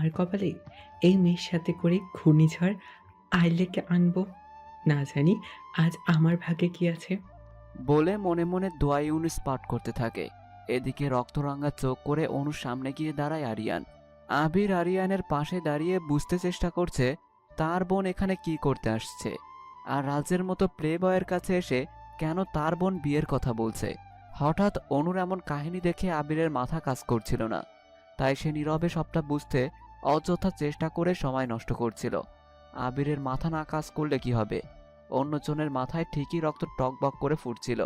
আমার কপালে এই মেয়ের সাথে করে ঘূর্ণিঝড় আইলেকে আনবো। না জানি আজ আমার ভাগ্যে কি আছে। বলে মনে মনে দোয়া ইউনুস পাঠ করতে থাকে। এদিকে রক্তরাঙা চোখ করে অনুর সামনে গিয়ে দাঁড়ায় আরিয়ান। আবির আরিয়ানের পাশে দাঁড়িয়ে বুঝতে চেষ্টা করছে তার বোন এখানে কি করতে আসছে, আর রাজের মতো প্লে বয়ের কাছে এসে কেন তার বোন বিয়ের কথা বলছে। হঠাৎ অনুর এমন কাহিনী দেখে আবিরের মাথা কাজ করছিল না, তাই সে নীরবে সবটা বুঝতে অযথা চেষ্টা করে সময় নষ্ট করছিল। আবিরের মাথা না কাজ করলে কি হবে, অন্যজনের মাথায় ঠিকই রক্ত টকবক করে ফুটছিল।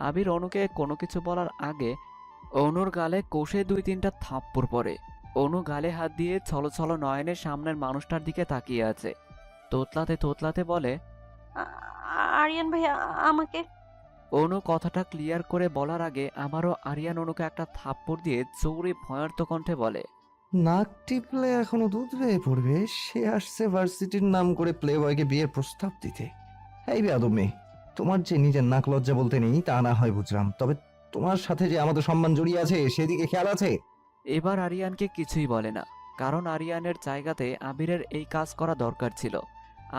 আবির অনুকে কোনো কিছু বলার আগে অনুর গালে কষে 2-3টা থাপ্পড় পড়ে। অনু গালে হাত দিয়ে ছলছল নয়নের সামনের মানুষটার দিকে তাকিয়ে আছে। তোতলাতে তোতলাতে বলে, আরিয়ান ভাইয়া আমাকে। অনু কথাটা ক্লিয়ার করে বলার আগে আবারও আরিয়ান অনুকে একটা থাপ্পড় দিয়ে জোরে ভয়ার্ত কণ্ঠে বলে, নাক টিপলে এখনো দুধ বেয়ে পড়বে। সে আসছে ভার্সিটির নাম করে প্লে বয়কে বিয়ের প্রস্তাব দিতে। এই বেয়াদব মেয়ে, তোমার যে নিজের নাক লজ্জা বলতে নেই তা না হয় বুঝলাম, তবে তোমার সাথে যে আমাদের সম্মান জড়িয়ে আছে সেদিকে খেয়াল আছে? এবার আরিয়ানকে কিছুই বলে না, কারণ আরিয়ানের জায়গাতে আবিরের এই কাজ করা দরকার ছিল।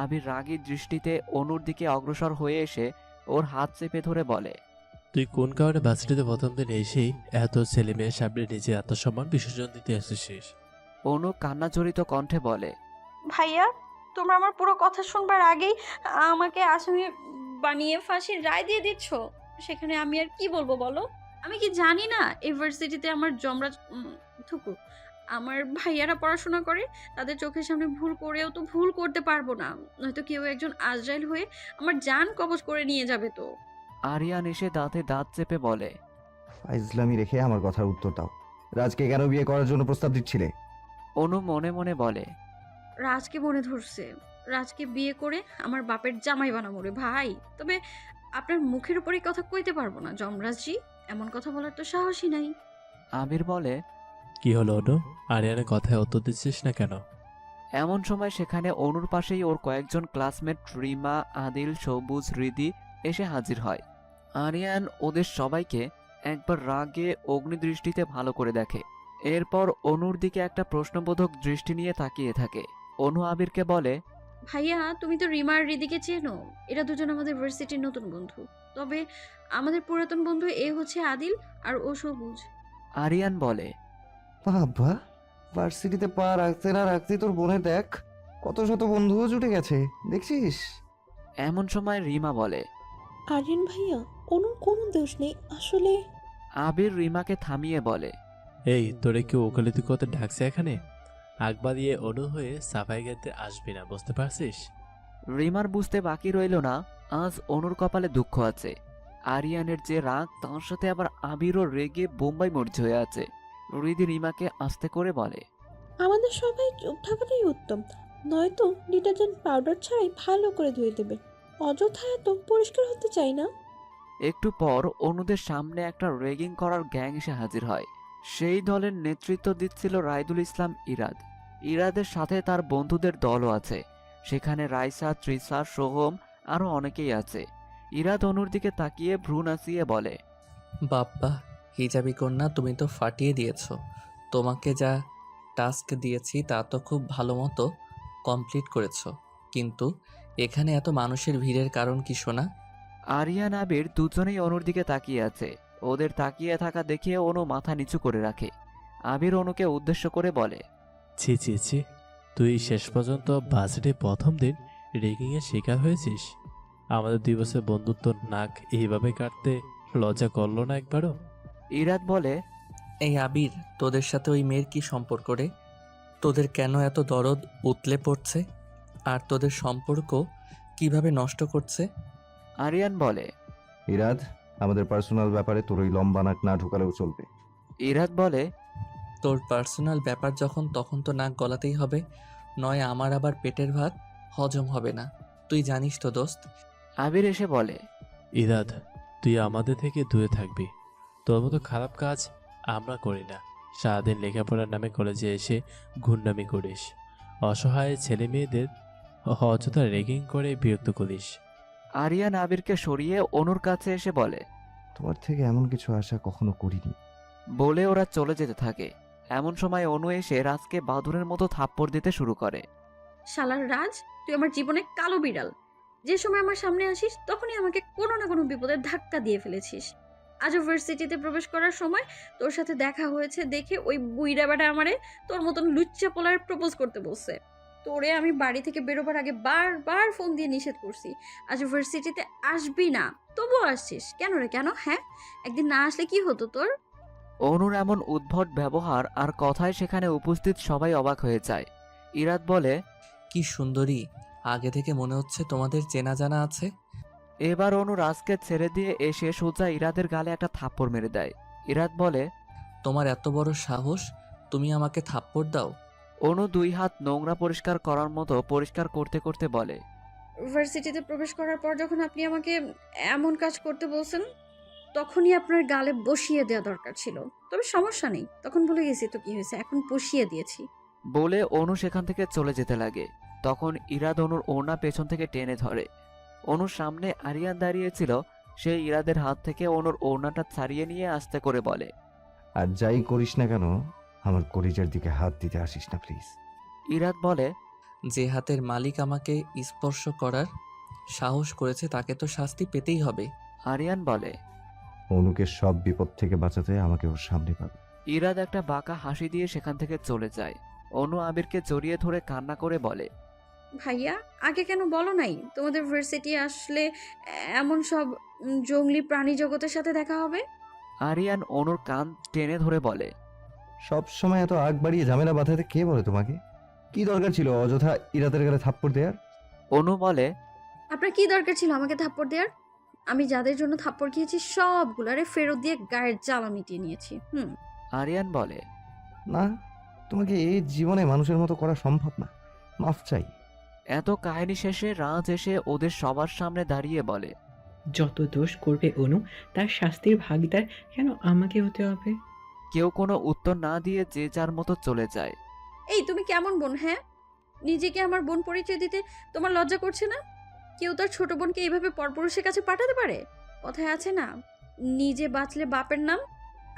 আবির রাগী দৃষ্টিতে অনুর দিকে অগ্রসর হয়ে এসে ওর হাত চেপে ধরে বলে, তুই কোন কারণে ভার্সিটিতে প্রথম দিন এসেই এত ছেলে মেয়ের সামনে নিজের আত্মসম্মান বিসর্জন দিতে এসেছিস? অনু কান্নাজড়িত কণ্ঠে বলে, ভাইয়া তোমরা আমার পুরো কথা শুনবার আগেই আমাকে আসামি বানিয়ে ফাঁসির রায় দিয়ে দিচ্ছ। সেখানে আমি আর কি বলবো বলো? আমি কি জানি না ইউনিভার্সিটিতে আমার জমরাজ থুকু আমার ভাইয়ারা পড়াশোনা করে? তাদের চোখের সামনে ভুল করেও তো ভুল করতে পারবো না, নয়তো কেউ একজন আজরাইল হয়ে আমার জান কবজ করে নিয়ে যাবে তো। আরিয়ান এসে দাঁতে দাঁত চেপে বলে, ইসলামী রেখে আমার কথার উত্তর দাও। রাজকে কেন বিয়ে করার জন্য প্রস্তাব দিচ্ছিলে? অনু মনে মনে বলে, রাজকে মনে ধরছে, রাজকে বিয়ে করে আমার বাপের জামাই বানাবো রে ভাই। তবে আপনার মুখের উপরে কথা কইতে পারবো না যমরাজজি, এমন কথা বলার তো সাহসই নাই। আবির বলে, কি হলো অনু, আরিয়ানের কথায় উত্তর দিচ্ছিস না কেন? এমন সময় সেখানে অনুর পাশেই ওর কয়েকজন ক্লাসমেট রিমা, আদিল, সবুজ, হৃদি এসে হাজির হয়। আরিয়ান ওদের সবাইকে একবার রাগে অগ্নিদৃষ্টিতে ভালো করে দেখে, এরপর অনুর দিকে একটা প্রশ্নবোধক দৃষ্টি নিয়ে তাকিয়ে থাকে। অনু আবিরকে বলে, ভাইয়া তুমি তো রিমা আর রিদিকে চেনো, এরা দুজন আমাদের ভার্সিটির নতুন বন্ধু। তবে আমাদের পুরাতন বন্ধু এ হচ্ছে আদিল আর ও সবুজ। আরিয়ান বলে, বাবা, ভার্সিটিতে পা রাখতে না রাখতে তোর বোনের দেখ কত শত বন্ধুও জুটে গেছে, দেখছিস? এমন সময় রিমা বলে, আরিয়ান ভাইয়া অনুর কোনো দোষ নেই আসলে। আবির রিমাকে থামিয়ে বলে, এই তোরে কেউ ওকালতি করতে ডাকছে এখানে? আকবা দিয়ে অনু হয়ে সাফাই গাইতে আসবি না, বুঝতে পারছিস? রিমার বুঝতে বাকি রইল না আজ অনুর কপালে দুঃখ আছে। আরিয়ানের যে রাগ, তার সাথে আবার আবিরও রেগে বোম্বাই মরিচ হয়ে আছে। হৃদি রিমাকে আস্তে করে বলে, আমাদের সবাই চুপ থাকাটাই উত্তম, নয়তো ডিটারজেন্ট পাউডার ছাড়াই ভালো করে ধুয়ে দেবে। অযথা এত পরিষ্কার হতে চাই না। একটু পর অনুদের সামনে একটা রেগিং করার গ্যাং এসে হাজির হয়। সেই দলের নেতৃত্ব দিচ্ছিল রাইদুল ইসলাম ইরাদ। ইরাদের সাথে তার বন্ধুদের দলও আছে। সেখানে রাইসা, ত্রিসা, সোহম আরও অনেকেই আছে। ইরাদ অনুর দিকে তাকিয়ে ভ্রু নাচিয়ে বলে, বাপ্পা হিজাবি কন্যা, তুমি তো ফাটিয়ে দিয়েছো। তোমাকে যা টাস্ক দিয়েছি তা তো খুব ভালো মতো কমপ্লিট করেছো, কিন্তু এখানে এত মানুষের ভিড়ের কারণ কি শোনা? আরিয়ান আবির দুজনেই অনুর দিকে তাকিয়ে আছে। ওদের তাকিয়ে থাকা দেখে অনু মাথা নিচু করে রাখে। আবির অনুকে উদ্দেশ্য করে বলে, ছি ছি ছি, তুই শেষ পর্যন্ত বাজেটে প্রথম দিন রেগিংয়ের শিকার হয়েছিস। আমাদের 2 বছর বন্ধুত্ব নাক এইভাবে কাটতে লজ্জা করলো না একবারও? ইরাদ বলে, এই আবির, তোদের সাথে ওই মেয়ের কি সম্পর্ক রে? তোদের কেন এত দরদ উতলে পড়ছে? আর তোদের সম্পর্ক কিভাবে নষ্ট করছে? আরিয়ান বলে, ইরাদ, আমাদের পার্সোনাল ব্যাপারে তোর ওই লম্বা নাক না ঢুকালেও চলবে। ইরাদ বলে, তোর পার্সোনাল ব্যাপার যখন, তখন তো নাক গলাতেই হবে, নয় আমার আবার পেটের ভাত হজম হবে না। তুই জানিস তো দোস্ত। আবির এসে বলে, ইরাদ, তুই আমাদের থেকে দূরে থাকবি। তোর মতো খারাপ কাজ আমরা করি না। সারাদিন লেখাপড়ার নামে কলেজে এসে গুন্ডামি করিস, অসহায় ছেলে মেয়েদের অযথা রেগিং করে বিরক্ত করিস। আরিয়ান আবিরকে সরিয়ে অনুর কাছে এসে বলে, তোমার থেকে এমন কিছু আশা কখনো করিনি। বলে ওরা চলে যেতে থাকে। এমন সময় অনু এসে রাজকে বাদুড়ের মতো থাপ্পড় দিতে শুরু করে। শালার রাজ, তুই আমার জীবনে কালো বিড়াল। যে সময় আমার সামনে আসিস তখনই আমাকে কোনো না কোনো বিপদের ধাক্কা দিয়ে ফেলেছিস। আজ ইউনিভার্সিটিতে প্রবেশ করার সময় তোর সাথে দেখা হয়েছে দেখে ওই বুইড়া বেটা আমারে তোর মতন লুচ্চা পোলার প্রপোজ করতে বলছে। তোরে আমি বাড়ি থেকে বেরোবার আগে বারবার ফোন দিয়ে নিষেধ করছি আজ ইউনিভার্সিটিতে আসবি না, তবুও আসছিস কেন রে? কেন? হ্যাঁ, একদিন না আসলে কি হতো তোর? অনুর এমন উদ্ভট ব্যবহার আর কথায় সেখানে উপস্থিত সবাই অবাক হয়ে যায়। ইরাদ বলে, কি সুন্দরী, আগে থেকে মনে হচ্ছে তোমাদের চেনা জানা আছে। এবার অনু রাজকে ছেড়ে দিয়ে এসে সোজা ইরাদের গালে একটা থাপ্পড় মেরে দেয়। ইরাদ বলে, তোমার এত বড় সাহস, তুমি আমাকে থাপ্পড় দাও? অনু 2 হাত নোংরা পরিষ্কার করার মতো পরিষ্কার করতে করতে বলে, ইউনিভার্সিটিতে প্রবেশ করার পর যখন আপনি আমাকে এমন কাজ করতে বলছেন তখনই আপনার গালে বসিয়ে দেওয়া দরকার ছিল। তবে সমস্যা নেই, তখন ভুলে গেছি তো কি হয়েছে, এখন বসিয়ে দিয়েছি। বলে অনু সেখান থেকে চলে যেতে লাগে। তখন ইরাদ অনুর ওড়না পেছন থেকে টেনে ধরে। অনুর সামনে আরিয়ান দাঁড়িয়েছিল, সে ইরাদের হাত থেকে অনুর ওড়নাটা ছাড়িয়ে নিয়ে আস্তে করে বলে, আর যাই করিস না কেন, আমার কলিজার দিকে হাত দিতে আসিস না প্লিজ। ইরাদ বলে, যে হাতের মালিক আমাকে স্পর্শ করার সাহস করেছে তাকে তো শাস্তি পেতেই হবে। আরিয়ান বলে। অনুকে সব বিপদ থেকে বাঁচাতে আমাকে ওর সামনে পাবে। ইরাদ একটা বাঁকা হাসি দিয়ে সেখান থেকে চলে যায়। অনু আবিরকে জড়িয়ে ধরে কান্না করে বলে, ভাইয়া, আগে কেন বলো নাই তোমাদের ইউনিভার্সিটি আসলে এমন সব জঙ্গলি প্রাণী জগতের সাথে দেখা হবে? আরিয়ান অনুর কান টেনে ধরে বলে, সব সময় এত আগ বাড়িয়ে ঝামেলা বাঁধাতে কে বলে তোমাকে? কি দরকার ছিল অযথা ইরাদের গালে থাপ্পড় দেওয়ার? অনু বলে, আপনার কি দরকার ছিল আমাকে থাপ্পড় দেওয়ার? আমি যাদের জন্য থাপ্পড় খেয়েছি সবগুলারে ফেরত দিয়ে গায়ের জ্বালা মিটিয়ে নিয়েছি। আরিয়ান বলে, না, তোমাকে এই জীবনে মানুষের মতো করা সম্ভব না, মাফ চাই। এত কাহিনী শেষে রাজ এসে ওদের সবার সামনে দাঁড়িয়ে বলে, যত দোষ করবে অনু তার শাস্তির ভাগীদার কেন আমাকে হতে হবে? কেউ কোনো উত্তর না দিয়ে যে যার মতো চলে যায়। এই তুমি কেমন বোন? হ্যাঁ, নিজেকে আমার বোন পরিচয় দিতে তোমার লজ্জা করছে না? কেউ তার ছোট বোনকে এইভাবে পরপুরুষের কাছে পাঠাতে পারে? কথায় আছে না, নিজে বাঁচলে বাপের নাম।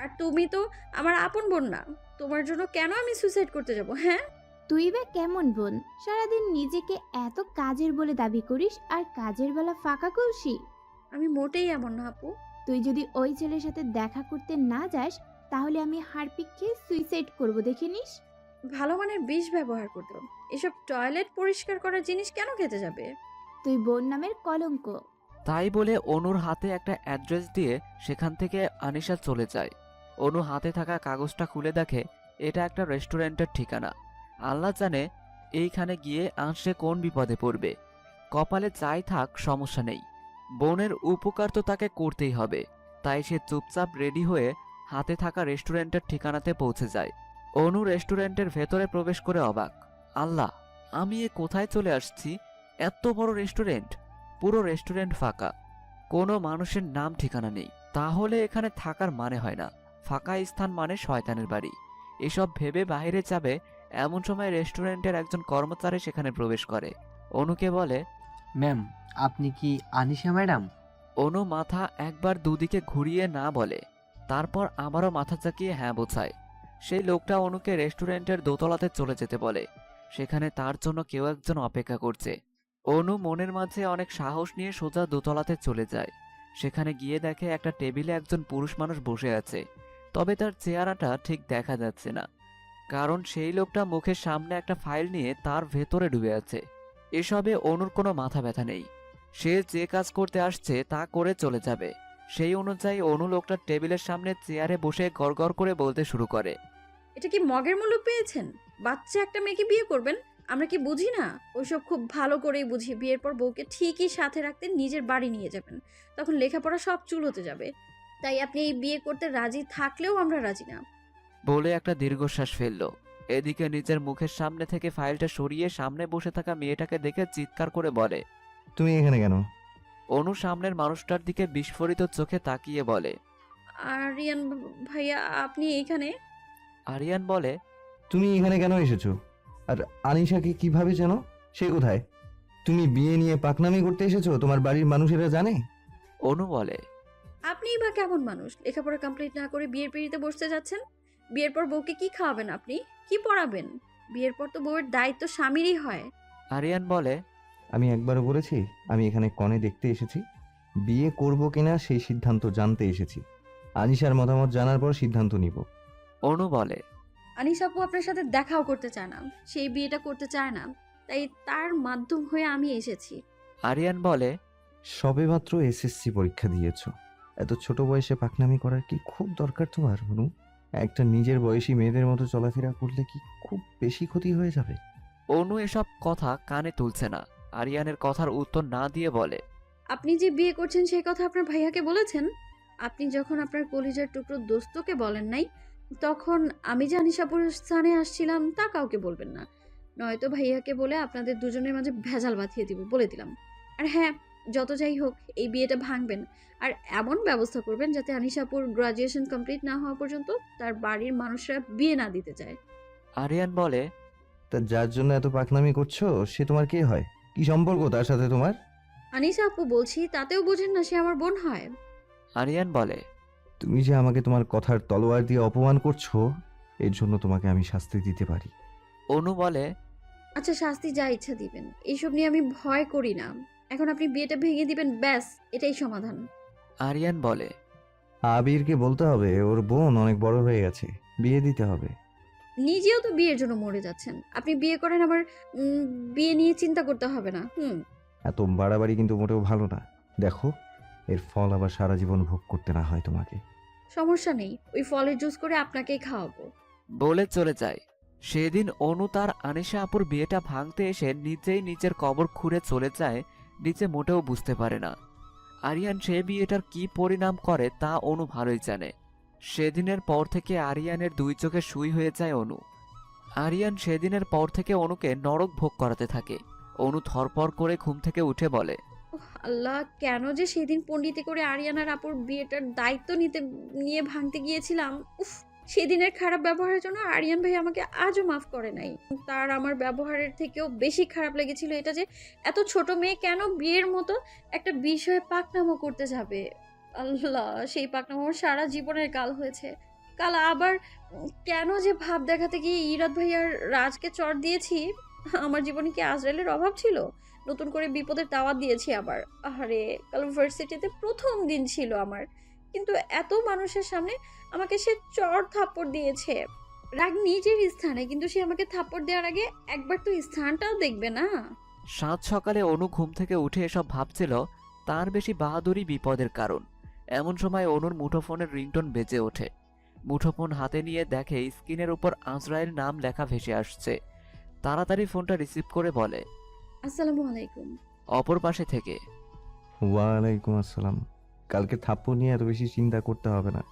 আর তুমি তো আমার আপন বোন না, তোমার জন্য কেন আমি সুইসাইড করতে যাব? হ্যাঁ, তুই বা কেমন বোন, সারাদিন নিজেকে এত কাজের বলে দাবি করিস আর কাজের বেলা ফাঁকা কলসি? আমি মোটেই এমন না আপু। তুই যদি ওই ছেলের সাথে দেখা করতে না যাস তাহলে আমি হারপিক খেয়ে সুইসাইড করব, দেখে নিস। ভালো মানের বিষ ব্যবহার করতো, এসব টয়লেট পরিষ্কার করার জিনিস কেন খেতে যাবে? তুই বোন নামের কলঙ্ক। তাই বলে অনুর হাতে একটা অ্যাড্রেস দিয়ে সেখান থেকে আনিশা চলে যায়। অনু হাতে থাকা কাগজটা খুলে দেখে এটা একটা রেস্টুরেন্টের ঠিকানা। আল্লাহ জানে এইখানে গিয়ে আজ সে কোন বিপদে পড়বে। কপালে যাই থাক সমস্যা নেই, বোনের উপকার তো তাকে করতেই হবে। তাই সে চুপচাপ রেডি হয়ে হাতে থাকা রেস্টুরেন্টের ঠিকানাতে পৌঁছে যায়। অনু রেস্টুরেন্টের ভেতরে প্রবেশ করে অবাক, আল্লাহ, আমি এ কোথায় চলে আসছি? এত বড় রেস্টুরেন্ট, পুরো রেস্টুরেন্ট ফাঁকা, কোনো মানুষের নাম ঠিকানা নেই। তাহলে এখানে থাকার মানে হয় না, ফাঁকা স্থান মানে শয়তানের বাড়ি। এসব ভেবে বাইরে যাবে এমন সময় রেস্টুরেন্টের একজন কর্মচারী সেখানে প্রবেশ করে। অনুকে বলে, ম্যাম, আপনি কি আনিশা ম্যাডাম? অনু মাথা একবার দুদিকে ঘুরিয়ে না বলে, তারপর আবারও মাথা চাকিয়ে হ্যাঁ বোঝায়। সেই লোকটা অনুকে রেস্টুরেন্টের দোতলাতে চলে যেতে বলে। সেখানে তার জন্য কেউ একজন অপেক্ষা করছে। অনু মনের মাঝে অনেক সাহস নিয়ে সোজা দোতলাতে চলে যায়। সেখানে গিয়ে দেখে একটা টেবিলে একজন পুরুষ মানুষ বসে আছে, তবে তার চেহারাটা ঠিক দেখা যাচ্ছে না, কারণ সেই লোকটা মুখের সামনে একটা ফাইল নিয়ে তার ভেতরে ডুবে আছে। এসবে অনুর কোনো মাথা ব্যথা নেই, সে যে কাজ করতে আসছে তা করে চলে যাবে। সেই অনুযায়ী অনু লোকটার টেবিলের সামনে চেয়ারে বসে গড়গড় করে বলতে শুরু করে, এটা কি মগের মূল্য পেয়েছেন? বাচ্চা একটা মেয়েকে বিয়ে করবেন? আমরা কি বুঝি না? ওইসব খুব ভালো করেই বুঝি। বিয়ের পর বউকে ঠিকই সাথে রাখতে নিজের বাড়ি নিয়ে যাবেন, তখন লেখাপড়া সব চুল হতে যাবে। তাই আপনি এই বিয়ে করতে রাজি থাকলেও আমরা রাজি না। বলে একটা দীর্ঘশ্বাস ফেলল। এদিকে নিজের মুখের সামনে থেকে ফাইলটা সরিয়ে সামনে বসে থাকা মেয়েটাকে দেখে চিৎকার করে বলে, তুমি এখানে কেন? অনু সামনের মানুষটার দিকে বিস্ফোরিত চোখে তাকিয়ে বলে, আরিয়ান ভাইয়া, আপনি এইখানে? আরিয়ান বলে, তুমি এখানে কেন এসেছো? আর আনিশাকে কিভাবে জানো? সে কোথায়? তুমি বিয়ে নিয়ে পাকনামি করতে এসেছো? তোমার বাড়ির মানুষেরা জানে? অনু বলে, আপনিই বা কেমন মানুষ লেখাপড়া কমপ্লিট না করে বিয়ের পিড়িতে বসতে যাচ্ছেন? বিয়ের পর বউকে কি খাওয়াবেন আপনি? কি পড়াবেন? বিয়ের পর তো বউয়ের দায়িত্ব স্বামীরই হয়। আরিয়ান বলে, আমি একবারও বলেছি আমি এখানে কনে দেখতে এসেছি? বিয়ে করব কিনা সেই সিদ্ধান্ত জানতে এসেছি। আনিশার মতামত জানার পর সিদ্ধান্ত নিব। অনু বলে, আনিস আপু আপনার সাথে দেখাও করতে চায় না, সেই বিয়েটা করতে চায় না, তাই তার মাধ্যম হয়ে আমি এসেছি। আরিয়ান বলে, সবেমাত্র এসএসসি পরীক্ষা দিয়েছো, এত ছোট বয়সে পাকনামি করার কি খুব দরকার তোমার অনু? একটা নিজের বয়সী মেয়েদের মতো চলাফেরা করলে কি খুব বেশি ক্ষতি হয়ে যাবে? অনু এসব কথা কানে তুলছে না। আরিয়ানের কথার উত্তর না দিয়ে বলে, আপনি যে বিয়ে করছেন সেই কথা আপনার ভাইয়াকে বলেছেন? আপনি যখন আপনার কলিজার টুকরো দোস্তকে বলেন নাই, তখন আমি যে আনিশাপুর স্থানে আসছিলাম তা কাউকে বলবেন না, নয়তো ভাইয়াকে বলে আপনাদের দুজনের মাঝে ভেজাল বাঁধিয়ে দিব, বলে দিলাম। আর হ্যাঁ, যত যাই হোক এই বিয়েটা ভাঙবেন, আর এমন ব্যবস্থা করবেন যাতে আনিশাপুর গ্রাজুয়েশন কমপ্লিট না হওয়া পর্যন্ত তার বাড়ির মানুষরা বিয়ে না দিতে চায়। আরিয়ান বলে, তা যার জন্য এত পাকনামি করছো সে তোমার কে হয়? কি সম্পর্ক তার সাথে তোমার? আনিশা আপু বলছি, তাতেও বোঝেন না সে আমার বোন হয়। আরিয়ান বলে, তুমি যে আমাকে তোমার কথার তলোয়ার দিয়ে অপমান করছো, এর জন্য তোমাকে আমি শাস্তি দিতে পারি। অনু বলে, আচ্ছা, শাস্তি যা ইচ্ছা দিবেন, এইসব নিয়ে আমি ভয় করি না। এখন আপনি বিয়েটা ভেঙে দিবেন, ব্যাস, এটাই সমাধান। আরিয়ান বলে, আবিরকে বলতে হবে ওর বোন অনেক বড় হয়ে গেছে, বিয়ে দিতে হবে। নিজেও তো বিয়ের জন্য মরে যাচ্ছেন, আপনি বিয়ে করেন, আমার বিয়ে নিয়ে চিন্তা করতে হবে না। এত বাড়াবাড়ি কিন্তু মোটেও ভালো না। দেখো, এর ফল আবার সারা জীবন ভোগ করতে না হয় তোমাকে। সমস্যা নেই, ওই ফলের জুস করে আপনাকেই খাওয়াবো। বলে চলে যায়। সেদিন অনু তার আনিশা আপুর বিয়েটা ভাঙতে এসে নিজেই নিজের কবর খুঁড়ে চলে যায়, নিচে মোটেও বুঝতে পারে না। আরিয়ান সে বিয়েটার কি পরিণাম করে তা অনু ভালোই জানে। সেদিনের পর থেকে আরিয়ানের দুই চোখে সুই হয়ে যায় অনু। আরিয়ান সেদিনের পর থেকে অনুকে নরক ভোগ করাতে থাকে। অনু থরপর করে ঘুম থেকে উঠে বলে, ওহ আল্লাহ, কেন যে সেদিন পণ্ডিতে করে আরিয়ানার আপুর বিয়েটার দায়িত্ব নিয়ে ভাঙতে গিয়েছিলাম। উফ, সেদিনের খারাপ ব্যবহারের জন্য আরিয়ান ভাই আমাকে আজও মাফ করে নাই। তার আমার ব্যবহারের থেকেও বেশি খারাপ লেগেছিল এটা যে এত ছোট মেয়ে কেন বিয়ের মতো একটা বিষয়ে পাকনামো করতে যাবে। আল্লাহ, সেই পাকনামো আমার সারা জীবনের কাল হয়েছে। কাল আবার কেন যে ভাব দেখাতে গিয়ে ইরাত ভাইয়ার রাজকে চড় দিয়েছি। আমার জীবনে কি আজরাইলের অভাব ছিল? নতুন করে বিপদের দাওয়াত দিয়েছি আবার। আরে, কাল ভার্সিটিতে প্রথম দিন ছিল আমার, কিন্তু এত মানুষের সামনে আমাকে সে চড় থাপ্পড় দিয়েছে। রাগ নিজের স্থানে, কিন্তু সে আমাকে থাপ্পড় দেওয়ার আগে একবার তো স্থানটাও দেখবে না। সাত সকালে অনু ঘুম থেকে উঠে এসব ভাবছিল। তার বেশি বাহাদুরি বিপদের কারণ। এমন সময় অনুর মুঠোফোনের রিংটোন বেজে ওঠে। মুঠোফোন হাতে নিয়ে দেখে স্ক্রিনের উপর আজরাইল নাম লেখা ভেসে আসছে। তাড়াতাড়ি ফোনটা রিসিভ করে বলে, আসসালামু আলাইকুম। অপর পাশে থেকে, ওয়ালাইকুম আসসালাম। কালকে থাপ্পড় নিয়ে এত বেশি চিন্তা করতে হবে না।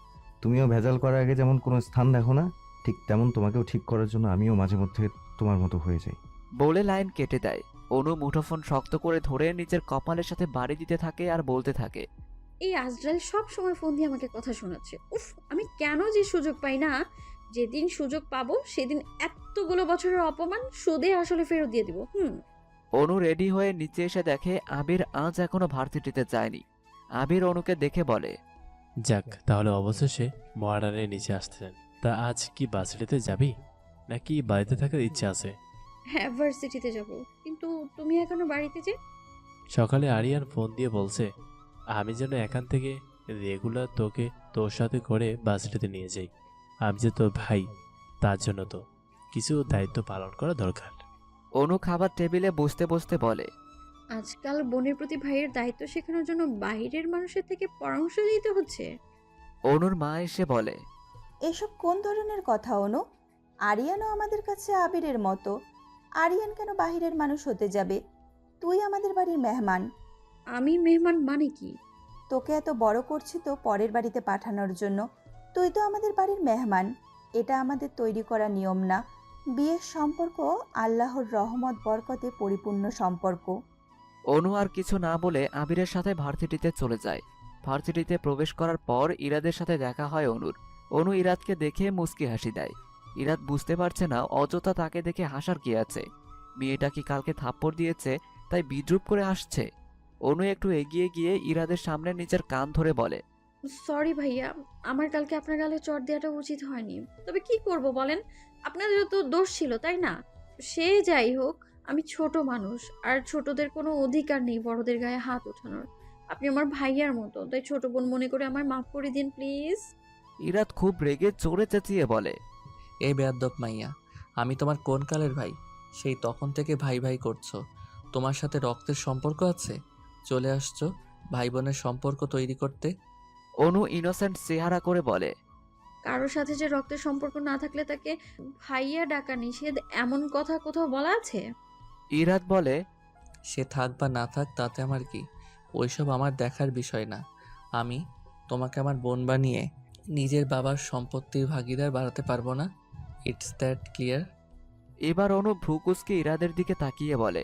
তুমিও ভেজাল করার আগে যেমন কোনো স্থান দেখো না, ঠিক তেমন তোমাকেও ঠিক করার জন্য আমিও মাঝে মধ্যে তোমার মতো হয়ে যাই। বলে লাইন কেটে দেয়। অনু মুঠোফোন শক্ত করে ধরে নিজের কপালের সাথে বাড়ি দিতে থাকে আর বলতে থাকে, এই আজরাইল সব সময় ফোন দিয়ে আমাকে কথা শোনাচ্ছে। উফ, আমি কেন যে সুযোগ পাই না। যেদিন সুযোগ পাবো সেদিন এতগুলো বছরের অপমান সুদে আসলে ফেরত দিয়ে দিব। অনু রেডি হয়ে নিচে এসে দেখে আবির আজ এখনো ভার্সিটিতে যায়নি। আবির অনুকে দেখে বলে, যাক, তাহলে অবশেষে মহারানের নিচে আসতেছেন। তা আজ কি বাসিটিতে যাবি নাকি বাড়িতে থাকার ইচ্ছা আছে? হ্যাঁ, ভার্সিটিতে যাব, কিন্তু তুমি এখনো বাড়িতে যে? সকালে আরিয়ান ফোন দিয়ে বলছে আমি যেন এখান থেকে রেগুলার তোকে তোর সাথে করে বাসিটিতে নিয়ে যাই। আমি যে তোর ভাই, তার জন্য তো কিছু দায়িত্ব পালন করা দরকার। অনু খাবার টেবিলে বসতে বসতে বলে, আজকাল বোনের প্রতি ভাইয়ের দায়িত্ব শেখানোর জন্য বাইরের মানুষের থেকে পরামর্শ দিতে হচ্ছে। অনুর মা এসে বলে, এসব কোন ধরনের কথা অনু? আরিয়ানও আমাদের কাছে আবিরের মতো। আরিয়ান কেন বাহিরের মানুষ হতে যাবে? তুই আমাদের বাড়ির মেহমান। আমি মেহমান মানে কি? তোকে এত বড় করছি তো পরের বাড়িতে পাঠানোর জন্য। তুই তো আমাদের বাড়ির মেহমান। এটা আমাদের তৈরি করা নিয়ম না। বিয়ের সম্পর্ক আল্লাহর রহমত বরকতে পরিপূর্ণ সম্পর্ক। অনু আর কিছু না বলে আবিরের সাথে ভার্সিটিতে চলে যায়। ভার্সিটিতে প্রবেশ করার পর ইরাদের সাথে দেখা হয় অনুর। অনু ইরাদকে দেখে মুচকি হাসি দেয়। ইরাদ বুঝতে পারছে না অযথা তাকে দেখে হাসার কি আছে। মেয়েটা কি কালকে থাপ্পড় দিয়েছে তাই বিদ্রুপ করে হাসছে? অনু একটু এগিয়ে গিয়ে ইরাদের সামনে নিজের কান ধরে বলে, সরি ভাইয়া, আমার কালকে আপনার গালে চড় দেওয়াটা উচিত হয়নি। তবে কি করব বলেন, আপনাদেরও তো দোষ ছিল তাই না? সে যাই হোক, আমি ছোট মানুষ, আর ছোটদের কোনো অধিকার নেই বড়দের গায়ে হাত ওঠানোর। আপনি আমার ভাইয়ার মতো, তাই ছোট বোন মনে করে আমায় মাফ করে দিন প্লিজ। ইরাদ খুব রেগে চড়ে চেঁচিয়ে বলে, এই বেয়াদ্দপ মাইয়া, আমি তোমার কোন কালের ভাই? সেই তখন থেকে ভাই ভাই করছো। তোমার সাথে রক্তের সম্পর্ক আছে? চলে আসছো ভাই বোনের সম্পর্ক তৈরি করতে। অনু ইনোসেন্ট চেহারা করে বলে, কারোর সাথে যে রক্তের সম্পর্ক না থাকলে তাকে ভাইয়া ডাকা নিষেধ, এমন কথা কোথাও বলা আছে? ইরাদ বলে, সে থাক বা না থাক তাতে আমার কি? ওইসব আমার দেখার বিষয় না। আমি তোমাকে আমার বোন বানিয়ে নিজের বাবার সম্পত্তির ভাগিদার বাড়াতে পারবো না। It's that clear? এবার অনু ভ্রুকুসকে ইরাদের দিকে তাকিয়ে বলে,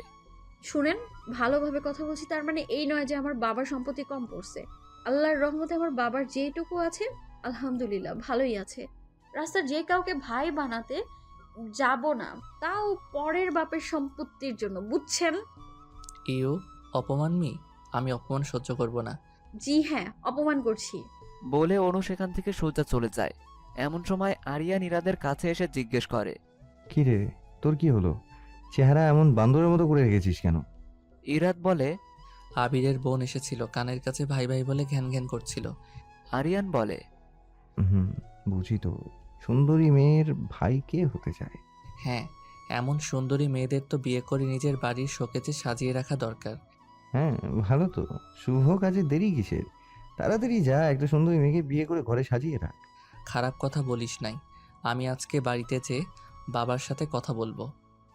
শুনেন, ভালোভাবে কথা বলছি, তার মানে এই নয় যে আমার বাবার সম্পত্তি কম পড়ছে। আল্লাহর রহমতে আমার বাবার যেটুকু আছে আলহামদুলিল্লাহ ভালোই আছে। রাস্তার যে কাউকে ভাই বানাতে যাব না, তাও পরের বাপের সম্পত্তির জন্য, বুঝছেন? ইউ অপমান মি? আমি অপমান সহ্য করব না। জি হ্যাঁ, অপমান করছি। বলে অনু সেখান থেকে সোজা চলে যায়। এমন সময় আরিয়ান ইরাদের কাছে এসে জিজ্ঞেস করে, কি রে, তোর কি হলো? চেহারা এমন বান্দরের মতো করে রেখেছিস কেন? ইরাদ বলে, আবিরের বোন এসেছিল, কানের কাছে ভাই ভাই বলে ঘ্যান ঘ্যান করছিল। আরিয়ান বলে, হুম, বুঝি তো। সুন্দরী মেয়ের ভাই কে হতে চায়? হ্যাঁ, এমন সুন্দরী মেয়েদের তো বিয়ে করে নিজের বাড়ির শোকেজে সাজিয়ে রাখা দরকার। হ্যাঁ, ভালো তো। শুভ কাজে দেরি কিসের? তাড়াতাড়ি যা, একটা সুন্দরী মেয়েকে বিয়ে করে ঘরে সাজিয়ে রাখ। খারাপ কথা বলিস নাই। আমি আজকে বাড়িতে যেয়ে বাবার সাথে কথা বলবো।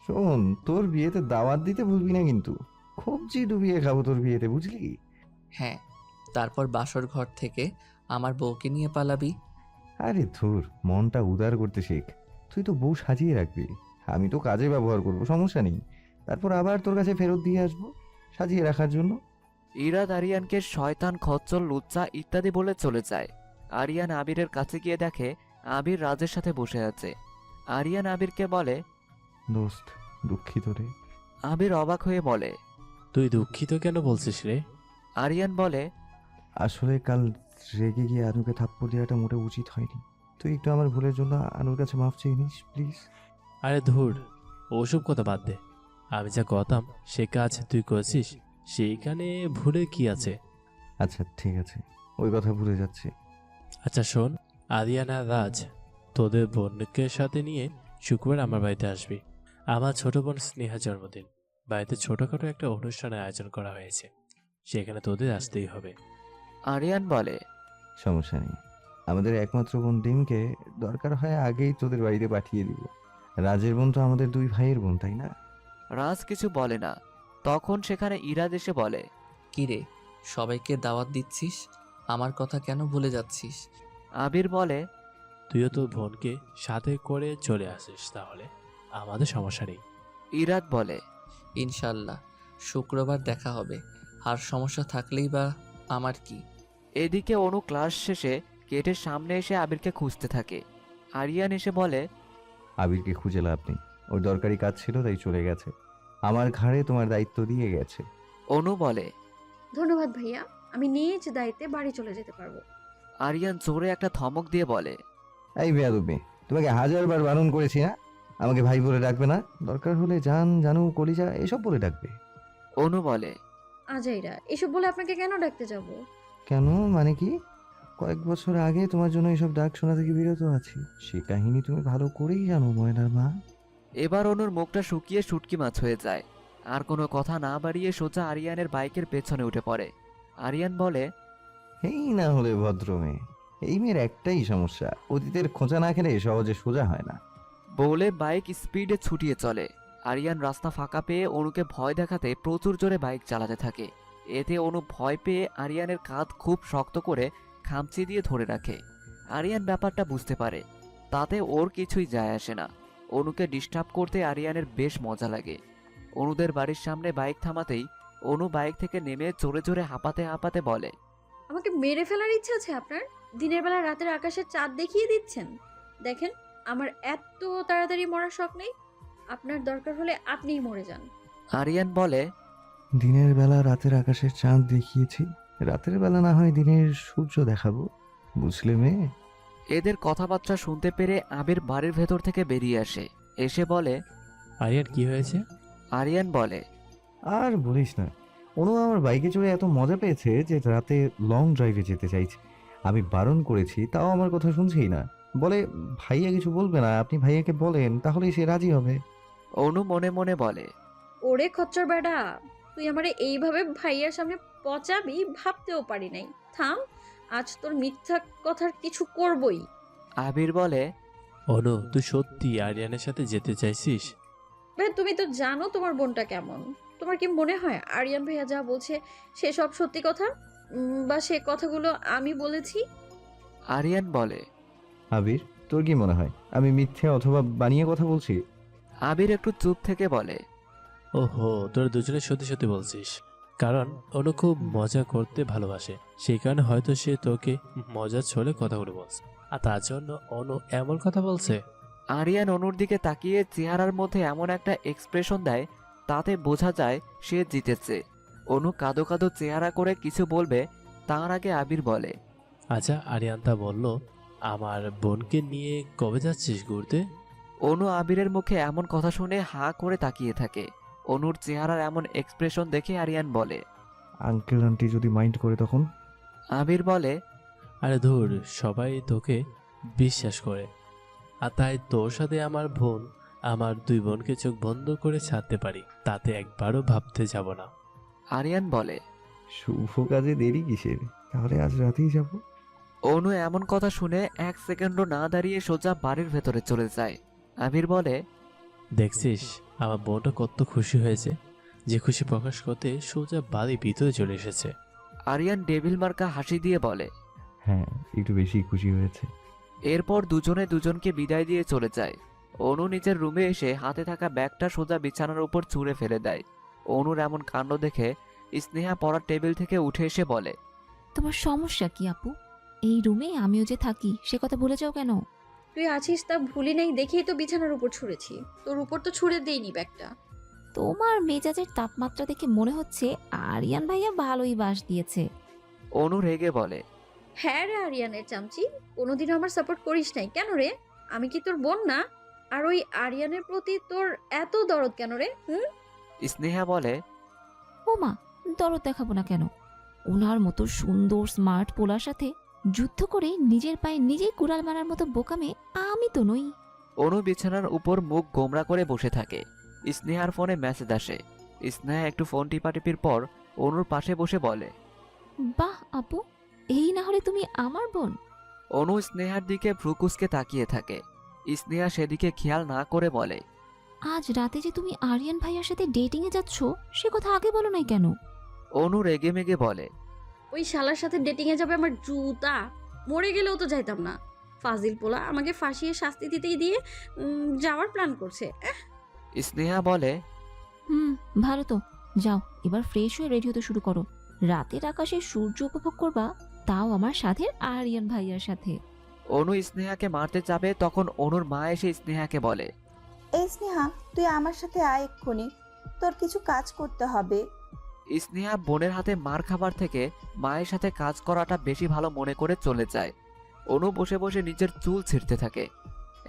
শোন, তোর বিয়েতে দাওয়াত দিতে ভুলবি না কিন্তু। কবজি ডুবিয়ে খাবো তোর বিয়েতে, বুঝলি? হ্যাঁ, তারপর বাসর ঘর থেকে আমার বউকে নিয়ে পালাবি। আরে ধুর, মনটা উদার করতে শেখ। তুই তো বউ সাজিয়ে রাখবি, আমি তো কাজে ব্যবহার করবো, সমস্যা নেই। তারপর আবার তোর কাছে ফেরত দিয়ে আসবো সাজিয়ে রাখার জন্য। ইরাদ আরিয়ানকে শয়তান, খচ্চর, লুচ্চা ইত্যাদি বলে চলে যায়। আরিয়ান আবিরের কাছে গিয়ে দেখে আবির রাজের সাথে বসে আছে। আরিয়ান আবিরকে বলে, দোস্ত, দুঃখিত রে। আবির অবাক হয়ে বলে, তুই দুঃখিত কেন বলছিস রে? আরিয়ান বলে, আসলে কাল রেগে গিয়ে আনুকে থাপ্পড় দেওয়াটা মোটে উচিত হয়নি। তুই একটু আমার ভুলের জন্য আনুর কাছে মাফ চেয়ে নিস প্লিজ। আরে ধুর, ওসব কথা বাদ দে। আমি যা করতাম সে কাজ তুই করছিস, সেইখানে ভুলে কি আছে? আচ্ছা ঠিক আছে, ওই কথা ভুলে যাচ্ছি। আচ্ছা শোন, আরিয়ান আর রাজ, তোদের বোনকে সাথে নিয়ে শুক্রবার আমার বাড়িতে আসবি। আমার ছোট বোন স্নেহার জন্মদিন। বাড়িতে ছোটখাটো একটা অনুষ্ঠানের আয়োজন করা হয়েছে, সেখানে তোদের আসতেই হবে। আরিয়ান বলে, সমস্যা নেই, আমাদের একমাত্র বোন ডিমকে দরকার হয় আগেই তোদের বাড়িতে পাঠিয়ে দিব। রাজের বোন তো আমাদের দুই ভাইয়ের বোন, তাই না? রাজ কিছু বলে না। তখন সেখানে ইরাদ এসে বলে, কি রে, সবাইকে দাওয়াত দিচ্ছিস, আমার কথা কেন ভুলে যাচ্ছিস? আবির বলে, তুইও তোর বোনকে সাথে করে চলে আসিস, তাহলে আমাদের সমস্যা নেই। ইরাদ বলে, ইনশাল্লাহ শুক্রবার দেখা হবে। আর সমস্যা থাকলেই বা আমার কি? এদিকে অনু ক্লাস শেষে গেটের সামনে এসে আবিরকে খুঁজতে থাকে। আরিয়ান এসে বলে, আবিরকে খুঁজে লাভ নেই, ওর দরকারি কাজ ছিল তাই চলে গেছে। আমার ঘাড়ে তোমার দায়িত্ব দিয়ে গেছে। অনু বলে, ধন্যবাদ ভাইয়া, আমি নিজ দায়িত্বে বাড়ি চলে যেতে পারবো। আরিয়ান জোরে একটা ধমক দিয়ে বলে, এই বেয়াদব মেয়ে, তোমাকে 1000বার বারণ করেছি না আমাকে ভাই বলে ডাকবে না? দরকার হলে জান, জানু, কলিজা এসব বলে ডাকবে। অনু বলে, আজাইরা, এসব বলে আপনাকে কেন ডাকতে যাব? কেন মানে কি? কয়েক বছর আগে তোমার জন্য এসব ডাক শোনা থেকে বিরত আছি, সে কাহিনী তুমি ভালো করেই জানো ময়নার মা। এবার অনুর মুখটা শুকিয়ে শুটকি মাছ হয়ে যায়। আর কোনো কথা না বাড়িয়ে সোজা আরিয়ানের বাইকের পেছনে উঠে পড়ে। আরিয়ান বলে, এই না হলে ভদ্র মেয়ে। এই মেয়ের একটাই সমস্যা, অতীতের খোঁচা না খেলে সহজে সোজা হয় না। বলে বাইক স্পিডে ছুটিয়ে চলে। আরিয়ান রাস্তা ফাঁকা পেয়ে অনুকে ভয় দেখাতে প্রচুর জোরে বাইক চালাতে থাকে। এতে অনু ভয় পেয়ে আরিয়ানের কাঁধ খুব শক্ত করে খামচি দিয়ে ধরে রাখে। আরিয়ান ব্যাপারটা বুঝতে পারে, তাতে ওর কিছুই যায় আসে না। অনুকে ডিস্টার্ব করতে আরিয়ানের বেশ মজা লাগে। অনুদের বাড়ির সামনে বাইক থামাতেই অনু বাইক থেকে নেমে জোরে জোরে হাঁপাতে হাঁপাতে বলে, আমাকে মেরে ফেলার ইচ্ছা আছে আপনার? দিনের বেলা রাতের আকাশে চাঁদ দেখিয়ে দিচ্ছেন। দেখেন, আমার এত তাড়াতাড়ি মরার শখ নেই। আপনার দরকার হলে আপনিই মরে যান। আরিয়ান বলে, দিনের বেলা রাতের আকাশের চাঁদ দেখিয়েছি, রাতের বেলা না হয় দিনের সূর্য দেখাবো। বুঝলে মেয়ে? এদের কথাবার্তা শুনতে পেরে আবির বাড়ির ভেতর থেকে বেরিয়ে আসে। এসে বলে, আরিয়ান কি হয়েছে? আরিয়ান বলে, আর বলিস না, অনু আমার বাইকে চড়ে এত মজা পেয়েছে যে রাতে লং ড্রাইভে যেতে চাইছে। আমি বারণ করেছি, তাও আমার কথা শুনছেই না। বলে ভাইয়া কিছু বলবে না, আপনি ভাইয়াকে বলেন তাহলেই সে রাজি হবে। অনু মনে মনে বলে, ওরে খচ্চর বেডা, তুই আমারে এইভাবে ভাইয়ার সামনে পচাবি ভাবতেও পারি নাই। থাম, আজ তোর মিথ্যা কথার কিছু করবই। আবির বলে, অনু, তুই সত্যি আরিয়ানের সাথে যেতে চাইছিস? ভাই তুমি তো জানো তোমার বোনটা কেমন। তোমার কি মনে হয় আরিয়ান ভাইয়া যা বলছে সে সব সত্যি কথা, বা সে কথাগুলো আমি বলেছি? আরিয়ান বলে, আবির, তোর কি মনে হয় আমি মিথ্যে অথবা বানিয়ে কথা বলছি? আবির একটু চুপ থেকে বলে, ওহো, তোরা দুজনে সত্যি সত্যি বলছিস। কারণ অনু খুব মজা করতে ভালোবাসে, সেই কারণে হয়তো সে তোকে মজার ছলে কথাগুলো বলছে, আর তার জন্য অনু এমন কথা বলছে। আরিয়ান অনুর দিকে তাকিয়ে চেহারার মধ্যে এমন একটা এক্সপ্রেশন দেয় তাতে বোঝা যায় সে জিতেছে। অনু কাঁদো কাঁদো চেহারা করে কিছু বলবে, তার আগে আবির বলে, আচ্ছা, আরিয়ানতা বলল আমার বোনকে নিয়ে কবে যাচ্ছিস ঘুরতে? অনু আবিরের মুখে এমন কথা শুনে হাঁ করে তাকিয়ে থাকে। অনুর চেহারার এমন এক্সপ্রেশন দেখে আরিয়ান বলে, আঙ্কেল আন্টি যদি মাইন্ড করে তখন? আবির বলে, আরে ধুর, সবাই তোকে বিশ্বাস করে, আর তাই তোর সাথে আমার দুই বোনকে চোখ বন্ধ করে ছাড়তে পারি, তাতে একবারও ভাবতে যাব না। আরিয়ান বলে, শুভ কাজে দেরি কিসের, তাহলে আজ রাতেই যাব। অনু এমন কথা শুনে এক সেকেন্ডও না দাঁড়িয়ে সোজা বাড়ির ভেতরে চলে যায়। আবির বলে, দেখছিস আমার বোনটা কত খুশি হয়েছে, যে খুশি প্রকাশ করতে সোজা বাড়ির ভিতরে চলে এসেছে। আরিয়ান ডেভিল মার্কা হাসি দিয়ে বলে, হ্যাঁ, একটু বেশি খুশি হয়েছে। এরপর দুজনে দুজনকে বিদায় দিয়ে চলে যায়। অনু নিজের রুমে এসে হাতে থাকা ব্যাগটা সোজা বিছানার উপর ছুঁড়ে ফেলে দেয়। অনুর এমন কাণ্ড দেখে স্নেহা পড়ার টেবিল থেকে উঠে এসে বলে, তোমার সমস্যা কি আপু? এই রুমে আমিও যে থাকি সে কথা ভুলে যাও কেন? তুই আছিস তা ভুলি নাই দেখেই তো বিছানার উপর ছুঁড়েছি, তোর উপর তো ছুঁড়ে দেইনি ব্যাগটা। তোমার মেজাজের তাপমাত্রা দেখে মনে হচ্ছে আরিয়ান ভাইয়া ভালোই বাস দিয়েছে। অনু রেগে বলে, হ্যাঁ রে আরিয়ানের চামচি, কোনোদিনও আমার সাপোর্ট করিস নাই কেন রে? আমি কি তোর বোন না? আর ওই আরিয়ানের প্রতি তোর এত দরদ কেন রে? স্নেহা বলে, ও মা, দরদ দেখাবো না কেন? ওনার মতো সুন্দর স্মার্ট পোলার সাথে যুদ্ধ করে নিজের পায়ে নিজেই কুড়াল মারার মতো বোকামে আমি তো নই। অনু বিছানার উপর মুখ গোমরা করে বসে থাকে। স্নেহার ফোনে মেসেজ আসে। স্নেহা একটু ফোন টিপাটিপির পর অনুর পাশে বসে বলে, বাহ আপু, এই না হলে তুমি আমার বোন। অনু স্নেহার দিকে ভ্রুকুসকে তাকিয়ে থাকে। স্নেহা সেদিকে খেয়াল না করে বলে, আজ রাতে যে তুমি আরিয়ান ভাইয়ার সাথে ডেটিং এ যাচ্ছ সে কথা আগে বলো নাই কেন? অনু রেগে মেগে বলে, ওই শালার সাথে ডেটিং এ যাবে আমার জুতা, মরে গেলেও তো যাইতাম না। ফাজিল পোলা আমাকে ফাঁসিয়ে শাস্তি দিতেই দিয়ে যাওয়ার প্ল্যান করছে। স্নেহা বলে, ভালো তো, যাও এবার ফ্রেশ হয়ে রেডি হতে শুরু করো। রাতের আকাশে সূর্য উপভোগ করবা, তাও আমার সাথে আরিয়ান ভাইয়ার সাথে। অনু স্নেহাকে মারতে যাবে তখন অনুর মা এসে স্নেহাকে বলে, এই স্নেহা, তুই আমার সাথে আয় এক্ষুনি, তোর কিছু কাজ করতে হবে। স্নেহা বোনের হাতে মার খাবার থেকে মায়ের সাথে কাজ করাটা বেশি ভালো মনে করে চলে যায়। অনু বসে বসে নিজের চুল ছিঁড়তে থাকে।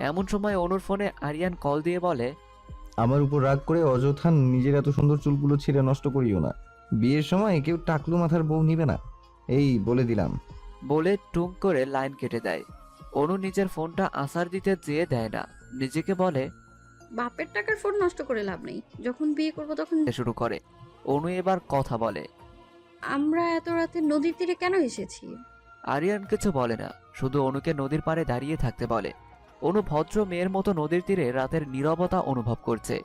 এমন সময় অনুর ফোনে আরিয়ান কল দিয়ে বলে, আমার উপর রাগ করে অযথা নিজের এত সুন্দর চুলগুলো ছিঁড়ে নষ্ট করিও না। বিয়ের সময় কেউ টাকলু মাথার বউ নিবে না, এই বলে দিলাম। বলে টুং করে লাইন কেটে দেয়। অনু নিজের ফোনটা আসার দিতে যেয়ে দেয় না, নিজেকে বলে, বাপের টাকার ফোন নষ্ট করে লাভ নেই, যখন বিয়ে করবো তখন। শুরু করে। অনু এবার কথা বলে, আমরা এত রাতে নদীর তীরে কেন এসেছি? আরিয়ান কিছু বলে না, শুধু অনুকে নদীর পাড়ে দাঁড়িয়ে থাকতে বলে। অনু ভদ্র মেয়ের মতো নদীর তীরে রাতের নীরবতা অনুভব করছে।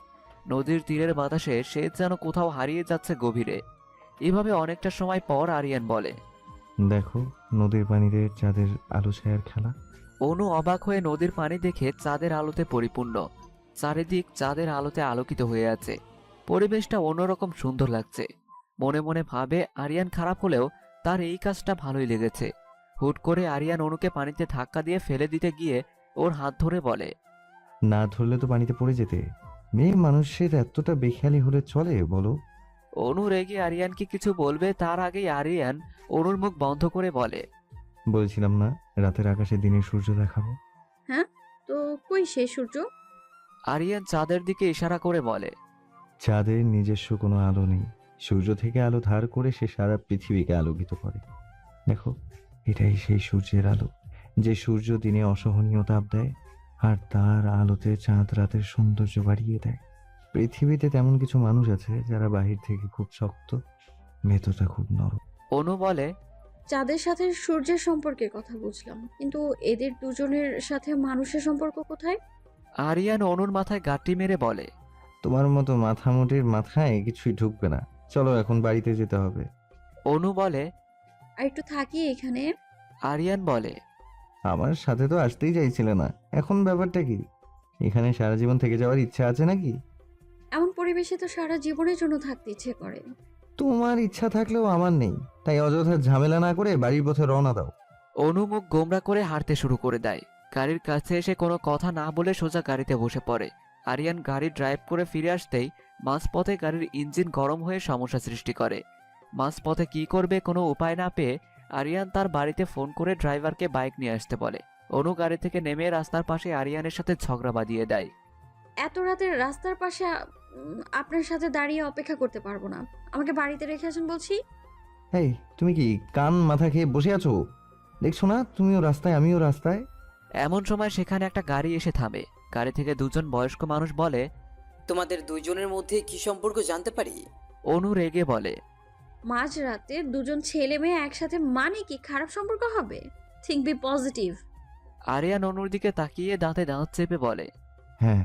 নদীর তীরের বাতাসে সে যেন কোথাও হারিয়ে যাচ্ছে গভীরে। এভাবে অনেকটা সময় পর আরিয়ান বলে, দেখো নদীর পানিতে চাঁদের আলো ছায়ার খেলা। অনু অবাক হয়ে নদীর পানি দেখে চাঁদের আলোতে পরিপূর্ণ। চারিদিক চাঁদের আলোতে আলোকিত হয়ে আছে। পরিবেশটা অন্যরকম সুন্দর লাগছে। মনে মনে ভাবে আরিয়ান খারাপ হলেও তার এই কাজটা ভালোই লেগেছে। হুট করে আরিয়ান অনুকে পানিতে ধাক্কা দিয়ে ফেলে দিতে গিয়ে ওর হাত ধরে বলে, না ধরলে তো পানিতে পড়ে যেতে। মেয়ে মানুষের এতটা বেখেয়ালি হলে চলে বলো? অনু রেগে আরিয়ানকে কিছু বলবে তার আগেই আরিয়ান অনুর মুখ বন্ধ করে বলে, বলছিলাম না রাতের আকাশে দিনের সূর্য দেখাবো। হ্যাঁ, তো কই সেই সূর্য? আরিয়ান চাঁদের দিকে ইশারা করে বলে, চাঁদের নিজস্ব কোনো আলো নেই, সূর্য থেকে আলো ধার করে সে সারা পৃথিবীকে আলোকিত করে। দেখো, এটাই সেই সূর্যের আলো, যে সূর্য দিনে অসহনীয় তাপ দেয় আর তার আলোতে চাঁদ রাতের সৌন্দর্য বাড়িয়ে দেয়। পৃথিবীতে তেমন কিছু মানুষ আছে যারা বাহির থেকে খুব শক্ত, ভেতরটা খুব নরম। অনু বলে, চাঁদের সাথে সূর্যের সম্পর্কের কথা বুঝলাম, কিন্তু এদের দুজনের সাথে মানুষের সম্পর্ক কোথায়? আরিয়ান অনুর মাথায় গাঁটটি মেরে বলে, তোমার মতো মাথামুটির মাথায় কিছুই ঢুকবে না, চলো এখন বাড়িতে যেতে হবে। অনু বলে, আর একটু থাকি এখানে। আরিয়ান বলে, আমার সাথে তো আসতেই চাইছিলে না, এখন ব্যাপারটা কি? এখানে সারা জীবন থেকে যাওয়ার ইচ্ছা আছে নাকি? এমন পরিবেশে তো সারা জীবনের জন্য থাকতে ইচ্ছে করে। তোমার ইচ্ছা থাকলেও আমার নেই, তাই অযথা ঝামেলা না করে বাড়ির পথে রওনা দাও। অনু মুখ গোমরা করে হাঁটতে শুরু করে দেয়। গাড়ির কাছে এসে কোনো কথা না বলে সোজা গাড়িতে বসে পড়ে। আরিয়ান গাড়ি ড্রাইভ করে ফিরে আসতেই মাঝপথে গাড়ির ইঞ্জিন গরম হয়ে সমস্যা সৃষ্টি করে। মাঝপথে কি করবে কোনো উপায় না পেয়ে আরিয়ান তার বাড়িতে ফোন করে ড্রাইভারকে বাইক নিয়ে আসতে বলে। অনু গাড়ি থেকে নেমে রাস্তার পাশে আরিয়ানের সাথে ঝগড়া বাঁধিয়ে দেয়। এত রাতের রাস্তার পাশে আপনার সাথে দাঁড়িয়ে অপেক্ষা করতে পারবো না, আমাকে বাড়িতে রেখে আসুন বলছি। এই, তুমি কি কান মাথা খেয়ে বসে আছো? দেখছো না তুমিও রাস্তায় আমিও রাস্তায়? এমন সময় সেখানে একটা গাড়ি এসে থামে। গাড়ি থেকে দুজন বয়স্ক মানুষ বলে, তোমাদের দুইজনের মধ্যে কি সম্পর্ক জানতে পারি? অনু রেগে বলে, মাঝ রাতে দুজন ছেলে মেয়ে একসাথে মানে কি খারাপ সম্পর্ক হবে? Think B positive. আরিয়ান অনুর দিকে তাকিয়ে দাঁতে দাঁত চেপে বলে, হ্যাঁ,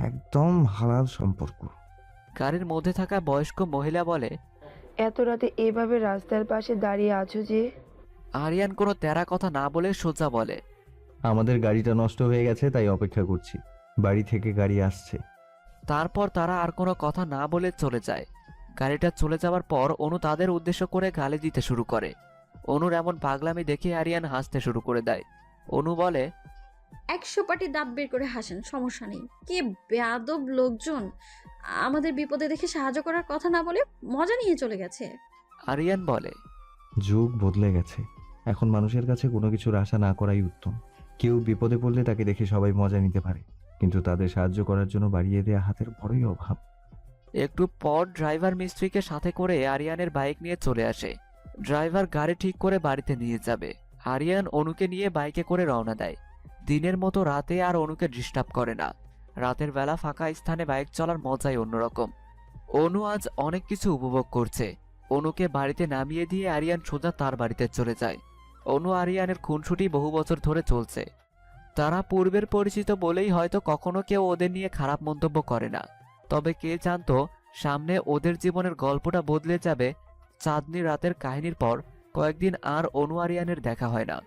একদম হালাল সম্পর্ক। গাড়ির মধ্যে থাকা বয়স্ক মহিলা বলে, এত রাতে এভাবে রাস্তার পাশে দাঁড়িয়ে আছো যে? আরিয়ান কোনো তেরা কথা না বলে সোজা বলে, আমাদের গাড়িটা নষ্ট হয়ে গেছে তাই অপেক্ষা করছি, বাড়ি থেকে গাড়ি আসছে। তারপর তারা আর কোনো কথা না বলে চলে যায়। গাড়িটা চলে যাওয়ার পর অনু তাদের উদ্দেশ্য করে গালি দিতে শুরু করে। অনুর এমন পাগলামি দেখে আরিয়ান হাসতে শুরু করে দেয়। অনু বলে, 100 পাটি দাঁত বের করে হাসেন, সমস্যা নেই। কে বেয়াদব লোকজন, আমাদের বিপদে দেখে সাহায্য করার কথা না বলে মজা নিয়ে চলে গেছে। আরিয়ান বলে, যুগ বদলে গেছে, এখন মানুষের কাছে কোনো কিছুর আশা না করাই উত্তম। কেউ বিপদে পড়লে তাকে দেখে সবাই মজা নিতে পারে, কিন্তু তাদের সাহায্য করার জন্য বাড়িয়ে দেওয়া হাতের বড়ই অভাব। একটু পর ড্রাইভার মিস্ত্রিকে সাথে করে আরিয়ানের বাইক নিয়ে চলে আসে। ড্রাইভার গাড়ি ঠিক করে বাড়িতে নিয়ে যাবে। আরিয়ান অনুকে নিয়ে বাইকে করে রওনা দেয়। দিনের মতো রাতে আর অনুকে ডিস্টার্ব করে না। রাতের বেলা ফাঁকা স্থানে বাইক চলার মজাই অন্যরকম। অনু আজ অনেক কিছু উপভোগ করছে। অনুকে বাড়িতে নামিয়ে দিয়ে আরিয়ান সোজা তার বাড়িতে চলে যায়। অনু আরিয়ানের খুনসুটি বহু বছর ধরে চলছে। তারা পূর্বের পরিচিত বলেই হয়তো কখনো কেউ ওদের নিয়ে খারাপ মন্তব্য করে না। তবে কে জানতো সামনে ওদের জীবনের গল্পটা বদলে যাবে। চাঁদনি রাতের কাহিনীর পর কয়েকদিন আর অনু আরিয়ানের দেখা হয় না।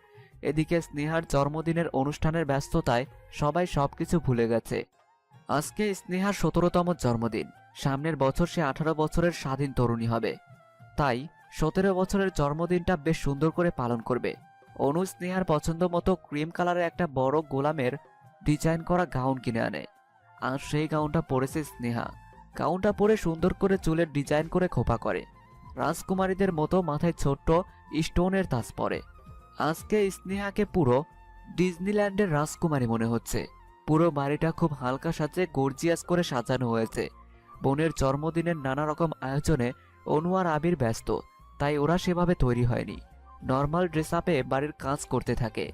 এদিকে স্নেহার জন্মদিনের অনুষ্ঠানের ব্যস্ততায় সবাই সবকিছু ভুলে গেছে। আজকে স্নেহার 17তম জন্মদিন। সামনের বছর সে 18 বছরের স্বাধীন তরুণী হবে। তাই 17 বছরের জন্মদিনটা বেশ সুন্দর করে পালন করবে। অনু স্নেহার পছন্দ মতো ক্রিম কালারের একটা বড় গোলামের ডিজাইন করা গাউন কিনে আনে। আর সেই গাউনটা পরেছে স্নেহা। গাউনটা পরে সুন্দর করে চুলের ডিজাইন করে খোপা করে। রাজকুমারীদের মতো মাথায় ছোট্ট স্টোনের তাজ পরে। আজকে স্নেহাকে পুরো ডিজনিল্যান্ডের রাজকুমারী মনে হচ্ছে। পুরো বাড়িটা খুব হালকা সাজে গর্জিয়াস করে সাজানো হয়েছে। বোনের জন্মদিনের নানা রকম আয়োজনে অনু আর আবির ব্যস্ত, তাই ওরা সেভাবে তৈরি হয়নি। নর্মাল ড্রেস আপে বাড়ির কাজ করতে থাকে।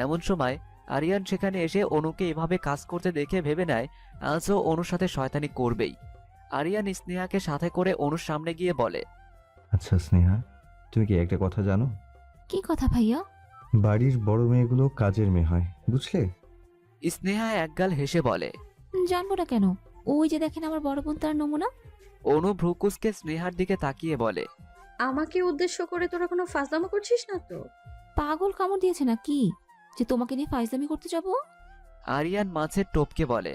এমন সময় আরিয়ান সেখানে এসে অনুকে এভাবে কাজ করতে দেখে ভেবে নেয় আজও অনুর সাথে শয়তানি করবেই। আরিয়ান স্নেহাকে সাথে করে অনুর সামনে গিয়ে বলে, আচ্ছা স্নেহা, তুমি কি একটা কথা জানো? কি কথা ভাইয়া? বাড়ির বড় মেয়েগুলো কাজের মেয়ে হয়, বুঝলে? স্নেহা একগাল হেসে বলে, জানবো না কেন? ওই যে দেখেন আমার বড় বোন, তার নমুনা। অনু ভ্রুকুসকে স্নেহার দিকে তাকিয়ে বলে, আমাকে উদ্দেশ্য করে তোরা কোনো ফাজলামো করছিস না তো? পাগল কামড় দিয়েছে না কি যে তোমাকে নিয়ে ফাইজলামি করতে যাব? আরিয়ান মাঝে টপকে বলে,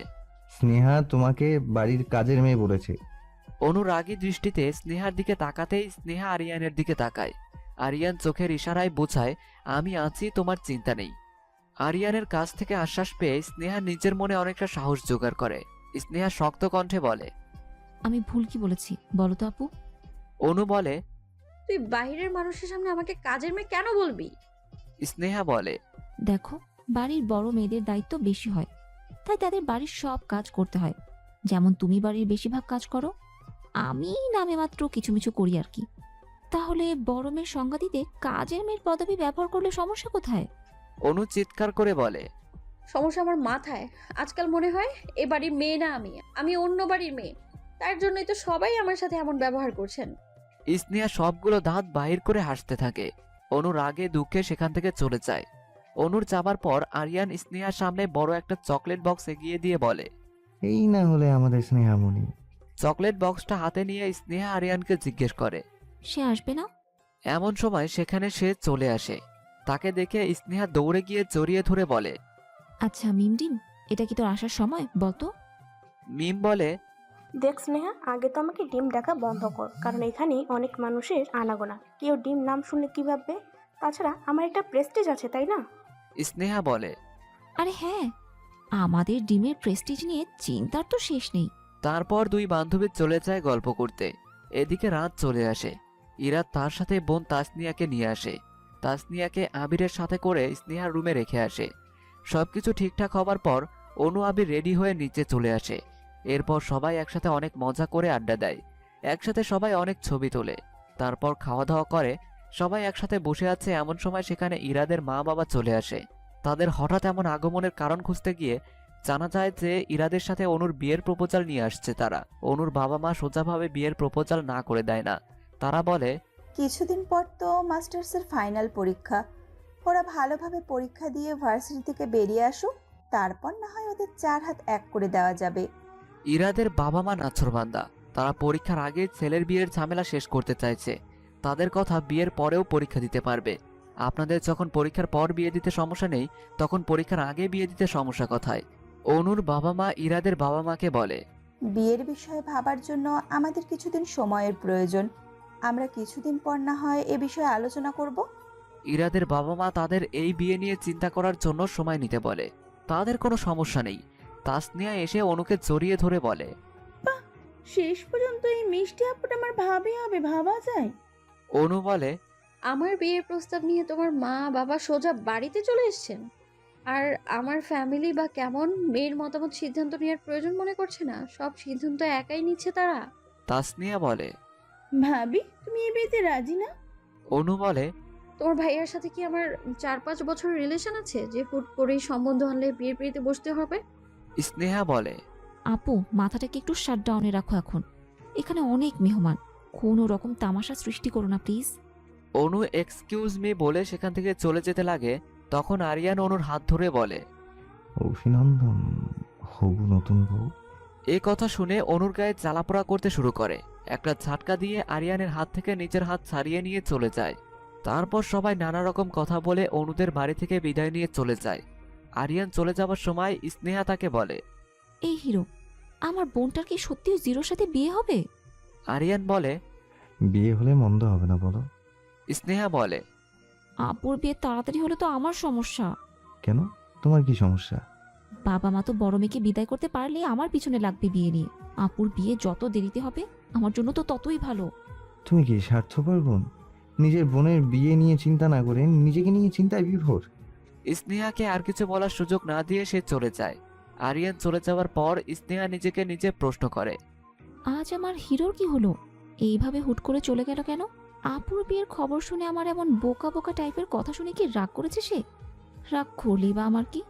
স্নেহা তোমাকে বাড়ির কাজের মেয়ে বলেছে। অনু রাগী দৃষ্টিতে স্নেহার দিকে তাকাতেই স্নেহা আরিয়ানের দিকে তাকায়। আরিয়ান চোখের ইশারায় বোঝায়, আমি আছি, তোমার চিন্তা নেই। আরিয়ানের কাছ থেকে আশ্বাস পেয়ে স্নেহা নিজের মনে অনেকটা সাহস জোগাড় করে। স্নেহা শক্ত কণ্ঠে বলে, আমি ভুল কি বলেছি বলো তো আপু? অনু বলে, তুই বাইরের মানুষের সামনে আমাকে কাজের মেয়ে কেন বলবি? স্নেহা বলে, দেখো, বাড়ির বড় মেয়েদের দায়িত্ব বেশি হয়, তাই তাদের বাড়ির সব কাজ করতে হয়। যেমন তুমি বাড়ির বেশিরভাগ কাজ করো, আমি নামে মাত্র কিছু মিছু করি আর কি। তাহলে বড় মেয়ের সংজ্ঞা দিতে কাজের মেয়ের পদবি ব্যবহার করলে সমস্যা কোথায়? অনু চিৎকার করে বলে, সমস্যা আমার মাথায়। আজকাল মনে হয় এ বাড়ির মেয়ে না, আমি অন্য বাড়ির মেয়ে। তার জন্যই তো সবাই আমার সাথে এমন ব্যবহার করছেন। স্নেহা সবগুলো দাঁত বাহির করে হাসতে থাকে। অনু রাগে দুঃখে সেখান থেকে চলে যায়। অনুর যাবার পর আরিয়ান স্নেহার সামনে বড় একটা চকলেট বক্স এগিয়ে দিয়ে বলে, এই না হলে আমাদের স্নেহামণি। চকলেট বক্সটা হাতে নিয়ে স্নেহা আরিয়ানকে জিজ্ঞেস করে, সে আসবে না? এমন সময় সেখানে সে চলে আসে। তাকে দেখে স্নেহা দৌড়ে গিয়ে জড়িয়ে ধরে বলে, আচ্ছা মিমডিম, এটা কি তোর আসার সময় বলতো? মিম বলে, দেখ স্নেহা, আগে তো আমাকে ডিম ডাকা বন্ধ কর, কারণ এখানে অনেক মানুষের আনাগোনা, কেউ ডিম নাম শুনলে কি ভাববে? তাছাড়া আমার একটা প্রেস্টিজ আছে, তাই না? স্নেহা বলে, আরে হ্যাঁ, আমাদের ডিমের প্রেস্টিজ নিয়ে চিন্তার তো শেষ নেই। তারপর দুই বান্ধবী চলে যায় গল্প করতে। এদিকে রাত চলে আসে। ইরাত তার সাথে বোন তাসনিয়াকে নিয়ে আসে। তাসনিয়াকে আবিরের সাথে করে স্নেহার রুমে রেখে আসে। সবকিছু ঠিকঠাক হবার পর অনু আবির রেডি হয়ে নিচে চলে আসে। এরপর সবাই একসাথে অনেক মজা করে আড্ডা দেয়। একসাথে সবাই অনেক ছবি তোলে। তারপর খাওয়া দাওয়া করে। সবাই একসাথে বসে আছে এমন সময় সেখানে ইরাদের মা বাবা চলে আসে। তাদের হঠাৎ এমন আগমনের কারণ খুঁজতে গিয়ে জানা যায় যে ইরাদের সাথে অনুর বিয়ের প্রপোজাল নিয়ে আসছে তারা। অনুর বাবা মা সোজাভাবে বিয়ের প্রপোজাল না করে দেয় না। তারা বলে, কিছুদিন পর তো মাস্টার্সের ফাইনাল পরীক্ষা, ওরা ভালোভাবে পরীক্ষা দিয়ে ভার্সিটি থেকে বেরিয়ে আসুক, তারপর না হয় ওদের 4 হাত এক করে দেওয়া যাবে। ইরাদের বাবা মা নাছোড়বান্দা। তারা পরীক্ষার আগে ছেলের বিয়ের ঝামেলা শেষ করতে চাইছে। তাদের কথা বিয়ের পরেও পরীক্ষা দিতে পারবে। আপনাদের যখন পরীক্ষার পর বিয়ে দিতে সমস্যা নেই, তখন পরীক্ষার আগে বিয়ে দিতে সমস্যা কোথায়? অনুর বাবা মা ইরাদের বাবা মাকে বলে, বিয়ের বিষয়ে ভাবার জন্য আমাদের কিছুদিন সময়ের প্রয়োজন, আমরা কিছুদিন পর না হয় এ বিষয়ে আলোচনা করব। ইরাদের বাবা মা তাদের এই বিয়ে নিয়ে চিন্তা করার জন্য সময় নিতে বলে। তাদের কোনো সমস্যা নেই। তাসনিয়া এসে অনুকে জড়িয়ে ধরে বলে, শেষ পর্যন্ত এই মিষ্টি আপুটা আমার ভাবি হবে, ভাবা যায়? অনু বলে, আমার বিয়ের প্রস্তাব নিয়ে তোমার মা বাবা সোজা বাড়িতে চলে এসেছেন, আর আমার ফ্যামিলি বা কেমন মেয়ের মতামত সিদ্ধান্ত নেওয়ার প্রয়োজন মনে করছে না। সব সিদ্ধান্ত একাই নিচ্ছে তারা। তাসনিয়া বলে, ভাবি, তুমি এই বিয়েতে রাজি না? অনু বলে, তোমার ভাইয়ার সাথে কি আমার 4-5 বছরের রিলেশন আছে যে হুট করেই সম্বন্ধ আনলে বিয়ের পিড়িতে বসতে হবে? স্নেহা বলে, আপু, মাথাটাকে একটু শাটডাউনে রাখো এখন। এখানে অনেক মেহমান, কোনো রকম তামাশা সৃষ্টি করো না প্লিজ। অনু এক্সকিউজ মি বলে সেখান থেকে চলে যেতে লাগে। তখন আরিয়ান অনুর হাত ধরে বলে, অভিনন্দন হবু নতুন বউ। এই কথা শুনে অনুর গায়ে জ্বালাপোড়া করতে শুরু করে। একটা ঝাটকা দিয়ে আরিয়ানের হাত থেকে নিজের হাত ছাড়িয়ে নিয়ে চলে যায়। তারপর সবাই নানা রকম কথা বলে অনুদের বাড়ি থেকে বিদায় নিয়ে চলে যায়। আরিয়ান চলে যাওয়ার সময় স্নেহা তাকে বলে, এই হিরো, আমার বোনটার কি সত্যিই জিরোর সাথে বিয়ে হবে? আরিয়ান বলে, বিয়ে হলে মন্দ হবে না বলো? স্নেহা বলে, আপুর বিয়ে তাড়াতাড়ি হলে তো আমার সমস্যা। কেন, তোমার কি সমস্যা? বাবা মা তো বড় মেয়েকে বিদায় করতে পারলে আমার পিছনে লাগবে বিয়ে নিয়ে। আপুর বিয়ে যত দেরিতে হবে আমার জন্য তো ততই ভালো। তুমি কি স্বার্থপর বোন? নিজের বোনের বিয়ে নিয়ে চিন্তা না করে নিজেকে নিয়ে চিন্তায় বিভোর। স্নেহাকে আর কিছু বলার সুযোগ না দিয়ে সে চলে যায়। আরিয়ান চলে যাওয়ার পর স্নেহা নিজেকে নিজে প্রশ্ন করে, আজ আমার হিরোর কি হলো? এইভাবে হুট করে চলে গেল কেন? আপুর বিয়ের খবর শুনে আমার এমন বোকা বোকা টাইপের কথা শুনে কি রাগ করেছে সে? রাগ করলি বা আমার কি?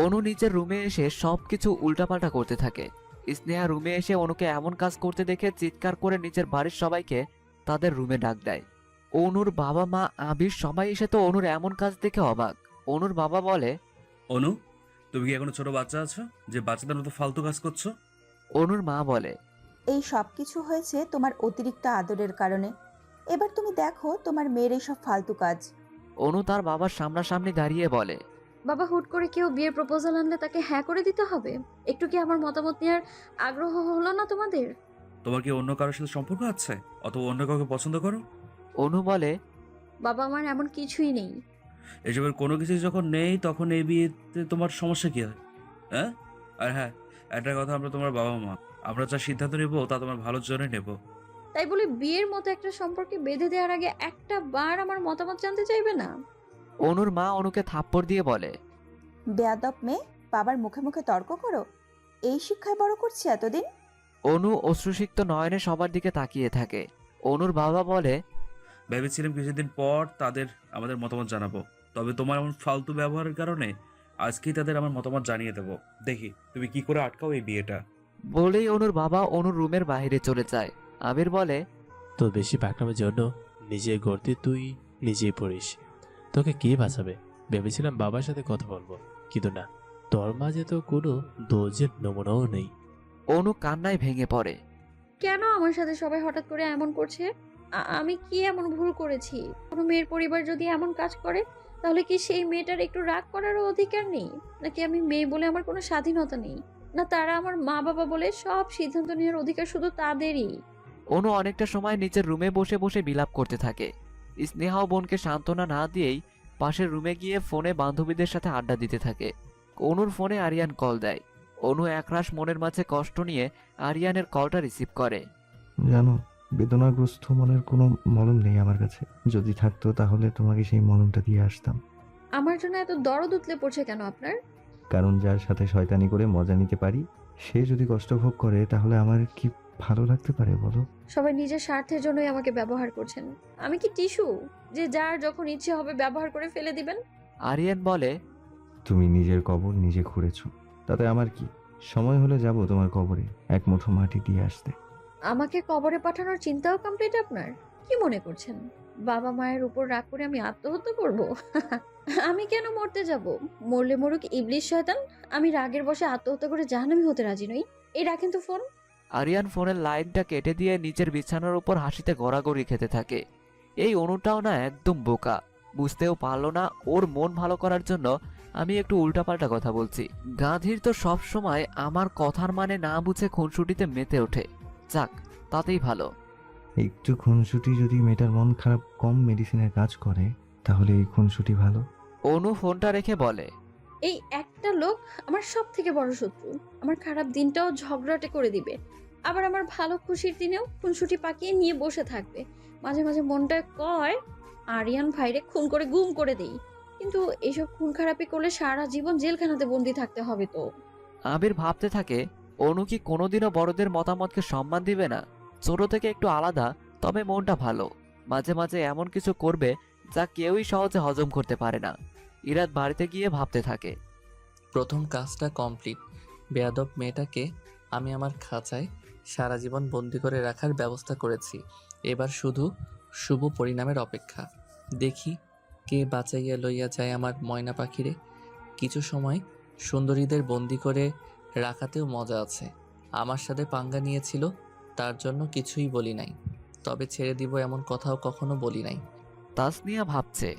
অনু নিজের রুমে এসে সবকিছু উল্টাপাল্টা করতে থাকে। স্নেহা রুমে এসে অনুকে এমন কাজ করতে দেখে চিৎকার করে নিজের বাড়ির সবাইকে তাদের রুমে ডাক দেয়। অনুর বাবা মা আবির সবাই এসে তো অনুর এমন কাজ দেখে অবাক। অনুর বাবা বলে, অনু, তুমি কি এখনো ছোট বাচ্চা আছো যে বাচ্চাদের মতো ফালতু কাজ করছো? অনুর মা বলে, এই সব কিছু হয়েছে তোমার অতিরিক্ত আদরের কারণে। এবার তুমি দেখো তোমার মেয়ের এই সব ফালতু কাজ। অনু তার বাবার সামনাসামনি দাঁড়িয়ে বলে, বাবা, হুট করে কেউ বিয়ের প্রপোজাল আনলে তাকে হ্যাঁ করে দিতে হবে? একটু কি আমার মতামত নেওয়ার আগ্রহ হলো না তোমাদের? তোমার কি অন্য কারোর সাথে সম্পর্ক আছে অথবা অন্য কাউকে পছন্দ করো? অনু বলে, বাবা, আমার এমন কিছুই নেই। এসবের কোনো কিছু যখন নেই তখন এই বিয়েতে তোমার সমস্যা কি হয়? হ্যাঁ, আর হ্যাঁ, একটা কথা, আমরা তোমার বাবা মা, আমরা যা সিদ্ধান্ত নেবো তা তোমার ভালোর জন্য নেব। তাই বলে বিয়ের মতো একটা সম্পর্কে বেঁধে দেওয়ার আগে একটা বার আমার মতামত জানতে চাইবে না? অনুর মা অনুকে থাপ্পড় দিয়ে বলে, বেয়াদব মেয়ে, বাবার মুখে মুখে তর্ক করো। এই শিক্ষায় বড় করছি এতদিন। অনু অশ্রুসিক্ত নয়নে সবার দিকে তাকিয়ে থাকে। অনুর বাবা বলে, ভেবেছিলাম কিছুদিন পর আমাদের মতামত জানাবো, তবে তোমার এমন ফালতু ব্যবহারের কারণে আজকেই তাদের আমার মতামত জানিয়ে দেবো। দেখি তুমি কি করে আটকাও এই বিয়েটা। বলেই অনুর বাবা অনুর রুমের বাইরে চলে যায়। আবির বলে, তোর বেশি পাকনামের জন্য নিজের গর্তে তুই নিজেই পড়িস। তোকে কে বাঁচাবে? ভেবেছিলাম বাবার সাথে কথা বলবো, কিন্তু না, তোর মাঝে তো কোনো দোষের নমুনাও নেই। অনু কান্নায় ভেঙে পড়ে। কেন আমার সাথে সবাই হঠাৎ করে এমন করছে? আমি কি এমন ভুল করেছি? কোনো মেয়ের পরিবার যদি এমন কাজ করে, তাহলে কি সেই মেয়েটার একটু রাগ করারও অধিকার নেই? নাকি আমি মেয়ে বলে আমার কোনো স্বাধীনতা নেই? না তারা আমার মা বাবা বলে সব সিদ্ধান্ত নেওয়ার অধিকার শুধু তাদেরই? অনু অনেকটা সময় নিচের রুমে বসে বসে বিলাপ করতে থাকে। স্নেহা ও বোনকে সান্ত্বনা না দিয়েই পাশের রুমে গিয়ে ফোনে বান্ধবীদের সাথে আড্ডা দিতে থাকে। অনুর ফোনে আরিয়ান কল দেয়। অনু একরাশ মনের মাঝে কষ্ট নিয়ে আরিয়ানের কলটা রিসিভ করে। জানো, বেদনাগ্রস্ত মনের কোনো মলম নেই আমার কাছে। যদি থাকতো তাহলে তোমাকে সেই মলমটা দিয়ে আসতাম। আমার জন্য এত দরদ উতলে পড়ছে কেন আপনার? কারণ যার সাথে শয়তানি করে মজা নিতে পারি, সে যদি কষ্ট ভোগ করে তাহলে আমার কি ভালো লাগতে পারে বলো? সবাই নিজের স্বার্থের জন্যই আমাকে ব্যবহার করছেন। আমি কি টিস্যু যে যার যখন ইচ্ছে হবে ব্যবহার করে ফেলে দিবেন? আরিয়ান বলে, তুমি নিজের কবর নিজে খুঁড়েছো, তাতে আমার কি? সময় হলে যাব তোমার কবরে এক মুঠো মাটি দিয়ে আসতে। আমাকে কবরে পাঠানোর চিন্তাও কমপ্লিট আপনার? কি মনে করছেন বাবা মায়ের উপর রাগ করে আমি আত্মহত্যা করব? আমি কেন মরতে যাব? মরলে মরুক ইবলিশ শয়তান। আমি রাগের বশে আত্মহত্যা করে জাহান্নামী হতে রাজি নই। এই রাখেন তো ফোন। আরিয়ান ফোনের লাইনটা কেটে দিয়ে নিচের বিছানার উপর হাসিতে গড়াগড়ি খেতে থাকে। এই অনুটাও না একদম বোকা, বুঝতেও পারলো না ওর মন ভালো করার জন্য আমি একটু উল্টাপাল্টা কথা বলছি। গাধীর তো সব সময় আমার কথার মানে না বুঝে খুনসুটিতে মেতে ওঠে। যাক, তাতেই ভালো। একটু খুনসুটি যদি মেয়েটার মন খারাপ কম মেডিসিনের কাজ করে, তাহলে এই খুনসুটি ভালো। অনু ফোনটা রেখে বলে, এই একটা লোক আমার সব থেকে বড় শত্রু। আমার খারাপ দিনটাও ঝগড়াটে করে দিবে, আবার আমার ভালো খুশির দিনেও খুনসুটি পাকিয়ে নিয়ে বসে থাকবে। মাঝে মাঝে মনটা কয় আরিয়ান ভাইরে খুন করে গুম করে দেই, কিন্তু এইসব খুন খারাপি করলে সারা জীবন জেলখানাতে বন্দি থাকতে হবে তো। আবির ভাবতে থাকে, অনু কি কোনোদিনও বড়দের মতামতকে সম্মান দিবে না? ছোট থেকে একটু আলাদা, তবে মনটা ভালো। মাঝে মাঝে এমন কিছু করবে যা কেউই সহজে হজম করতে পারে না। ইরাত বাড়িতে গিয়ে ভাবতে থাকে। প্রথম কাজটা কমপ্লিট। বেয়াদব মেয়েটাকে আমি আমার খাঁচায় সারা জীবন বন্দি করে রাখার ব্যবস্থা করেছি। এবার শুধু শুভ পরিণামের অপেক্ষা। দেখি কে বাঁচাইয়া লইয়া যায় আমার ময়না পাখিরে। কিছু সময় সুন্দরীদের বন্দি করে রাখাতেও মজা আছে। আমার সাথে পাঙ্গা নিয়েছিল, তার জন্য কিছুই বলি নাই, তবে ছেড়ে দিব এমন কথাও কখনো বলি নাই। তাসনিয়া ভাবছে,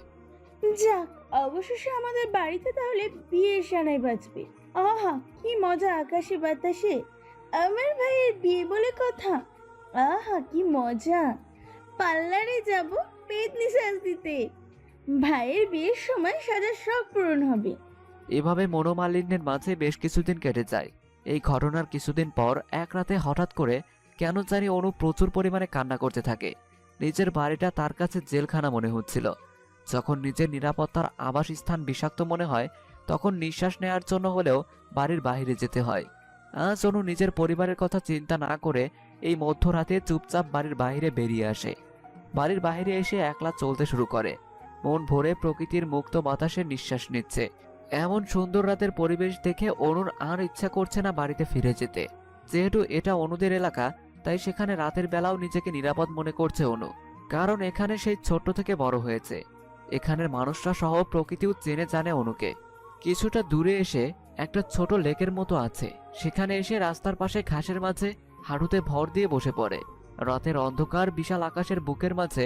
যাক, অবশেষে আমাদের বাড়িতে তাহলে বিয়ের সানাই বাজবে। আহা কি মজা আকাশে বাতাসে আমার ভাইয়ের বিয়ে বলে কথা। আহা কি মজা, পার্লারে যাব পেতনি সাজ দিতে। ভাইয়ের বিয়ের সময় সাজার শখ পূরণ হবে। এভাবে মনোমালিন্যের মাঝে বেশ কিছুদিন কেটে যায়। এই ঘটনার কিছুদিন পর এক রাতে হঠাৎ করে কেন জানি অনু প্রচুর পরিমাণে কান্না করতে থাকে। নিজের বাড়িটা তার কাছে জেলখানা মনে হচ্ছিল। যখন নিজের নিরাপত্তার আবাসস্থান বিষাক্ত মনে হয়, তখন নিঃশ্বাস নেওয়ার জন্য হলেও বাড়ির বাইরে যেতে হয়। আজ অনু নিজের পরিবারের কথা চিন্তা না করে এই মধ্যরাতে চুপচাপ বাড়ির বাইরে বেরিয়ে আসে। বাড়ির বাইরে এসে একলা চলতে শুরু করে। মন ভরে প্রকৃতির মুক্ত বাতাসে নিঃশ্বাস নিচ্ছে। এমন সুন্দর রাতের পরিবেশ দেখে অনুর আর ইচ্ছা করছে না বাড়িতে ফিরে যেতে। যেহেতু এটা অনুদের এলাকা, তাই সেখানে রাতের বেলাও নিজেকে নিরাপদ মনে করছে অনু। কারণ এখানে সেই ছোট্ট থেকে বড় হয়েছে। এখানের মানুষরা সহ প্রকৃতিও চেনে জানে অনুকে। কিছুটা দূরে এসে একটা ছোট লেকের মতো আছে। সেখানে এসে রাস্তার পাশে ঘাসের মাঝে হাঁটুতে ভর দিয়ে বসে পড়ে। রাতের অন্ধকার বিশাল আকাশের বুকের মাঝে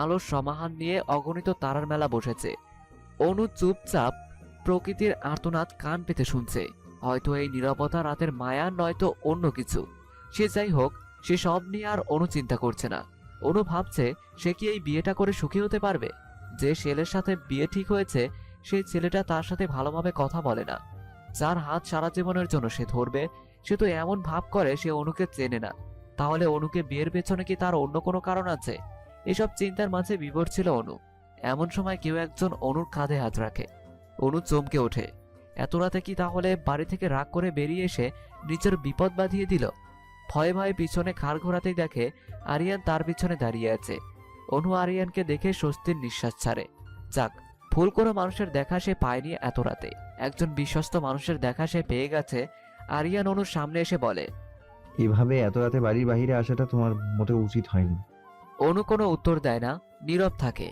আলোর সমাহার নিয়ে অগণিত তারার মেলা বসেছে। অনু চুপচাপ প্রকৃতির আর্তনাদ কান পেতে শুনছে। হয়তো এই নীরবতা রাতের মায়া, নয়তো অন্য কিছু। সে যাই হোক, সে সব নিয়ে আর অনু চিন্তা করছে না। অনু ভাবছে সে কি এই বিয়েটা করে সুখী হতে পারবে? যে ছেলের সাথে বিয়ে ঠিক হয়েছে, সেই ছেলেটা তার সাথে ভালোভাবে কথা বলে না। যার হাত সারা জীবনের জন্য সে ধরবে, সে তো এমন ভাব করে সে অনুকে চেনে না। তাহলে অনুকে বিয়ের পেছনে কি তার অন্য কোনো কারণ আছে? এসব চিন্তার মাঝে বিভোর ছিল অনু। এমন সময় কেউ একজন অনুর কাঁধে হাত রাখে। অনু চমকে ওঠে। এত রাতে কি তাহলে বাড়ি থেকে রাগ করে বেরিয়ে এসে নিজের বিপদ বাঁধিয়ে দিল? ভয়ে ভয়ে পিছনে ঘাড় ঘোরাতেই দেখে আরিয়ান তার পিছনে দাঁড়িয়ে আছে। অনু আরিয়ানকে দেখে স্বস্তির নিঃশ্বাস ছাড়ে। যাক, ভুল কোনো মানুষের দেখা সে পায়নি এত রাতে, একজন বিশ্বস্ত মানুষের দেখা সে পেয়ে গেছে। আরিয়ান অনুর সামনে এসে বলে, এভাবে এত রাতে বাড়ির বাইরে আসাটা তোমার মোটেও উচিত হয়নি। অনু কোনো উত্তর দেয় না, নীরব থাকে।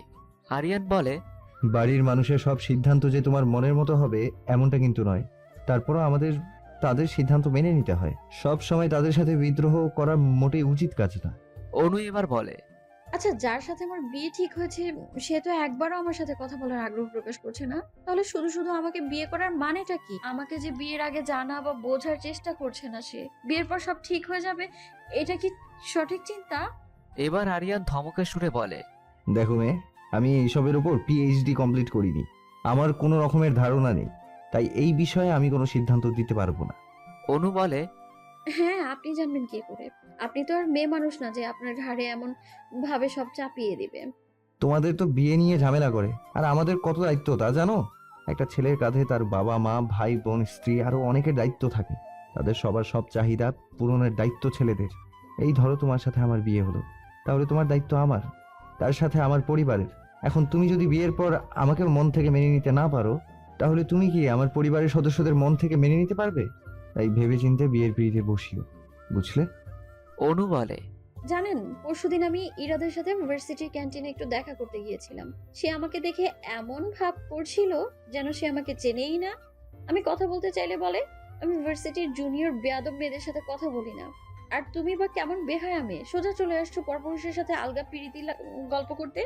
আরিয়ান বলে, বাড়ির মানুষের সব সিদ্ধান্ত যে তোমার মনের মতো হবে এমনটা কিন্তু নয়। তারপরও আমাদের তাদের সিদ্ধান্ত মেনে নিতে হয়। সব সময় তাদের সাথে বিদ্রোহ করা মোটেই উচিত কাজ না। অনু এবার বলে, আচ্ছা, যার সাথে আমার বিয়ে ঠিক হয়েছে সে তো একবারও আমার সাথে কথা বলার আগ্রহ প্রকাশ করছে না, তাহলে শুধু শুধু আমাকে বিয়ে করার মানেটা কি? আমাকে যে বিয়ের আগে জানা বা বোঝার চেষ্টা করছে না, সে বিয়ের পর সব ঠিক হয়ে যাবে, এটা কি সঠিক চিন্তা? এবার আরিয়ান ধমকে সুরে বলে, দেখো মেয়ে, আমি এইসবের উপর পিএইচডি কমপ্লিট করিনি, আমার কোনো রকমের ধারণা নেই, তাই এই বিষয়ে আমি কোনো সিদ্ধান্ত দিতে পারবো না। অনু বলে, হ্যাঁ, আপনি জানবেন কি করে? আপনি তো আর মেয়ে মানুষ না যে আপনার ঘাড়ে এমন ভাবে সব চাপিয়ে দিবে। তোমাদের তো বিয়ে নিয়ে ঝামেলা করে, আর আমাদের কত দায়িত্ব তা জানো? একটা ছেলের কাঁধে তার বাবা মা ভাই বোন স্ত্রী আরো অনেকের দায়িত্ব থাকে। তাদের সবার সব চাহিদা পূরণের দায়িত্ব ছেলেদের। এই ধরো তোমার সাথে আমার বিয়ে হলো, তাহলে তোমার দায়িত্ব আমার, তার সাথে আমার পরিবারের। এখন তুমি যদি বিয়ের পর আমাকে মন থেকে মেনে নিতে না পারো, তাহলে তুমি কি আমার পরিবারের সদস্যদের মন থেকে মেনে নিতে পারবে? তাই ভেবেচিন্তে বিয়ের পিড়িতে বসিও, বুঝলে? অনু বলে, জানেন, পরশুদিন আমি ইরাদের সাথে ইউনিভার্সিটির ক্যান্টিনে একটু দেখা করতে গিয়েছিলাম। সে আমাকে দেখে এমন ভাব করছিল যেন সে আমাকে চেনেই না। আমি কথা বলতে চাইলে বলে আমি ইউনিভার্সিটির জুনিয়র বেয়াদব মেয়েদের সাথে কথা বলি না। আর তুমি বা কেমন বেহায়া মেয়ে, সোজা চলে আসছো পরপুরুষের সাথে আলগা পিরিতি গল্প করতে।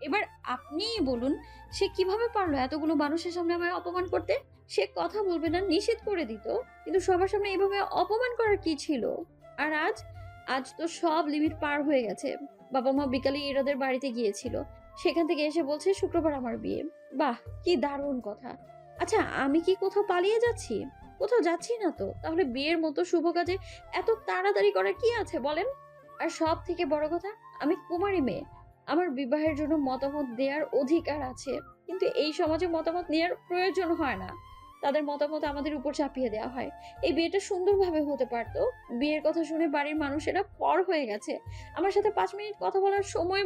এবার আপনিই বলুন, সে কিভাবে পারলো এতগুলো মানুষের সামনে আমায় অপমান করতে? সে কথা বলবে না নিষেধ করে দিত, কিন্তু সবার সামনে এইভাবে অপমান করার কি ছিল? আর আজ তো সব লিমিট পার হয়ে গেছে। বাবা মা বিকালে ইরাদের বাড়িতে গিয়েছিল, সেখান থেকে এসে বলছে শুক্রবার আমার বিয়ে। বাহ, কি দারুণ কথা। আচ্ছা, আমি কি কোথাও পালিয়ে যাচ্ছি? কোথাও যাচ্ছি না তো, তাহলে বিয়ের মতো শুভ কাজে এত তাড়াতাড়ি করার কি আছে বলেন? আর সব থেকে বড় কথা, আমি কুমারী মেয়ে, আমার বিবাহের জন্য মতামত দেওয়ার অধিকার আছে, কিন্তু এই সমাজে মতামত নেওয়ার প্রয়োজন হয় না। তাদের মতামত আমাদের উপর চাপিয়ে দেওয়া হয়। এই বিয়েটা সুন্দরভাবে হতে পারতো। বিয়ের কথা শুনে বাড়ির মানুষেরা পর হয়ে গেছে। আমার সাথে 5 মিনিট কথা বলার সময়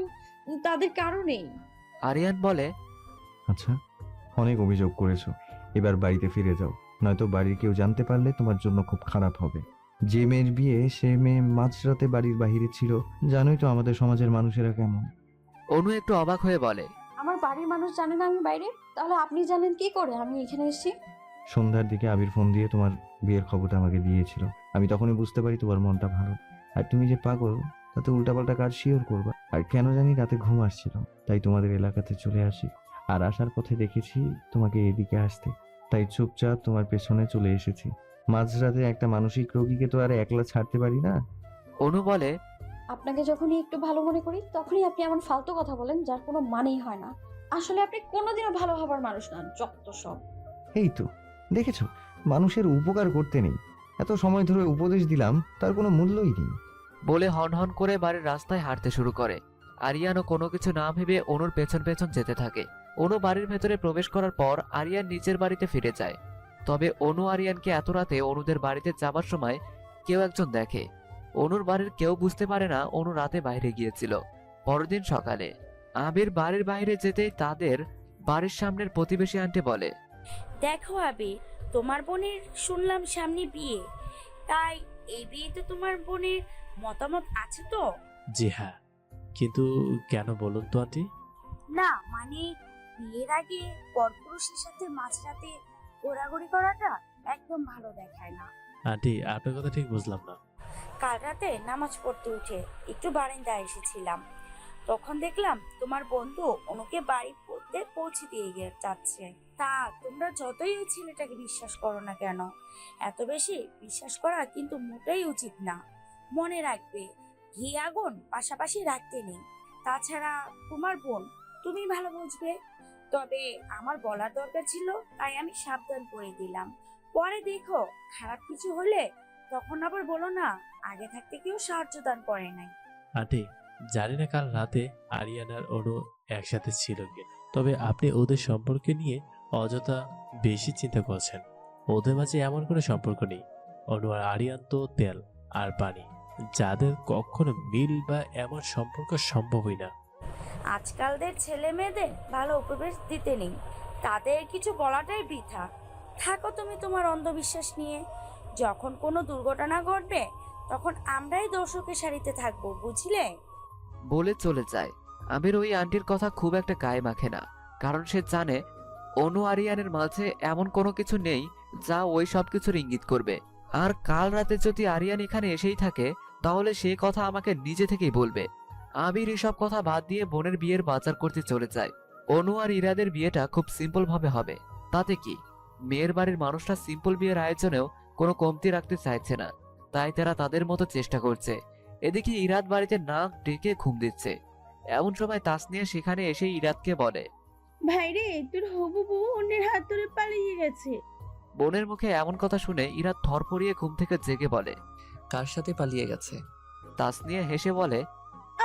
তাদের কারণেই। আরিয়ান বলে, আচ্ছা, অনেক অভিযোগ করেছো, এবার বাড়িতে ফিরে যাও, নয়তো বাড়ির কেউ জানতে পারলে তোমার জন্য খুব খারাপ হবে। যে মেয়ের বিয়ে সে মেয়ে মাঝরাতে বাড়ির বাইরে ছিল, জানোই তো আমাদের সমাজের মানুষেরা কেমন। অনু একটু অবাক হয়ে বলে, আমার বাড়ির মানুষ জানে না আমি বাইরে, তাহলে আপনি জানেন কি করে আমি এখানে এসেছি? সন্ধ্যার দিকে আবির ফোন দিয়ে তোমার বিয়ের খবরটা আমাকে দিয়েছিল। আমি তখনই বুঝতে পারি তোমার মনটা ভালো, আর তুমি যে পাগল তাতে উল্টাপাল্টা কাজ শিওর করবা। আর কেন জানি রাতে ঘুম আসছিল, তাই তোমাদের এলাকাতে চলে আসি। আর আসার পথে দেখেছি তোমাকে এদিকে আসতে, তাই চুপচাপ তোমার পেছনে চলে এসেছি। মাঝরাতে একটা মানসিক রোগীকে তো আর একলা ছাড়তে পারি না। অনু বলে, আপনাকে যখনই একটু ভালো মনে করি তখনই আপনি এমন ফালতু কথা বলেন যার কোনো মানেই হয় না। আসলে আপনি কোনোদিনও ভালো হবার মানুষ না, যত সব। এই তো দেখেছো, মানুষের উপকার করতে নেই, এত সময় ধরে উপদেশ দিলাম তার কোনো মূল্যই নেই। বলে হন হন করে বাড়ির রাস্তায় হাঁটতে শুরু করে। আরিয়ানও কোনো কিছু না ভেবে অনুর পেছন পেছন যেতে থাকে। অনু বাড়ির ভেতরে প্রবেশ করার পর আরিয়ান নিজের বাড়িতে ফিরে যায়। তবে অনু আরিয়ানকে এত রাতে অনুদের বাড়িতে যাবার সময় কেউ একজন দেখে। অনুর বাড়ির কেউ বুঝতে পারে না অনু রাতে বাইরে গিয়েছিল। পরদিন সকালে আবির বাড়ির বাইরে যেতেই তাদের বাড়ির সামনের প্রতিবেশী আন্টি বলে, দেখো আবি, তোমার বোনের শুনলাম সামনে বিয়ে, তাই এই বিয়েতে তোমার বোনের মতামত আছে তো? জি হ্যাঁ, কিন্তু কেন বলুন তো আন্টি? না মানে, বিয়ের আগে পরপুরুষের সাথে মাঝরাতে ঘোরাঘুরি করাটা একদম ভালো দেখায় না। আন্টি, আপনার কথা ঠিক বুঝলাম না। কাল রাতে নামাজ পড়তে উঠে একটু বারান্দায় এসেছিলাম, তখন দেখলাম তোমার বন্ধু অনুকে বাড়ি পড়তে পৌঁছে দিয়ে যাচ্ছে। তা তোমরা যতই ওই ছেলেটাকে বিশ্বাস করো না কেন, এত বেশি বিশ্বাস করা কিন্তু মোটেই উচিত না। মনে রাখবে, ঘি আগুন পাশাপাশি রাখতে নেই। তাছাড়া তোমার বোন তুমি ভালো বুঝবে, তবে আমার বলার দরকার ছিল তাই আমি সাবধান করে দিলাম। পরে দেখো খারাপ কিছু হলে তখন আবার বলো না আগে থাকতে কেউ সাহায্য দান করে নাই। আন্টি, জানি না কাল রাতে আরিয়ান আর অনু একসাথে ছিল কিনা, তবে আপনি ওদের সম্পর্কে নিয়ে অযথা বেশি চিন্তা করছেন। ওদের মাঝে এমন কোনো সম্পর্ক নেই। অনু আর আরিয়ান তো তেল আর পানি, যাদের কখনো মিল বা এমন সম্পর্ক সম্ভবই না। আজকালদের ছেলে মেয়েদের ভালো উপদেশ দিতে নেই, তাদের কিছু বলাটাই বৃথা। থাকো তুমি তোমার অন্ধবিশ্বাস নিয়ে। যখন কোনো দুর্ঘটনা ঘটবে তখন আমরাই দর্শকের সারিতে থাকবো, বুঝলে? বলে চলে যায়। আবির ওই আন্টির কথা খুব একটা গায়ে মাখে না, কারণ সে জানে অনু আরিয়ানের মাঝে এমন কোনো কিছু নেই যা ওই সব কিছুর ইঙ্গিত করবে। আর কাল রাতে যদি আরিয়ান এখানে এসেই থাকে তাহলে সে কথা আমাকে নিজে থেকেই বলবে। আবির এসব কথা বাদ দিয়ে বোনের বিয়ের বাজার করতে চলে যায়। অনু আর ইরাদের বিয়েটা খুব সিম্পল ভাবে হবে, তাতে কি? মেয়ের বাড়ির মানুষরা সিম্পল বিয়ের আয়োজনেও কোনো কমতি রাখতে চাইছে না, তাই তারা তাদের মতো চেষ্টা করছে। এদিকে ইরাদ বাড়িতে নাক ডেকে ঘুম দিচ্ছে। এমন সময় তাসনিয়া সেখানে এসে ইরাদকে বলে, ভাইরে, তোর হবু বউ অন্যের হাত ধরে পালিয়ে গেছে। বোনের মুখে এমন কথা শুনে ইরাদ থরপড়িয়ে ঘুম থেকে জেগে বলে, কার সাথে পালিয়ে গেছে? তাসনিয়া হেসে বলে,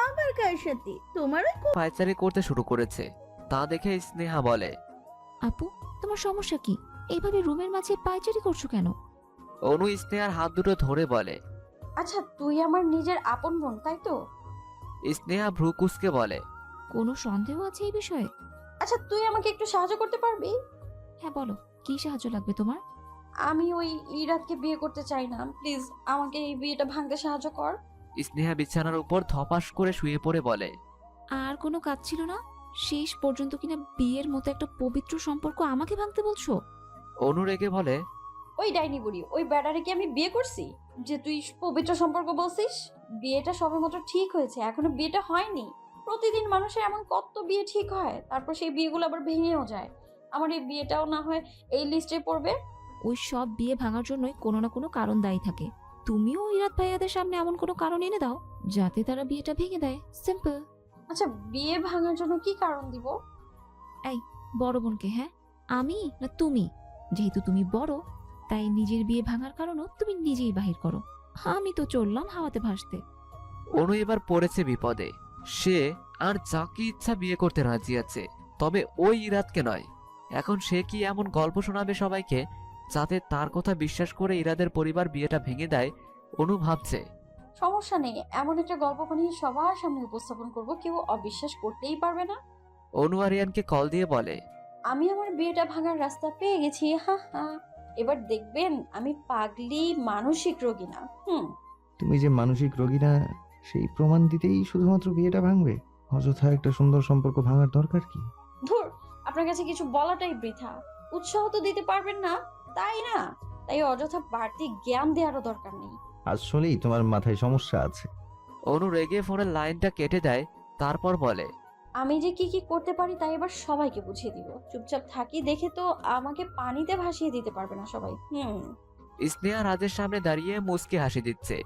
আবার কার সাথে? তোমারই পায়চারি করতে শুরু করেছে। তা দেখে স্নেহা বলে, আপু, তোমার সমস্যা কি? এইভাবে রুমের মাঝে পায়চারি করছো কেন? অনু স্নেহার হাত দুটো ধরে বলে, আচ্ছা তুই আমার নিজের আপন বোন, তাই তো? স্নেহা ভ্রু কুঁচকে বলে, কোনো সন্দেহ আছে এই বিষয়ে? আচ্ছা তুই আমাকে একটু সাহায্য করতে পারবি? হ্যাঁ বলো, কি সাহায্য লাগবে তোমার? আমি ওই ইরাদকে বিয়ে করতে চাই না, প্লিজ আমাকে এই বিয়েটা ভাঙতে সাহায্য কর। স্নেহা বিছানার উপর ধপাস করে শুয়ে পড়ে বলে, আর কোনো কাজ ছিল না? শেষ পর্যন্ত কিনা বিয়ের মতো একটা পবিত্র সম্পর্ক আমাকে ভাঙতে বলছো? অনু রেগে বলে, ওই ডাইনি বুড়ি, ওই ব্যাটারে কি আমি বিয়ে করছি যে তুই পবিত্র সম্পর্ক বলছিস? বিয়েটা সবেমাত্র ঠিক হয়েছে, এখনো বিয়েটা হয়নি। প্রতিদিন মানুষের এমন কত বিয়ে ঠিক হয়, তারপর সেই বিয়েগুলো আবার ভেঙেও যায়। আমার এই বিয়েটাও না হয় এই লিস্টে পড়বে। ওই সব বিয়ে ভাঙার জন্যই কোনো না কোনো কারণ দায়ী থাকে। তুমিও ইরাত ভাইয়াদের সামনে এমন কোনো কারণ এনে দাও যাতে তারা বিয়েটা ভেঙে দেয়। সিম্পল। আচ্ছা বিয়ে ভাঙার জন্য কি কারণ দিব? এই বড় বোনকে, হ্যাঁ আমি না তুমি? যেহেতু তুমি বড়, তাই নিজের বিয়ে ভাঙার কারণও তুমি নিজেই বাহির করো। আমি তো চললাম হাওয়াতে ভাসতে। অনু এবার পড়েছে বিপদে। সে আর যাকে ইচ্ছা বিয়ে করতে রাজি আছে, তবে ওই ইরাদকে নয়। এখন সে কি এমন গল্প শোনাবে সবাইকে যাতে তার কথা বিশ্বাস করে ইরাদের পরিবার বিয়েটা ভেঙে দেয়? অনু ভাবছে, সমস্যা নেই, এমন একটা গল্প বানিয়ে সবার সামনে উপস্থাপন করব, কেউ অবিশ্বাস করতেই পারবে না। অনু আরিয়ানকে কল দিয়ে বলে, আমি আমার বিয়েটা ভাঙার রাস্তা পেয়ে গেছি, হা হা। এবার দেখবেন আমি পাগলি মানসিক রোগী না। তুমি যে মানসিক রোগী না সেই প্রমাণ দিতেই শুধুমাত্র বিয়েটা ভাঙবে? অযথা একটা সুন্দর সম্পর্ক ভাঙার দরকার কি? ধুর, আপনার কাছে কিছু বলাটাই বৃথা। উৎসাহ তো দিতে পারবেন না, তাই না? তাই অযথা বাড়তি জ্ঞান দেওয়ারও দরকার নেই। আসলেই তোমার মাথায় সমস্যা আছে। অনু রেগে ফোনের লাইনটা কেটে দেয়, তারপর বলে, আমি যে কি কি করতে পারি তাই এবার সবাইকে বুঝিয়ে দিব। চুপচাপ থাকি দেখে তো আমাকে পানিতে ভাসিয়ে দিতে পারবে না সবাই। স্নেহা রাজের সামনে দাঁড়িয়ে মুচকি হাসি দিচ্ছে।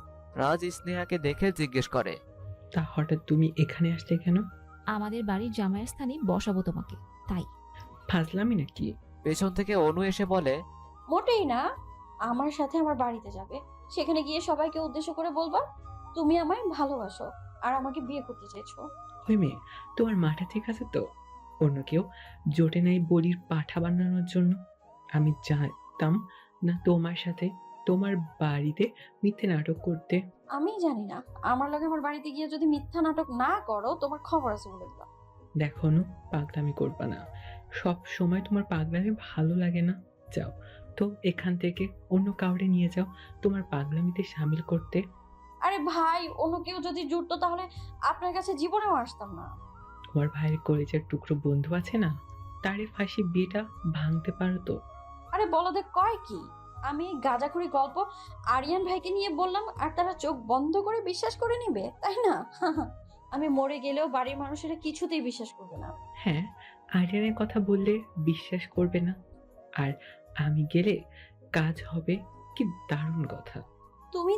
রাজ স্নেহাকে দেখে জিজ্ঞেস করে, তা হঠাৎ তুমি এখানে আসলে কেন? আমাদের বাড়ির জামাইয়ের স্থানে বসাবো তোমাকে, তাই। ফাজলামি নাকি? পেছন থেকে অনু এসে বলে, মোটেই না, আমার সাথে আমার বাড়িতে যাবে। সেখানে গিয়ে সবাইকে উদ্দেশ্য করে বলবা তুমি আমায় ভালোবাসো আর আমাকে বিয়ে করতে চাইছো। ওই মেয়ে, তোমার মাথা ঠিক আছে তো? অন্য কেউ জোটে নাই বলির পাঠা বানানোর জন্য? আমি জানতাম না তোমার সাথে তোমার বাড়িতে মিথ্যে নাটক করতে। আমি জানি না, আমার লগে আমার বাড়িতে গিয়ে যদি মিথ্যা নাটক না করো তোমার খবর আছে বলে দিলাম। দেখো না, পাগলামি করবা না। সব সময় তোমার পাগলামি ভালো লাগে না। যাও তো এখান থেকে, অন্য কাউরে নিয়ে যাও তোমার পাগলামিতে সামিল করতে। আরে ভাই, অন্য কেউ যদি জুটতো তাহলে আপনার কাছে জীবনেও আসতাম না। তোমার ভাইয়ের কলেজের টুকরো বন্ধু আছে না, তারে ফাঁসি বিয়েটা ভাঙতে পারো তো? আরে বলদে কয় কি, আমি গাঁজাখুরি গল্প আরিয়ান ভাইকে নিয়ে বললাম আর তারা চোখ বন্ধ করে বিশ্বাস করে নিবে, তাই না? আমি মরে গেলেও বাড়ির মানুষেরা কিছুতেই বিশ্বাস করবে না। হ্যাঁ, আরিয়ানের কথা বললে বিশ্বাস করবে না, আর আমি গেলে কাজ হবে। কি দারুণ কথা। তুমি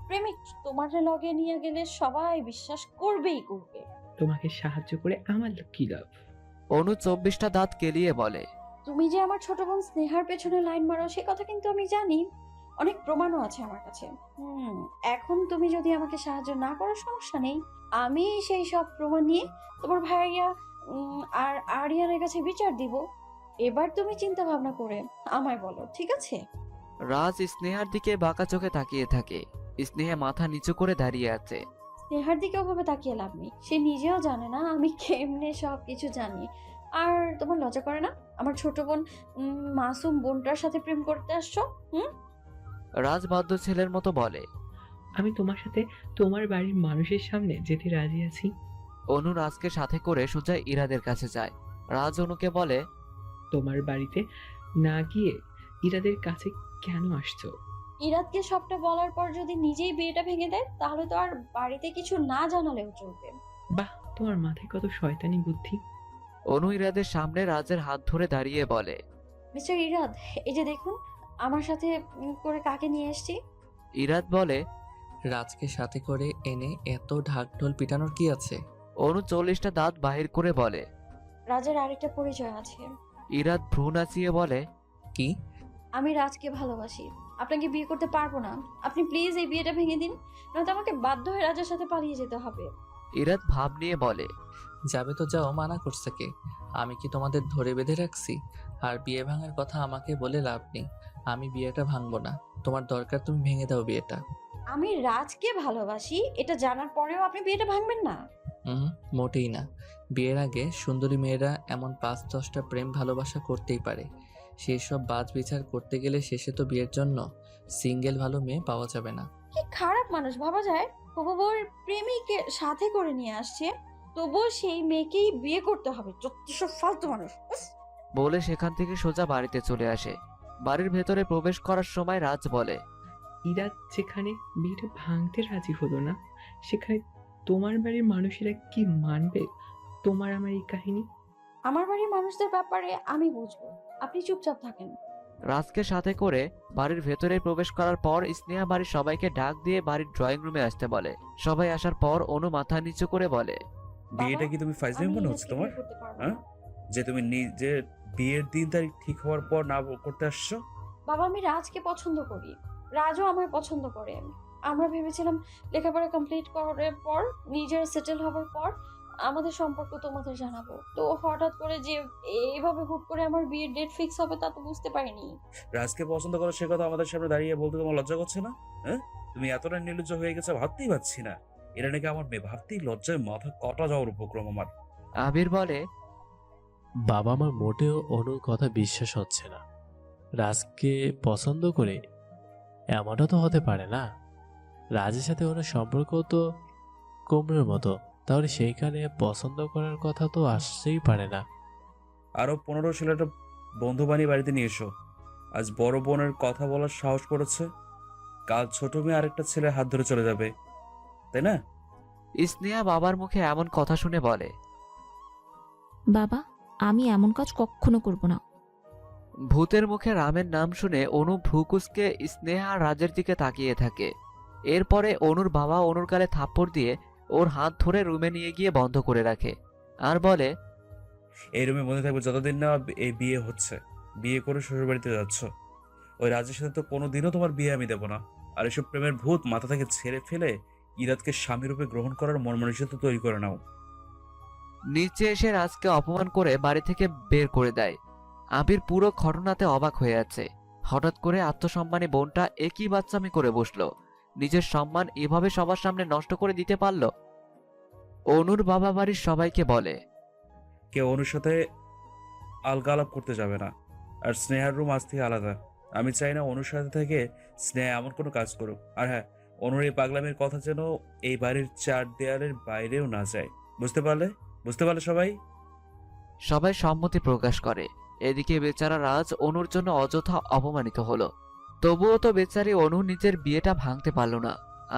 প্রেমিক, তোমার লগে নিয়ে গেলে সবাই বিশ্বাস করবেই করবে। তোমাকে সাহায্য করে আমার কি লাভ? অনু 24টা দাঁত কেলিয়ে বলে, তুমি যে আমার ছোট বোন স্নেহার পেছনে লাইন মারো সে কথা কিন্তু আমি জানি, অনেক প্রমাণও আছে আমার কাছে। এখন তুমি যদি আমাকে সাহায্য না করো সমস্যা নেই, আমি সেই সব প্রমাণ নিয়ে তোমার ভাইয়া আর আরিয়ানের কাছে বিচার দিব? এবার তুমি চিন্তা ভাবনা করে আমায় বলো, ঠিক আছে? রাজ স্নেহার দিকে বাঁকা চোখে তাকিয়ে থাকে। স্নেহা মাথা নিচু করে দাঁড়িয়ে আছে। স্নেহার দিকে ওভাবে তাকিয়ে লাভ নেই, সে নিজেও জানে না আমি কেমনে সব কিছু জানি। আর তোমার লজ্জা করে না আমার ছোট বোন মাসুম বোনটার সাথে প্রেম করতে আসছো? রাজ বাধ্য ছেলের মতো বলে। আমি তোমার সাথে তোমার বাড়ির মানুষের সামনে যেতে রাজি আছি। অনু রাজকে সাথে করে সোজা ইরাদের কাছে যায়। রাজ অনুকে বলে, তোমার বাড়িতে না গিয়ে ইরাদের কাছে কেন আসছো? ইরাদকে সবটা বলার পর যদি নিজেই বিয়েটা ভেঙে দেয় তাহলে তো আর বাড়িতে কিছু না জানালেও চলবে। বাহ, তোমার মাথায় কত শয়তানি বুদ্ধি। অনু ইরাদের সামনে রাজের হাত ধরে দাঁড়িয়ে বলে। মিস্টার ইরাদ, এই যে দেখুন আমার সাথে করে কাকে নিয়ে এসেছি। ইরাদ বলে, রাজকে সাথে করে এনে এত ঢাকঢোল পিটানোর কি আছে? অনু 40টা দাঁত বাহির করে বলে। রাজের আরেকটা পরিচয় আছে। ইরাদ ভ্রু নাচিয়ে বলে, কি? আমি রাজকে ভালোবাসি, আপনাকে বিয়ে করতে পারবো না। আপনি প্লিজ এই বিয়েটা ভেঙে দিন, নয়তো আমাকে বাধ্য হয়ে রাজের সাথে পালিয়ে যেতে হবে। ইরাদ ভাব নিয়ে বলে, যাবে তো যাও, মানা করছে কে? আমি কি তোমাদের ধরে বেঁধে রাখছি? আর বিয়ে ভাঙার কথা আমাকে বলে লাভ নেই। আমি বিয়েটা ভাঙবো না। তোমার দরকার তুমি ভেঙে দাও বিয়েটা। আমি রাজকে ভালোবাসি এটা জানার পরেও আপনি বিয়েটা ভাঙবেন না? মোটেই না। বিয়ের আগে সুন্দরী মেয়েরা এমন 5-10টা প্রেম ভালোবাসা করতেই পারে। সেই সব বাজ বিচার করতে গেলে শেষে তো বিয়ের জন্য সিঙ্গেল ভালো মেয়ে পাওয়া যাবে না। কি খারাপ মানুষ ভাবা যায়, হবু বউর প্রেমিককে সাথে করে নিয়ে আসছে, তবুও সেই মেয়েকেই বিয়ে করতে হবে। যত ফালতু মানুষ। বলে সেখান থেকে সোজা বাড়িতে চলে আসে। বাড়ির ভেতরে প্রবেশ করার সময় রাজ বলে, ইরাদ যেখানে বিয়েটা ভাঙতে রাজি হলো না, সেখানে তোমার বাড়ির মানুষেরা কি মানবে তোমার আমার এই কাহিনী? আমার বাড়ির মানুষদের ব্যাপারে আমি বুঝবো, আপনি চুপচাপ থাকেন। রাজকে সাথে করে বাড়ির ভেতরে প্রবেশ করার পর স্নেহা বাড়ির সবাইকে ডাক দিয়ে বাড়ির ড্রয়িং রুমে আসতে বলে। সবাই আসার পর অনু মাথা নিচু করে বলে, বিয়েটা কি তুমি ফাইজলামি মনে হচ্ছে তোমার? হ্যাঁ, যে তুমি নিজে বিয়ের দিন তারিখ ঠিক হওয়ার পর না করতে আসছো? বাবা, আমি রাজকে পছন্দ করি, রাজও আমায় পছন্দ করে। আমরা ভেবেছিলাম লেখাপড়া কমপ্লিট করার পর, নিজের সেটেল হবার পর আমাদের সম্পর্ক তোমাদের জানাবো। তো হঠাৎ করে যে এইভাবে হুট করে আমার বিয়ের ডেট ফিক্স হবে তা তো বুঝতে পারিনি। রাজকে পছন্দ করো সে কথা আমাদের সামনে দাঁড়িয়ে বলতে তোমার লজ্জা করছে না? হ্যাঁ, তুমি এতটা নির্লজ্জ হয়ে গেছে ভাবতেই পারছি না। এরা নাকি আমার মেয়ে, ভাবতেই লজ্জায় মাথা কটা যাওয়ার উপক্রম আমার। আবির বলে, বাবা আমার মোটেও অনুর কথা বিশ্বাস হচ্ছে না। রাজকে পছন্দ করে এমনটা তো হতে পারে না। রাজের সাথে অনুর সম্পর্ক তো কোমরের মতো, তাহলে সেইখানে পছন্দ করার কথা তো আসতেই পারে না। আরো 15 ছেলেটা বন্ধু বানিয়ে বাড়িতে নিয়ে এসো। আজ বড় বোনের কথা বলার সাহস করেছে, কাল ছোট মেয়ে আরেকটা ছেলে হাত ধরে চলে যাবে, তাই না? স্নেহা বাবার মুখে এমন কথা শুনে বলে, বাবা, আমি এমন কাজ কখনো করব না। ভূতের মুখে রামের নাম শুনে অনু ভ্রুকুসকে স্নেহা আর রাজের দিকে তাকিয়ে থাকে। এরপরে অনুর বাবা অনুর গালে থাপ্পড় দিয়ে ওর হাত ধরে রুমে নিয়ে গিয়ে বন্ধ করে রাখে আর বলে, এই রুমে বন্ধে থাকবে যতদিন না এই বিয়ে হচ্ছে। বিয়ে করে শ্বশুর বাড়িতে যাচ্ছ, ওই রাজের সাথে তো কোনোদিনও তোমার বিয়ে আমি দেবো না। আর এসব প্রেমের ভূত মাথা থেকে ছেড়ে ফেলে ইরাদকে স্বামী রূপে গ্রহণ করার মন মানসিকতা তৈরি করে নাও। নিচে এসে রাজকে অপমান করে বাড়ি থেকে বের করে দেয়। আবির পুরো ঘটনাতে অবাক হয়ে আছে। হঠাৎ করে আত্মসম্মানী বোনটা একই বাচ্চামি করে বসলো। নিজের সম্মান এভাবে সবার সামনে নষ্ট করে দিতে পারলো। অনুর বাবা বাড়ির সবাইকে বলে, কেউ অনুর সাথে আলগা আলাপ করতে যাবে না। আর স্নেহার রুম আজ থেকে আলাদা। আমি চাই না অনুর সাথে থেকে স্নেহা এমন কোনো কাজ করুক। আর হ্যাঁ, অনুর এই পাগলামির কথা যেন এই বাড়ির 4 দেয়ালের বাইরেও না যায়। বুঝতে পারলে সবাই? সবাই সম্মতি প্রকাশ করে। এদিকে বেচারা রাজ অনুর জন্য অযথা অপমানিত হলো। তবুও তো বেচারি অনু নিজের বিয়েটা ভাঙতে পারল না।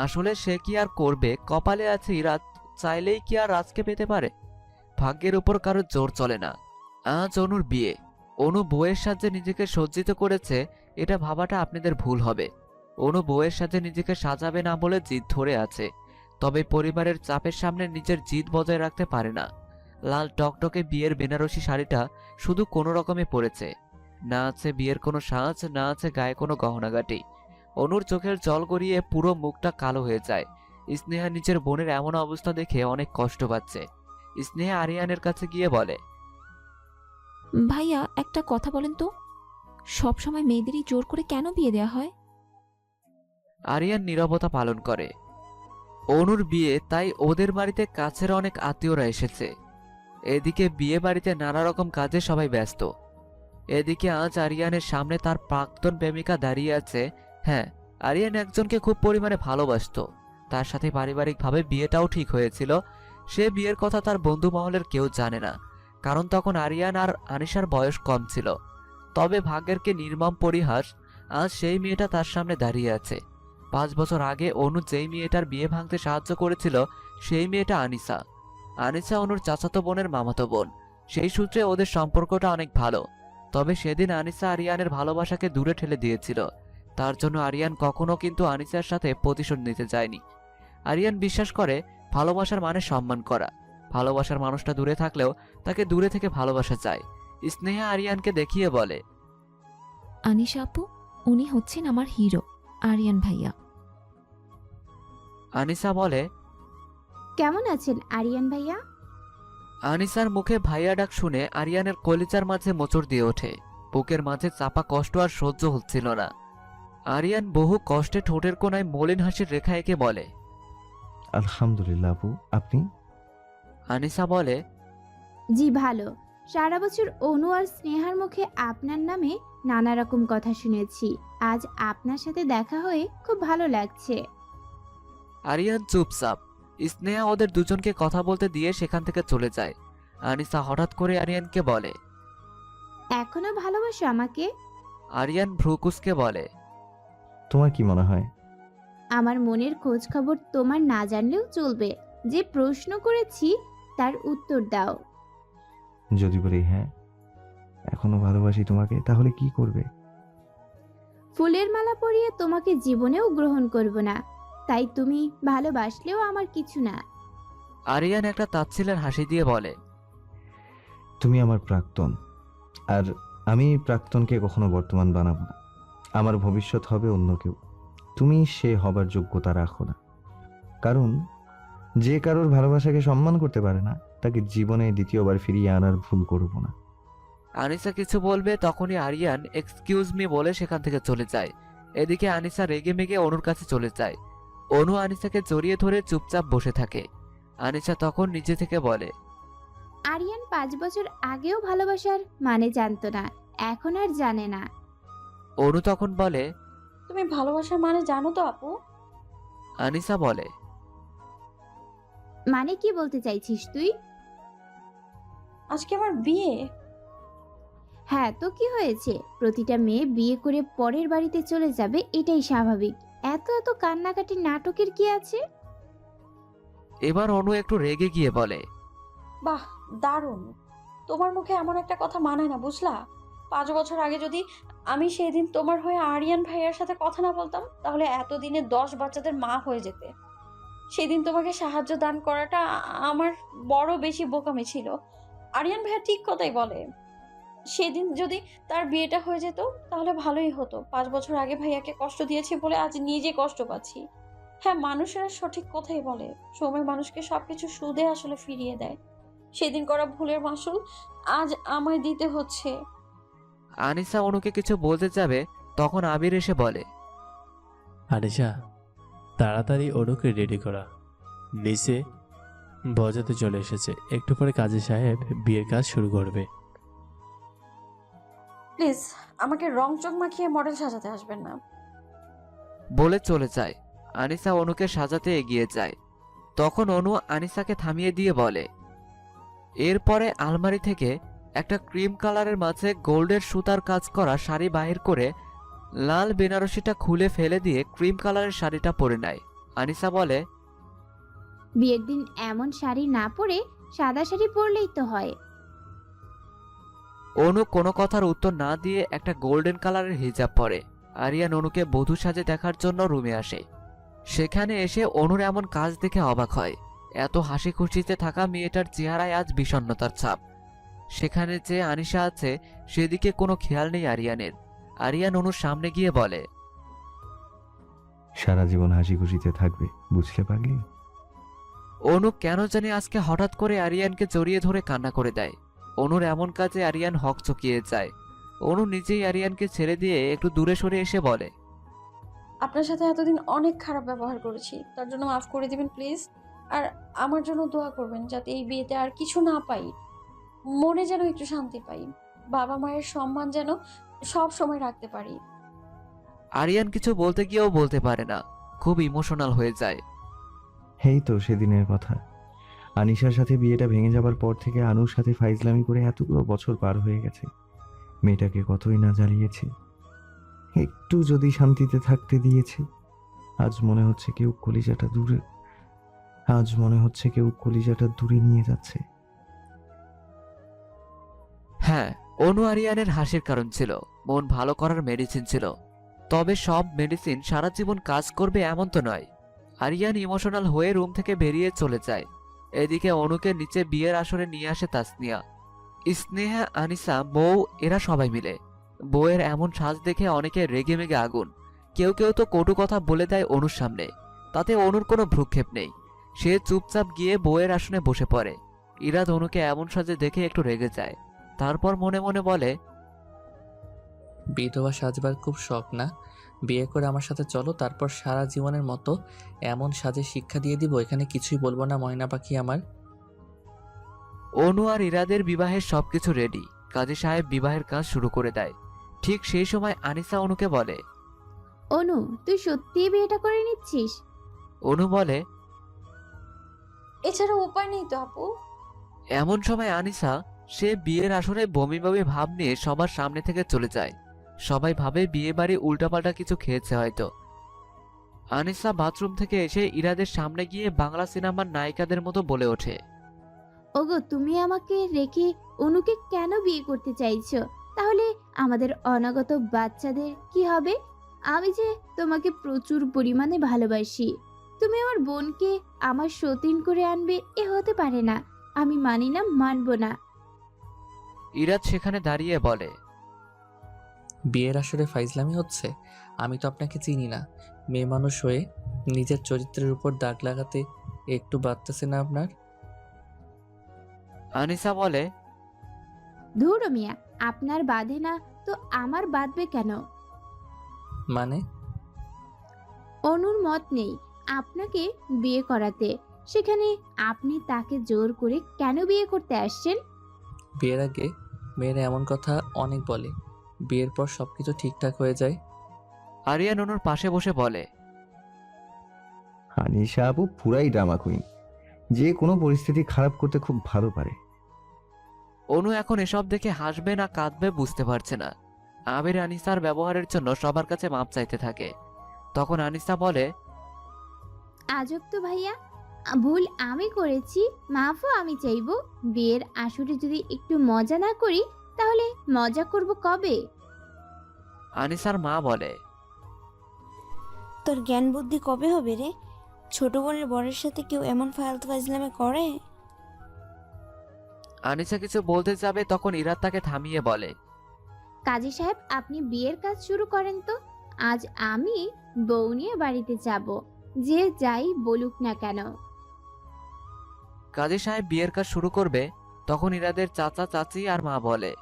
আসলে সে কি আর করবে? কপালে আছে ইরাদ, চাইলেই কি আর রাজকে পেতে পারে? ভাগ্যের উপর কারো জোর চলে না। আজ অনুর বিয়ে। অনু বউয়ের সাথে নিজেকে সজ্জিত করেছে, এটা ভাবাটা আপনাদের ভুল হবে। অনু বউয়ের সাথে নিজেকে সাজাবে না বলে জিদ ধরে আছে, তবে পরিবারের চাপের সামনে নিজের জিদ বজায় রাখতে পারে না। লাল টকটকে বিয়ের বেনারসি শাড়িটা শুধু কোনো রকমে পরেছে, না আছে বিয়ের কোনো সাজ, না আছে গায়ে কোনো গহনাগাটি। অনুর চোখের জল গড়িয়ে পুরো মুখটা কালো হয়ে যায়। স্নেহা নিজের বোনের এমন অবস্থা দেখে অনেক কষ্ট পাচ্ছে। স্নেহা আরিয়ানের কাছে গিয়ে বলে, ভাইয়া একটা কথা বলেন তো, সব সময় মেয়েদেরই জোর করে কেন বিয়ে দেওয়া হয়? আরিয়ান নীরবতা পালন করে। অনুর বিয়ে, তাই ওদের বাড়িতে কাছের অনেক আত্মীয়রা এসেছে। এদিকে বিয়ে বাড়িতে নানা রকম কাজে সবাই ব্যস্ত। এদিকে আজ আরিয়ানের সামনে তার প্রাক্তন প্রেমিকা দাঁড়িয়ে আছে। হ্যাঁ, আরিয়ান একজনকে খুব পরিমাণে ভালোবাসতো। তার সাথে পারিবারিকভাবে বিয়েটাও ঠিক হয়েছিল। সে বিয়ের কথা তার বন্ধু মহলের কেউ জানে না, কারণ তখন আরিয়ান আর আনিশার বয়স কম ছিল। তবে ভাগ্যের কি নির্মম পরিহাস, আজ সেই মেয়েটা তার সামনে দাঁড়িয়ে আছে। 5 বছর আগে অনু যেই মেয়েটার বিয়ে ভাঙতে সাহায্য করেছিল, সেই মেয়েটা আনিসা। আনিসা অনুর চাচাতো বোনের মামাতো বোন। সেই সূত্রে ওদের সম্পর্কটা অনেক ভালো। তবে সেদিন আনিসা আরিয়ানের ভালোবাসাকে দূরে ঠেলে দিয়েছিল। তার জন্য আরিয়ান কখনো কিন্তু আনিসার সাথে প্রতিশোধ নিতে যায়নি। আরিয়ান বিশ্বাস করে ভালোবাসার মানে সম্মান করা। ভালোবাসার মানুষটা দূরে থাকলেও তাকে দূরে থেকে ভালোবাসা যায়। স্নেহা আরিয়ানকে দেখিয়ে বলে, আনিশা আপু, উনি হচ্ছেন আমার হিরো, আরিয়ান ভাইয়া। আনিসা বলে, কেমন আছেন আরিয়ান ভাইয়া? আনিসার মুখে ভাইয়া ডাক শুনে আরিয়ানের কলিজার মাঝে মোচড় দিয়ে ওঠে। বুকের মাঝে চাপা কষ্ট আর সহ্য হচ্ছিল না। আরিয়ান বহু কষ্টে ঠোঁটের কোণায় মলিন হাসির রেখা এঁকে বলে, আলহামদুলিল্লাহ আপু, আপনি? আনিসা বলে, জি ভালো। সারা বছর অনু আর স্নেহার মুখে আপনার নামে নানা রকম কথা শুনেছি। আজ আপনার সাথে দেখা হয়ে খুব ভালো লাগছে। আরিয়ান চুপচাপ। স্নেহা ওদের দুজনকে কথা বলতে দিয়ে সেখান থেকে চলে যায়। আনিসা হঠাৎ করে আরিয়ানকে বলে, এখনো ভালোবাসো আমাকে? আরিয়ান ভ্রুকুসকে বলে, তোমার কি মনে হয়? আমার মনের খোঁজ খবর তোমার না জানলেও চলবে। যে প্রশ্ন করেছি তার উত্তর দাও। যদি বলি হ্যাঁ, এখনো ভালোবাসি তোমাকে, তাহলে কি করবে? ফুলের মালা পরিয়ে তোমাকে জীবনেও গ্রহণ করব না, তাই তুমি ভালোবাসলেও আমার কিছু না। আরিয়ান একটা তাচ্ছিলের হাসি দিয়ে বলে, তুমি আমার প্রাক্তন, আর আমি প্রাক্তনকে কখনো বর্তমান বানাবো না। আমার ভবিষ্যৎ হবে অন্য কেউ। তুমি সে হবার যোগ্যতা রাখো না, কারণ যে কারোর ভালোবাসাকে সম্মান করতে পারে না, তাকে জীবনে দ্বিতীয়বার ফিরিয়ে আনার ভুল করব না। আনিসা কিছু বলবে, তখনই আরিয়ান এক্সকিউজ মি বলে সেখান থেকে চলে যায়। এদিকে আনিসা রেগে মেগে অনুর কাছে চলে যায়। অনু আনিসাকে জড়িয়ে ধরে চুপচাপ বসে থাকে। আনিসা তখন নিজে থেকে বলে, আরিয়ান 5 বছর আগেও ভালোবাসার মানে জানতো না, এখন আর জানে না। অনু তখন বলে, তুমি ভালোবাসার মানে জানো তো আপু? আনিসা বলে, মানে কি বলতে চাইছিস তুই? আজকে আমার বিয়ে। হ্যাঁ তো কি হয়েছে? প্রতিটা মেয়ে বিয়ে করে পরের বাড়িতে চলে যাবে, এটাই স্বাভাবিক। এত এত কান্নাকাটির নাটকের কি আছে? এবার অনু একটু রেগে গিয়ে বলে, বাহ, দারুণ। তোমার মুখে এমন একটা কথা মানায় না, বুঝলা? 5 বছর আগে যদি আমি সেই দিন তোমার হয়ে আরিয়ান ভাইয়ার সাথে কথা না বলতাম, তাহলে এতদিনে 10 বাচ্চাদের মা হয়ে যেতে। সেদিন তোমাকে সাহায্য দান করাটা আমার বড় বেশি বোকামি ছিল। আরিয়ান ভাইয়া ঠিক কথাই বলে। সেদিন যদি তার বিয়েটা হয়ে যেত তাহলে ভালোই হতো। 5 বছর আগে ভাইয়াকে কষ্ট দিয়েছি বলে আজ নিজে কষ্ট পাচ্ছি। হ্যাঁ, মানুষেরা সঠিক কথাই বলে, সময় মানুষকে সবকিছু সুদে আসলে ফিরিয়ে দেয়। সেদিন করা ভুলের মাসুল আজ আমায় দিতে হচ্ছে। আনিসা অনুকে কিছু বলতে যাবে, তখন আবির এসে বলে, আনিশা, তাড়াতাড়ি অনুকে রেডি করা। নিচে বজাতে চলে এসেছে, একটু পরে কাজী সাহেব বিয়ের কাজ শুরু করবে। প্লিজ আমাকে রং চং মাখিয়ে মডেল সাজাতে আসবেন না। বলে চলে যায়। আনিসা অনুকে সাজাতে এগিয়ে যায়। তখন অনু আনিসাকে থামিয়ে দিয়ে বলে, এরপরে আলমারি থেকে একটা ক্রিম কালারের মাঝে গোল্ডের সুতার কাজ করা শাড়ি বাহির করে লাল বেনারসিটা খুলে ফেলে দিয়ে ক্রিম কালারের শাড়িটা পরে নেয়। আনিসা বলে, বিয়ের দিন এমন শাড়ি না পরে সাদা শাড়ি পরলেই তো হয়। অনু কোনো কথার উত্তর না দিয়ে একটা গোল্ডেন কালারের হিজাব পরে। আরিয়ান অনুকে বধূ সাজে দেখার জন্য রুমে আসে। সেখানে এসে অনুর এমন কাজ দেখে অবাক হয়। এত হাসি খুশিতে থাকা মেয়েটার চেহারায় আজ বিষণ্ণতার ছাপ। সেখানে যে আনিশা আছে সেদিকে কোনো খেয়াল নেই আরিয়ানের। আরিয়ান অনুর সামনে গিয়ে বলে, সারা জীবন হাসি খুশিতে থাকবে, বুঝলে পাগলি? অনু কেন জানি আজকে হঠাৎ করে আরিয়ানকে জড়িয়ে ধরে কান্না করে দেয়। অনুর এমন কাজে আরিয়ান হকচকিয়ে যায়। অনু নিজেই আরিয়ানকে ছেড়ে দিয়ে একটু দূরে সরে এসে বলে, আপনার সাথে এতদিন অনেক খারাপ ব্যবহার করেছি, তার জন্য মাফ করে দিবেন প্লিজ। আর আমার জন্য দোয়া করবেন যাতে এই বিয়েতে আর কিছু না পাই, মনে যেন একটু শান্তি পাই, বাবা মায়ের সম্মান যেন সব সময় রাখতে পারি। আরিয়ান কিছু বলতে গিয়েও বলতে পারে না, খুব ইমোশনাল হয়ে যায়। এই তো সেদিনের কথা। আনিশার সাথে বিয়েটা ভেঙে যাবার পর থেকে আনুর সাথে ফাইজলামি করে এতগুলো বছর পার হয়ে গেছে। মেয়েটাকে কতই না জ্বালিয়েছি, একটু যদি শান্তিতে থাকতে দিয়েছি। আজ মনে হচ্ছে কেউ কলিজাটা দূরে নিয়ে যাচ্ছে। হ্যাঁ, অনু আরিয়ানের হাসির কারণ ছিল, মন ভালো করার মেডিসিন ছিল। তবে সব মেডিসিন সারা জীবন কাজ করবে এমন তো নয়। আরিয়ান ইমোশনাল হয়ে রুম থেকে বেরিয়ে চলে যায়। এদিকে অনুকে নিচে বিয়ের আসরে নিয়ে আসে তাসনিয়া, স্নেহা, আনিসা, বউ, এরা সবাই মিলে। বউয়ের এমন সাজ দেখে অনেকে রেগে মেগে আগুন। কেউ কেউ তো কটু কথা বলে দেয় অনুর সামনে, তাতে অনুর কোনো ভ্রুক্ষেপ নেই। সে চুপচাপ গিয়ে বউয়ের আসনে বসে পড়ে। ইরাদ অনুকে এমন সাজে দেখে একটু রেগে যায়, তারপর মনে মনে বলে, বিধবা সাজবার খুব শখ না? বিয়ে করে আমার সাথে চলো, তারপর সারা জীবনের মতো এমন সাজে শিক্ষা দিয়ে দিব, এখানে কিছুই বলবো না ময়না পাখি আমার। অনু আর ইরাদের বিবাহের সবকিছু রেডি। কাজী সাহেব বিবাহের কাজ শুরু করে দেয়। ঠিক সেই সময় আনিসা অনুকে বলে, অনু, তুই সত্যিই বিয়েটা করে নিচ্ছিস? অনু বলে, এছাড়া উপায় নেই তো আপু। এমন সময় আনিসা, সে বিয়ের আসরে বমি বমি ভাব নিয়ে সবার সামনে থেকে চলে যায়। সবাই ভাবে বিয়ে বাড়ি উল্টাপাল্টা কিছু খেয়েছে হয়তো। আনিসা বাথরুম থেকে এসে ইরাদের সামনে গিয়ে বাংলা সিনেমার নায়িকাদের মতো বলে ওঠে, ওগো, তুমি আমাকে রেখে অনুকে কেন বিয়ে করতে চাইছো? তাহলে আমাদের অনাগত বাচ্চাদের কি হবে? আমি যে তোমাকে প্রচুর পরিমাণে ভালোবাসি। তুমি আমার বোনকে আমার সতীন করে আনবে, এ হতে পারে না। আমি মানি না, মানবো না। ইরাদ সেখানে দাঁড়িয়ে বলে, বিয়ের আসরে ফাইজলামি হচ্ছে? আমি তো আপনাকে চিনি না। মেয়ে মানুষ হয়ে নিজের চরিত্রের উপর দাগ লাগাতে একটু বাড়তেছে না আপনার? আনিসা বলে, ধুর মিয়া, আপনার বাঁধে না তো আমার বাঁধবে কেন? মানে? অনুর মত নেই আপনাকে বিয়ে করাতে, সেখানে আপনি তাকে জোর করে কেন বিয়ে করতে আসছেন? বিয়ের আগে মেয়েরা এমন কথা অনেক বলে, বিয়ের পর সবকিছু ঠিকঠাক হয়ে যায়। আরিয়ান অনুর পাশে বসে বলে, আনিশা আপু পুরাই ড্রামা কুইন, যে কোনো পরিস্থিতি খারাপ করতে খুব ভালো পারে। অনু এখন এসব দেখে হাসবে না কাঁদবে বুঝতে পারছে না। আবির আনিসার ব্যবহারের জন্য সবার কাছে মাপ চাইতে থাকে। তখন আনিসা বলে, আজব তো ভাইয়া, ভুল আমি করেছি, মাফও আমি চাইবো। বিয়ের আসরে যদি একটু মজা না করি তাহলে মজা করব কবে? আনিসার মা বলে, তোর জ্ঞান বুদ্ধি কবে হবে রে? ছোট বোনের বরের সাথে কেউ এমন ফালতু ফাজলামে করে? আনিসা কিছু বলতে যাবে তখন ইরাদ তাকে থামিয়ে বলে, কাজী সাহেব, আপনি বিয়ের কাজ শুরু করেন তো। আজ আমি বউ নিয়ে বাড়িতে যাব, যে যাই বলুক না কেন। কাজী সাহেব বিয়ের কাজ শুরু করবে তখন ইরাদের চাচা চাচি আর মা বলে,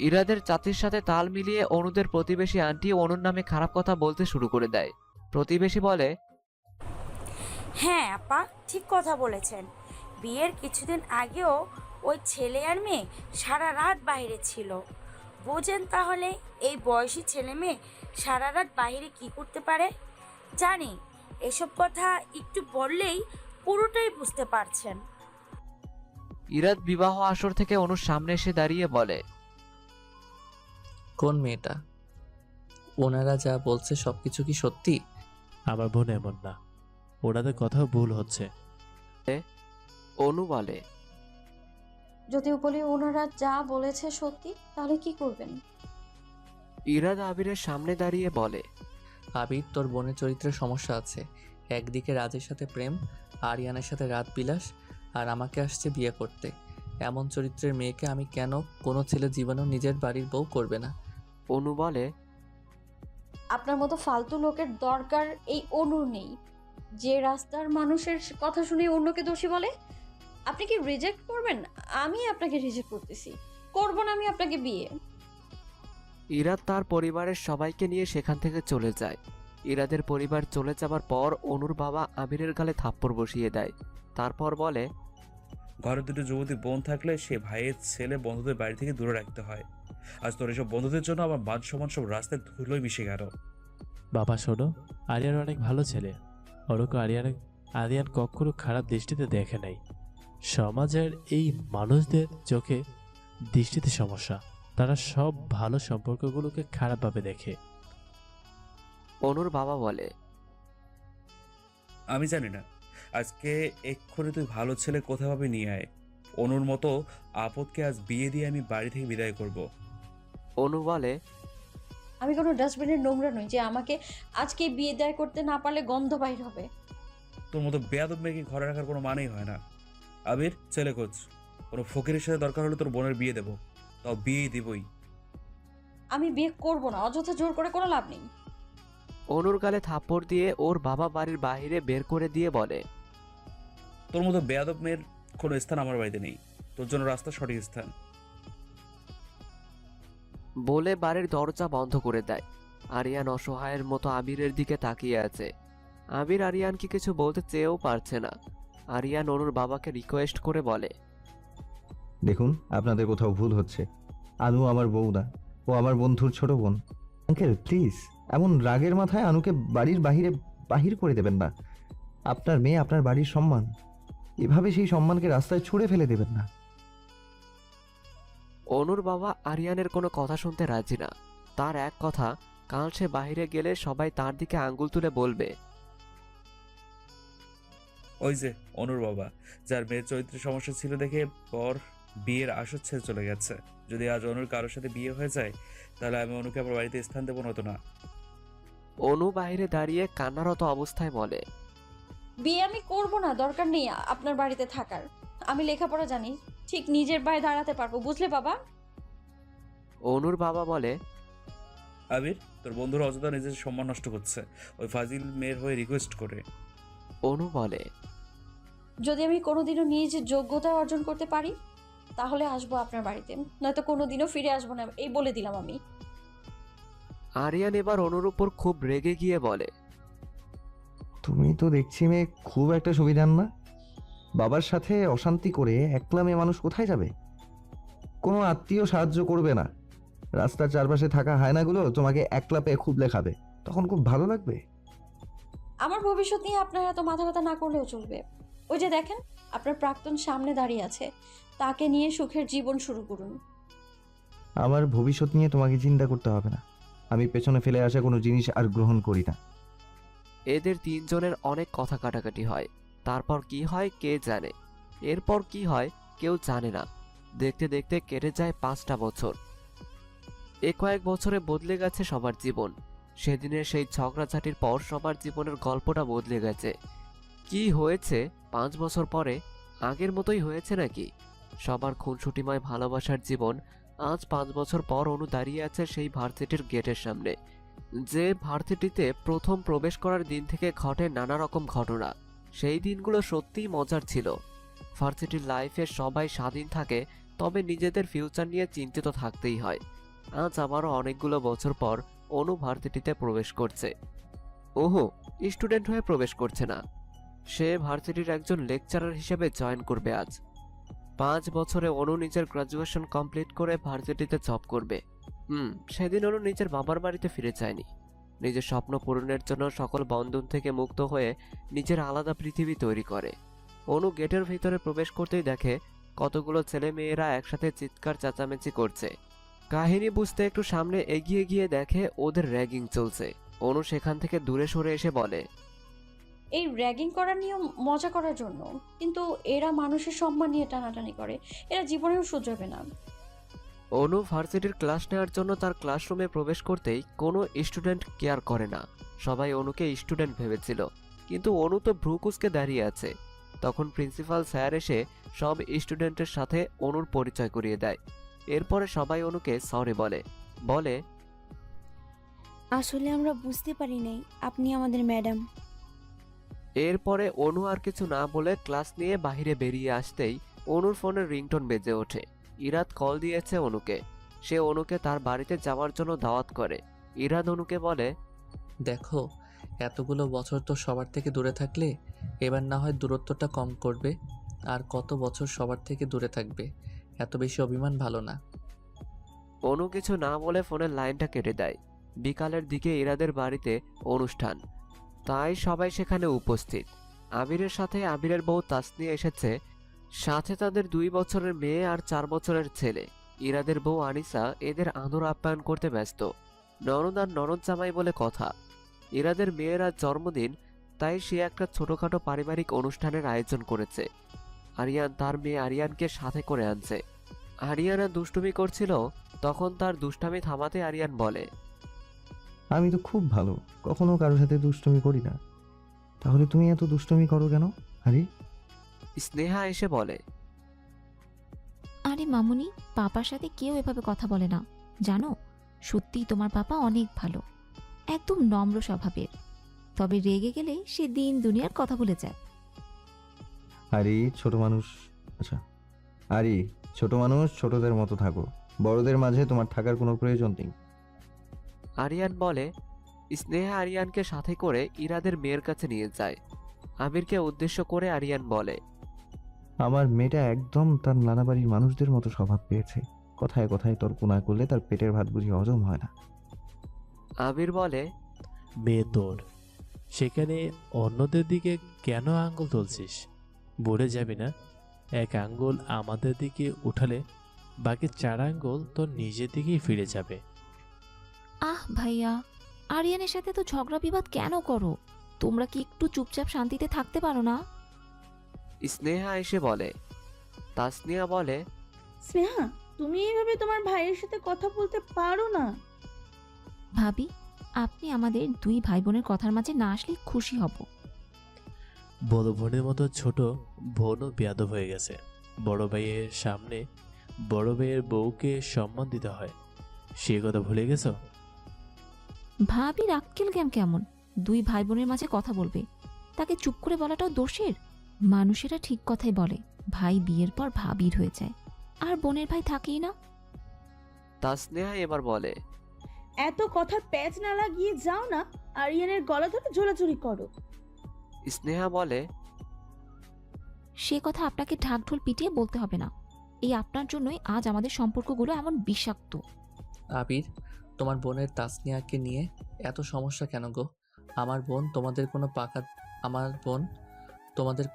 ইরাদের চাচির সাথে তাল মিলিয়ে অনুদের প্রতিবেশী আন্টি অনুর নামে খারাপ কথা বলতে শুরু করে দেয়। প্রতিবেশী বলে, হ্যাঁ আপা, ঠিক কথা বলেছেন। বিয়ের কিছুদিন আগেও ওই ছেলে আর মেয়ে সারা রাত বাইরে ছিল। বুঝেন তাহলে এই বয়সী ছেলে মেয়ে সারা রাত বাইরে কি করতে পারে? জানি এসব কথা একটু বললেই পুরোটাই বুঝতে পারছেন। ইরাদ বিবাহ আসর থেকে অনুর সামনে এসে দাঁড়িয়ে বলে, কোন মেয়েটা? ওনারা যা বলছে সবকিছু কি সত্যি? আমার বোন এমন না, ওনাদের কথাও ভুল হচ্ছে। অনু বলে, যদিও বলি ওনারা যা বলেছে সত্যি, তাহলে কি করবেন? ইরাদ আবিরের সামনে দাঁড়িয়ে বলে, আবির, তোর বোনের চরিত্রের সমস্যা আছে। একদিকে রাজের সাথে প্রেম, আরিয়ানের সাথে রাত বিলাস, আর আমাকে আসছে বিয়ে করতে। এমন চরিত্রের মেয়েকে আমি কেন কোনো ছেলে জীবনেও নিজের বাড়ির বউ করবে না? অনু বলে, আপনার মতো ফালতু লোকের দরকার এই অনুর নেই। যে রাস্তার মানুষের কথা শুনে অন্যকে দোষী বলে? আপনি কি রিজেক্ট করবেন? আমি আপনাকে রিজেক্ট করতেছি, করব না আমি আপনাকে বিয়ে। ইরাদ তার পরিবারের সবাইকে নিয়ে সেখান থেকে চলে যায়। ইরাদের পরিবার চলে যাবার পর অনুর বাবা আবিরের গালে থাপ্পড় বসিয়ে দেয়। তারপর বলে, ঘরে দুটো যুবতী বোন থাকলে সে ভাইয়ের ছেলে বন্ধুদের বাড়ি থেকে দূরে রাখতে হয়। আজ তোর এসব বন্ধুদের জন্য আমার মান সম্মান সব রাস্তায় ধুলোয় মিশে গেল। বাবা শোনো, আরিয়ান অনেক ভালো ছেলে। ওরকম আরিয়ান কখনো খারাপ দৃষ্টিতে দেখে নাই। সমাজের এই মানুষদের চোখে দৃষ্টিতে সমস্যা, তারা সব ভালো সম্পর্কগুলোকে খারাপভাবে দেখে। অনুর বাবা বলে, আমি জানি না, আজকে এক্ষুনি তুই ভালো ছেলে কোথাও ভাবে নিয়ে আয়। অনুর মতো আপদকে আজ বিয়ে দিয়ে আমি বাড়ি থেকে বিদায় করব। অনু বলে, আমি কোনো ডাস্টবিনের নোংরা নই যে আমাকে আজকে বিয়ে দেয় করতে না পারলে গন্ধ বাইর হবে। তোর মতো বেয়াদব মেয়েকে ঘরে রাখার কোনো মানেই হয় না। আবির, ছেলে খোঁজ। কোনো ফকিরের সাথে দরকার হলে তোর বোনের বিয়ে দেবো, তাও বিয়েই দিবই। আমি বিয়ে করব না, অযথা জোর করে কোনো লাভ নেই। অনুর গালে থাপ্পড় দিয়ে ওর বাবা বাড়ির বাইরে বের করে দিয়ে বলে, তোর মতো বেয়াদব মেয়ের কোনো স্থান আমার বাড়িতে নেই। তোর জন্য রাস্তা সঠিক স্থান। বলে বাড়ির দরজা বন্ধ করে দেয়। আরিয়ান অসহায়ের মতো আবিরের দিকে তাকিয়ে আছে। আবির আরিয়ানকে কিছু বলতে চেয়েও পারছে না। আরিয়ান অনুর বাবাকে রিকোয়েস্ট করে বলে, দেখুন, আপনাদের কোথাও ভুল হচ্ছে। আনু আমার বউ না, ও আমার বন্ধুর ছোট বোন। আঙ্কেল প্লিজ, এমন রাগের মাথায় আনুকে বাড়ির বাহির করে দেবেন না। আপনার মেয়ে আপনার বাড়ির সম্মান, এভাবে সেই সম্মানকে রাস্তায় ছুঁড়ে ফেলে দেবেন না। অনুর বাবা আরিয়ানের কোনো কথা শুনতে রাজি না। তার এক কথা, কাল সে বাহিরে গেলে সবাই তার দিকে আঙ্গুল তুলে বলবে, ওই যে অনুর বাবা, যার মেয়ের চরিত্রের সমস্যা ছিল দেখে পর বিয়ের আসর ছেড়ে চলে গেছে। যদি আজ অনুর কারোর সাথে বিয়ে হয়ে যায়, তাহলে আমি অনুকে আমার বাড়িতে স্থান দেবো না তো না। অনু বাইরে দাঁড়িয়ে কান্নারত অবস্থায় বলে, বিয়ে আমি করব না, দরকার নেই আপনার বাড়িতে থাকার। আমি লেখাপড়া জানি, ঠিক নিজের পায়ে দাঁড়াতে পারবো, বুঝলে বাবা? অনুর বাবা বলে, আবির, তোর বন্ধুরা অযথা নিজের সম্মান নষ্ট করছে ওই ফাজিল মেয়ের হয়ে রিকোয়েস্ট করে। অনু বলে, যদি আমি কোনোদিনও নিজের যোগ্যতা অর্জন করতে পারি তাহলে আসবো আপনার বাড়িতে, নয়তো কোনোদিনও ফিরে আসবো না, এই বলে দিলাম আমি। আরিয়ান এবার অনুর উপর খুব রেগে গিয়ে বলে, তুমি তো দেখছি মেয়ে খুব একটা সুবিধার না। বাবার সাথে অশান্তি করে একলা মেয়ে মানুষ কোথায় যাবে? কোনো আত্মীয় সাহায্য করবে না। রাস্তার চারপাশে থাকা হায়নাগুলো তোমাকে একলা পেয়ে খুব লেখাবে, তখন খুব ভালো লাগবে। আমার ভবিষ্যৎ নিয়ে আপনারা এত মাথা ব্যথা না করলেও চলবে। ওই যে দেখেন, আপনার প্রাক্তন সামনে দাঁড়িয়ে আছে, তাকে নিয়ে সুখের জীবন শুরু করুন। আমার ভবিষ্যৎ নিয়ে তোমাকে চিন্তা করতে হবে না। আমি পেছনে ফেলে আসা কোনো জিনিস আর গ্রহণ করি না। এদের তিনজনের অনেক কথা কাটাকাটি হয়। তারপর কি হয় কে জানে, এরপর কি হয় কেউ জানে না। দেখতে দেখতে কেটে যায় 5টা বছর। কয়েক বছরে বদলে গেছে সবার জীবন। সেদিনের সেই ঝগড়াঝাটির পর সবার জীবনের গল্পটা বদলে গেছে। কি হয়েছে 5 বছর পরে? আগের মতোই হয়েছে নাকি? সবার খুনসুটিময় ভালোবাসার জীবন আজ 5 বছর পর অনু দাঁড়িয়ে আছে সেই ভার্সিটির গেটের সামনে। যে ভার্সিটিতে প্রথম প্রবেশ করার দিন থেকে ঘটে নানা রকম ঘটনা। সেই দিনগুলো সত্যিই মজার ছিল। ভার্সিটির লাইফে সবাই স্বাধীন থাকে, তবে নিজেদের ফিউচার নিয়ে চিন্তিত থাকতেই হয়। আজ আবারও অনেকগুলো বছর পর অনু ভার্সিটিতে প্রবেশ করছে। ওহো, স্টুডেন্ট হয়ে প্রবেশ করছে না, সে ভার্সিটির একজন লেকচারার হিসেবে জয়েন করবে আজ। 5 বছরে অনু নিজের গ্রাজুয়েশন কমপ্লিট করে ভার্সিটিতে জব করবে। সেদিন অনু নিজের বাবার বাড়িতে ফিরে যায়নি। নিজের স্বপ্ন পূরণের জন্য সকল বন্ধন থেকে মুক্ত হয়ে নিজের আলাদা পৃথিবী তৈরি করে। অনু গেটের ভিতরে প্রবেশ করতেই দেখে কতগুলো ছেলে মেয়েরা একসাথে চিৎকার চেঁচামেচি করছে। কাহিনী বুঝতে একটু সামনে এগিয়ে গিয়ে দেখে ওদের র্যাগিং চলছে। অনু সেখান থেকে দূরে সরে এসে বলে, এই র্যাগিং করার নিয়ম মজা করার জন্য, কিন্তু এরা মানুষের সম্মান নিয়ে টানাটানি করে, এরা জীবনেও শুধরাবে না। অনু ভার্সিটির ক্লাস নেওয়ার জন্য তার ক্লাসরুমে প্রবেশ করতেই কোনো স্টুডেন্ট কেয়ার করে না। সবাই অনুকে স্টুডেন্ট ভেবেছিল, কিন্তু অনু তো ভ্রুকুচকে দাঁড়িয়ে আছে। তখন প্রিন্সিপাল স্যার এসে সব স্টুডেন্টের সাথে অনুর পরিচয় করিয়ে দেয়। এরপরে সবাই অনুকে সরি বলে, আসলে আমরা বুঝতে পারি নাই আপনি আমাদের ম্যাডাম। এরপরে অনু আর কিছু না বলে ক্লাস নিয়ে বাইরে বেরিয়ে আসতেই অনুর ফোনের রিংটোন বেজে ওঠে। ইরাদ কল দিয়েছে অনুকে। সে অনুকে তার বাড়িতে যাওয়ার জন্য দাওয়াত করে। ইরাদ অনুকে বলে, দেখো, এতগুলো বছর তো সবার থেকে দূরে থাকলে এবার না হয় দূরত্বটা কম করবে। আর কত বছর সবার থেকে দূরে থাকবে, এত বেশি অভিমান ভালো না। অনু কিছু না বলে ফোনের লাইনটা কেটে দেয়। বিকালের দিকে ইরাদের বাড়িতে অনুষ্ঠান, তাই সবাই সেখানে উপস্থিত। আবিরের সাথে আবিরের বউ তাসনিয়া এসেছে, সাথে তাদের 2 বছরের মেয়ে আর 4 বছরের ছেলে। ইরাদের বউ আনিসা এদের আদর আপ্যায়ন করতে ব্যস্ত। ননদ আর ননদ জামাই বলে কথা। ইরাদের মেয়ের আজ জন্মদিন, তাই সে একটা ছোটখাটো পারিবারিক অনুষ্ঠানের আয়োজন করেছে। আরিয়ান তার মেয়ে আরিয়ানকে সাথে করে আনছে। আরিয়ানা দুষ্টুমি করছিল, তখন তার দুষ্টামি থামাতে আরিয়ান বলে, আমি তো খুব ভালো, কখনো কারোর সাথে দুষ্টুমি করি না। তাহলে তুমি এত দুষ্টুমি করো কেন আরে? স্নেহা এসে বলে, আরে মামুনি, পাপার সাথে কেউ এভাবে কথা বলে না জানো। সত্যিই তোমার পাপা অনেক ভালো, একদম নম্র স্বভাবের। তবে রেগে গেলে সে দিন দুনিয়ার কথা ভুলে যায়। আরে ছোট মানুষ, আচ্ছা আরে ছোট মানুষ ছোটদের মতো থাকো, বড়দের মাঝে তোমার থাকার কোনো প্রয়োজন নেই। আরিয়ান বলে। স্নেহা আরিয়ানকে সাথে করে ইরাদের মেয়ের কাছে নিয়ে যায়। আবিরকে উদ্দেশ্য করে আরিয়ান বলে, আমার মেয়েটা একদম তার নানা বাড়ির মানুষদের মতো স্বভাব পেয়েছে। কথায় কথায় তর্ক না করলে তার পেটের ভাত বুঝি হজম হয় না। আবির বলে, মেয়ে তোর, সেখানে অন্যদের দিকে কেন আঙ্গুল তুলছিস? ভুলে যাবি না, এক আঙ্গুল আমাদের দিকে উঠালে বাকি 4 আঙ্গুল তোর নিজের দিকেই ফিরে যাবে। আহ ভাইয়া, আরিয়ানের সাথে তো ঝগড়া বিবাদ কেন করো? তোমরা কি একটু চুপচাপ শান্তিতে থাকতে পারো না? স্নেহা এসে বলে। তাসনিয়া বলে, স্নেহা, তুমি এইভাবে তোমার ভাইয়ের সাথে কথা বলতে পারো না। ভাবি, আপনি আমাদের 2 ভাই বোনের কথার মাঝে না আসলে খুশি হব। বড় বোনের মতো ছোট বোনও বেয়াদব হয়ে গেছে। বড় ভাইয়ের সামনে বড় ভাইয়ের বউকে সম্মান দিতে হয়, সে কথা ভুলে গেছো? ভাবির আক্কেল জ্ঞান কেমন? 2 ভাই বোনের মাঝে কথা বলবে, তাকে চুপ করে বলাটাও দোষের? মানুষেরা ঠিক কথাই বলে, ভাই বিয়ের পর ভাবির হয়ে যায়, আর বোনের ভাই থাকেই না। তাসনিয়া এবার বলে, এত কথার প্যাচ না লাগিয়ে যাও না, আরিয়ানের গলা ধরে ঝোলাঝুলি করো। স্নেহা বলে, সে কথা আপনাকে ঢাকঢোল পিটিয়ে বলতে হবে না। এই আপনার জন্যই আজ আমাদের সম্পর্কগুলো এমন বিষাক্ত। আবির, তোমার বোনের তাসনিয়াকে নিয়ে এত সমস্যা কেন গো? আমার বোন তোমাদের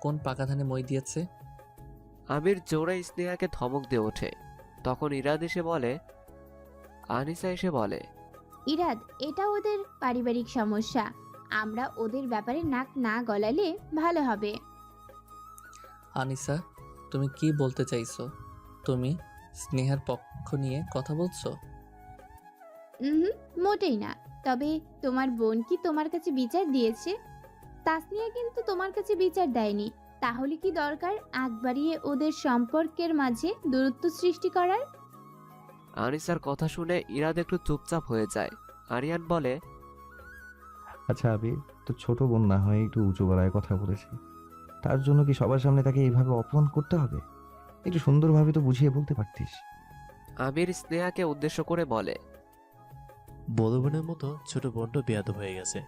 কোন পাকা ধানে মই দিয়েছে? আবির জোরে স্নেহাকে ধমক দিয়ে ওঠে। তখন ইরাদ এসে বলে, আনিসা এসে বলে, ইরাদ, এটা ওদের পারিবারিক সমস্যা, আমরা ওদের ব্যাপারে নাক না গলালে ভালো হবে। আনিসা, তুমি কি বলতে চাইছো? তুমি স্নেহার পক্ষ নিয়ে কথা বলছো? মোটেই না। তবে তোমার বোন কি তোমার কাছে বিচার দিয়েছে? তাসনিয়া কিন্তু তোমার কাছে বিচার দেয়নি। তাহলে কি দরকার আগ বাড়িয়ে ওদের সম্পর্কের মাঝে দূরত্ব সৃষ্টি করার? আনিসার কথা শুনে ইরাদ একটু চুপচাপ হয়ে যায়। আরিয়ান বলে, আচ্ছা আবির, তো ছোট বোন না হয় একটু উঁচু গলায় কথা বলেছে, তার জন্য কি সবার সামনে তাকে এইভাবে অপমান করতে হবে? একটু সুন্দরভাবে তো বুঝিয়ে বলতে পারতিস। আবির স্নেহাকে উদ্দেশ্য করে বলে, বড় বোনের মতো ছোট বোনটা বেয়াদব হয়ে গেছে।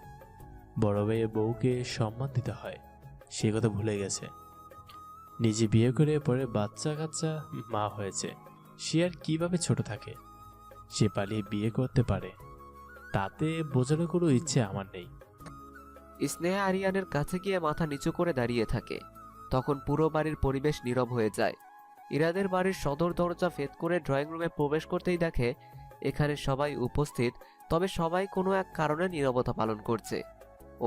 বড় ভাইয়ের বউকে সম্মান দিতে হয়, সে কথা ভুলে গেছে। নিজে বিয়ে করে পরে বাচ্চা কাচ্চা মা হয়েছে, সে আর কিভাবে ছোট থাকে? সে পালিয়ে বিয়ে করতে পারে, তাতে বোঝানোর কোনো ইচ্ছে আমার নেই। স্নেহা আরিয়ানের কাছে গিয়ে মাথা নিচু করে দাঁড়িয়ে থাকে। তখন পুরো বাড়ির পরিবেশ নীরব হয়ে যায়। ইরাদের বাড়ির সদর দরজা ভেদ করে ড্রয়িং রুমে প্রবেশ করতেই দেখে এখানে সবাই উপস্থিত, তবে সবাই কোনো এক কারণে নীরবতা পালন করছে।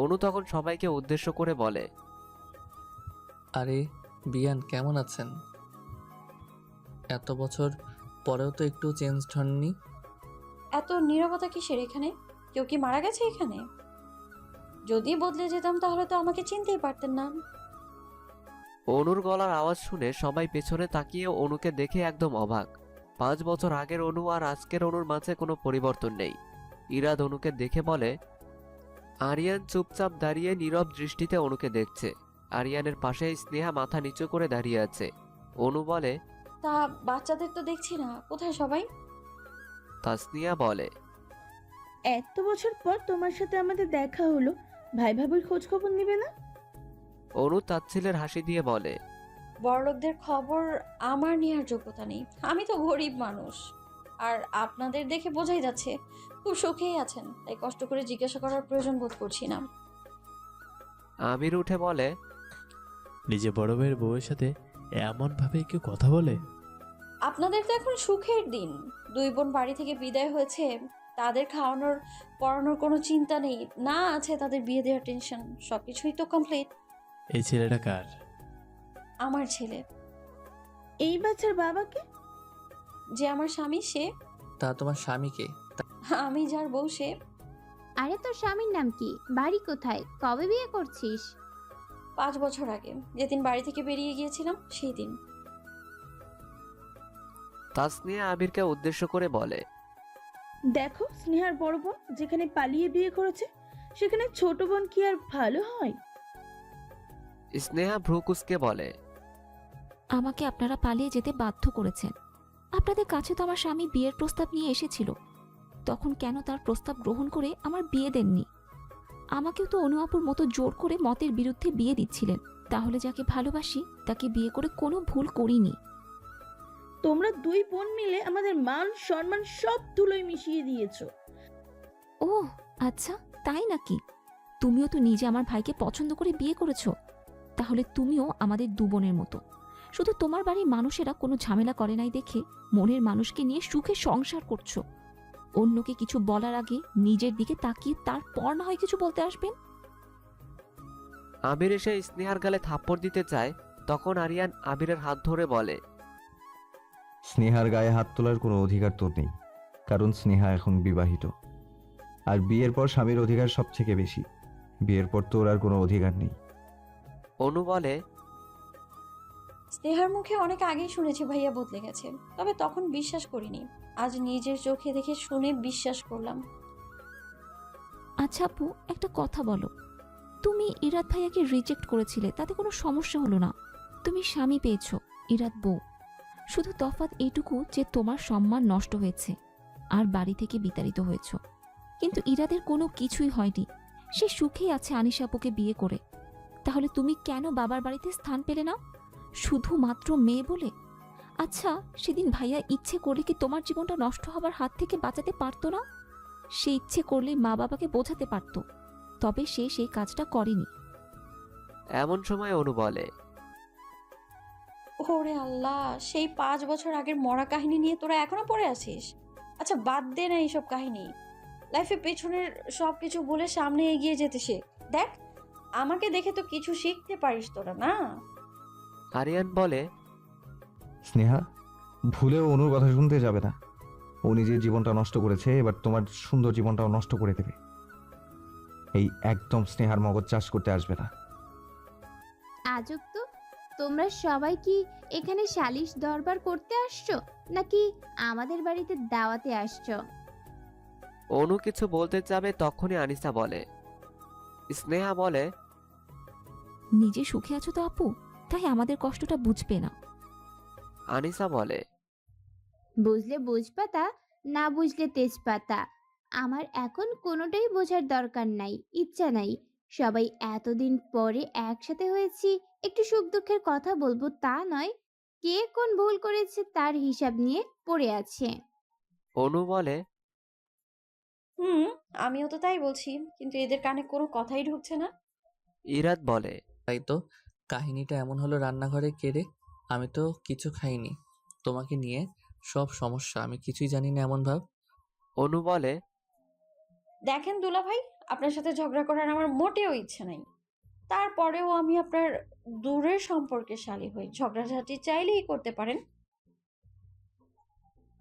অনু তখন সবাইকে উদ্দেশ্য করে বলে, আরে বিয়ান, কেমন আছেন? এত বছর পরেও তো একটু চেঞ্জ হননি। এত নীরবতা কিসের এখানে? কেউ কি মারা গেছে এখানে? যদি বদলে যেতাম তাহলে তো আমাকে চিনতেই পারতেন না। অনুর গলার আওয়াজ শুনে সবাই পেছনে তাকিয়ে অনুকে দেখে একদম অবাক। 5 বছর আগের অনু আর আজকের অনুর মাঝে কোনো পরিবর্তন নেই। ইরাদ অনুকে দেখে বলে, আরিয়ান চুপচাপ দাঁড়িয়ে নীরব দৃষ্টিতে অনুকে দেখছে। আরিয়ানের পাশে স্নেহা মাথা নিচু করে দাঁড়িয়ে আছে। অনু বলে, তা বাচ্চাদের তো দেখছি না, কোথায় সবাই? তাসনিয়া বলে, এত বছর পর তোমার সাথে আমাদের দেখা হলো, ভাই ভাবির খোঁজ খবর নিবে না? অনু তাচ্ছিলের হাসি দিয়ে বলে, বড়লোকদের খবর আমার নেওয়ার যোগ্যতা নেই, আমি তো গরিব মানুষ। আর আপনাদের দেখে বোঝাই যাচ্ছে খুব সুখেই আছেন, তাই কষ্ট করে জিজ্ঞাসা করার প্রয়োজন বোধ করছি না। আবির উঠে বলে, নিজে বড় ভাইয়ের বউয়ের সাথে এমনভাবে কেউ কথা বলে? আপনাদের তো এখন সুখের দিন, 2 বোন বাড়ি থেকে বিদায় হয়েছে, তাদের খাওয়ানোর পড়ানোর কোনো চিন্তা নেই, না আছে তাদের বিয়ে দেওয়ার টেনশন, সবকিছুই তো কমপ্লিট। এই ছেলেটা কার? আমার ছেলে। এই বাচ্চার বাবাকে? যে আমার স্বামী সে। তা তোমার স্বামীকে? আমি যার বউ সে। আরে তোর স্বামীর নাম কি, বাড়ি কোথায়, কবে বিয়ে করছিস? 5 বছর আগে, যেদিন বাড়ি থেকে বেরিয়ে গিয়েছিলাম সেই দিন। তাসনিয়া আবিরকে উদ্দেশ্য করে বলে, দেখো স্নেহার বড় বোন যেখানে পালিয়ে বিয়ে করেছে, সেখানে ছোট বোন কি আর ভালো হয়? স্নেহা ভ্রুকুসকে বলে, আমাকে আপনারা পালিয়ে যেতে বাধ্য করেছেন। আপনাদের কাছে তো আমার স্বামী বিয়ের প্রস্তাব নিয়ে এসেছিল, তখন কেন তার প্রস্তাব গ্রহণ করে আমার বিয়ে দেননি? আমাকেও তো অনু আপুর মতো জোর করে মতের বিরুদ্ধে বিয়ে দিচ্ছিলেন। তাহলে যাকে ভালোবাসি তাকে বিয়ে করে কোনো ভুল করিনি। তোমরা 2 বোন মিলে আমাদের মান সম্মান সব ধুলোয় মিশিয়ে দিয়েছো। ও আচ্ছা, তাই নাকি? তুমিও তো নিজে আমার ভাইকে পছন্দ করে বিয়ে করেছো, তাহলে তুমিও আমাদের 2 বোনের মতো। শুধু তোমার বাড়ির মানুষেরা কোনো ঝামেলা করে নাই দেখে মনের মানুষকে নিয়ে সুখে সংসার করছো। অন্যকে কিছু বলার আগে নিজের দিকে তাকিয়ে তারপর না হয় কিছু বলতে আসবেন। আবির এসে স্নেহার গালে থাপ্পড় দিতে চায়, তখন আরিয়ান আবিরের হাত ধরে বলে, স্নেহার গায়ে হাত তোলার কোনো অধিকার তোর নেই, কারণ স্নেহা এখন বিবাহিত। আর বিয়ের পর স্বামীর অধিকার সব থেকে বেশি। বিয়ের পর তোর আর কোনো অধিকার নেই। অনু বলে, স্নেহার মুখে অনেক আগেই শুনেছি ভাইয়া বদলে গেছে, তবে তখন বিশ্বাস করিনি। আজ নিজের চোখে দেখে শুনে বিশ্বাস করলাম। আচ্ছা আপু, একটা কথা বলো, তুমি ইরাত ভাইয়াকে রিজেক্ট করেছিলে, তাতে কোনো সমস্যা হলো না। তুমি স্বামী পেয়েছো, ইরাত বউ। শুধু তফাৎ এইটুকু যে তোমার সম্মান নষ্ট হয়েছে আর বাড়ি থেকে বিতাড়িত হয়েছ। কিন্তু ইরাদের কোনো কিছুই হয়নি, সে সুখেই আছে আনিশা আপুকে বিয়ে করে। তাহলে তুমি কেন বাবার বাড়িতে স্থান পেলে না, শুধুমাত্র মেয়ে বলে? আচ্ছা, সেদিন ভাইয়া ইচ্ছে করলে কি তোমার জীবনটা নষ্ট হবার হাত থেকে বাঁচাতে পারতো না? সে ইচ্ছে করলে মা বাবাকে বোঝাতে পারত, তবে সে সেই কাজটা করেনি। এমন সময় অনু বলে, ওরে আল্লাহ, সেই 5 বছর আগের মরা কাহিনী নিয়ে তোরা এখনো পড়ে আছিস? আচ্ছা বাদ দে না এইসব কাহিনী, লাইফে পেছনের সবকিছু বলে সামনে এগিয়ে যেতে শেখ। দেখ, আমাকে দেখে তো কিছু শিখতে পারিস তোরা, না? আরিয়ান বলে, স্নেহা, ভুলেও অনুর কথা শুনতে যাবে না। ও নিজের জীবনটা নষ্ট করেছে, এবার তোমার সুন্দর জীবনটাও নষ্ট করে দেবে। এই একদম স্নেহার মগজ চাষ করতে আসবে না। আজব তো, তোমরা সবাই কি এখানে সালিশ দরবার করতে আসছো, নাকি আমাদের বাড়িতে দাওয়াতে আসছো? অনু কিছু বলতে যাবে, তখনই আনিসা বলে। স্নেহা বলে, নিজে সুখে আছো তো আপু, তাই আমাদের কষ্টটা বুঝবে না। আনিসা বলে, বুঝলে বুঝপাতা, না বুঝলে তেজপাতা। আমার এখন কোনোটাই বোঝার দরকার নাই, ইচ্ছা নাই। সবাই এতদিন পরে একসাথে হয়েছি, একটু সুখ দুঃখের কথা বলবো তা নয়, কে কোন ভুল করেছে তার হিসাব নিয়ে পড়ে আছে। অনু বলে, আমিও তো তাই বলছি, কিন্তু এদের কানে কোনো কথাই ঢুকছে না। ইরাত বলে, তাই তো, কাহিনীটা এমন হলো রান্নাঘরে কেড়ে। আমি তো কিছু খাইনি, তোমাকে নিয়ে সব সমস্যা, আমি কিছুই জানি না এমন ভাব। অনু বলে, দেখেন দুলা ভাই, আপনার সাথে ঝগড়া করার আমার মোটেও ইচ্ছে নাই। তারপরেও আমি আপনার দূরের সম্পর্কের শালী হই, ঝগড়াঝাটি চাইলেই করতে পারেন।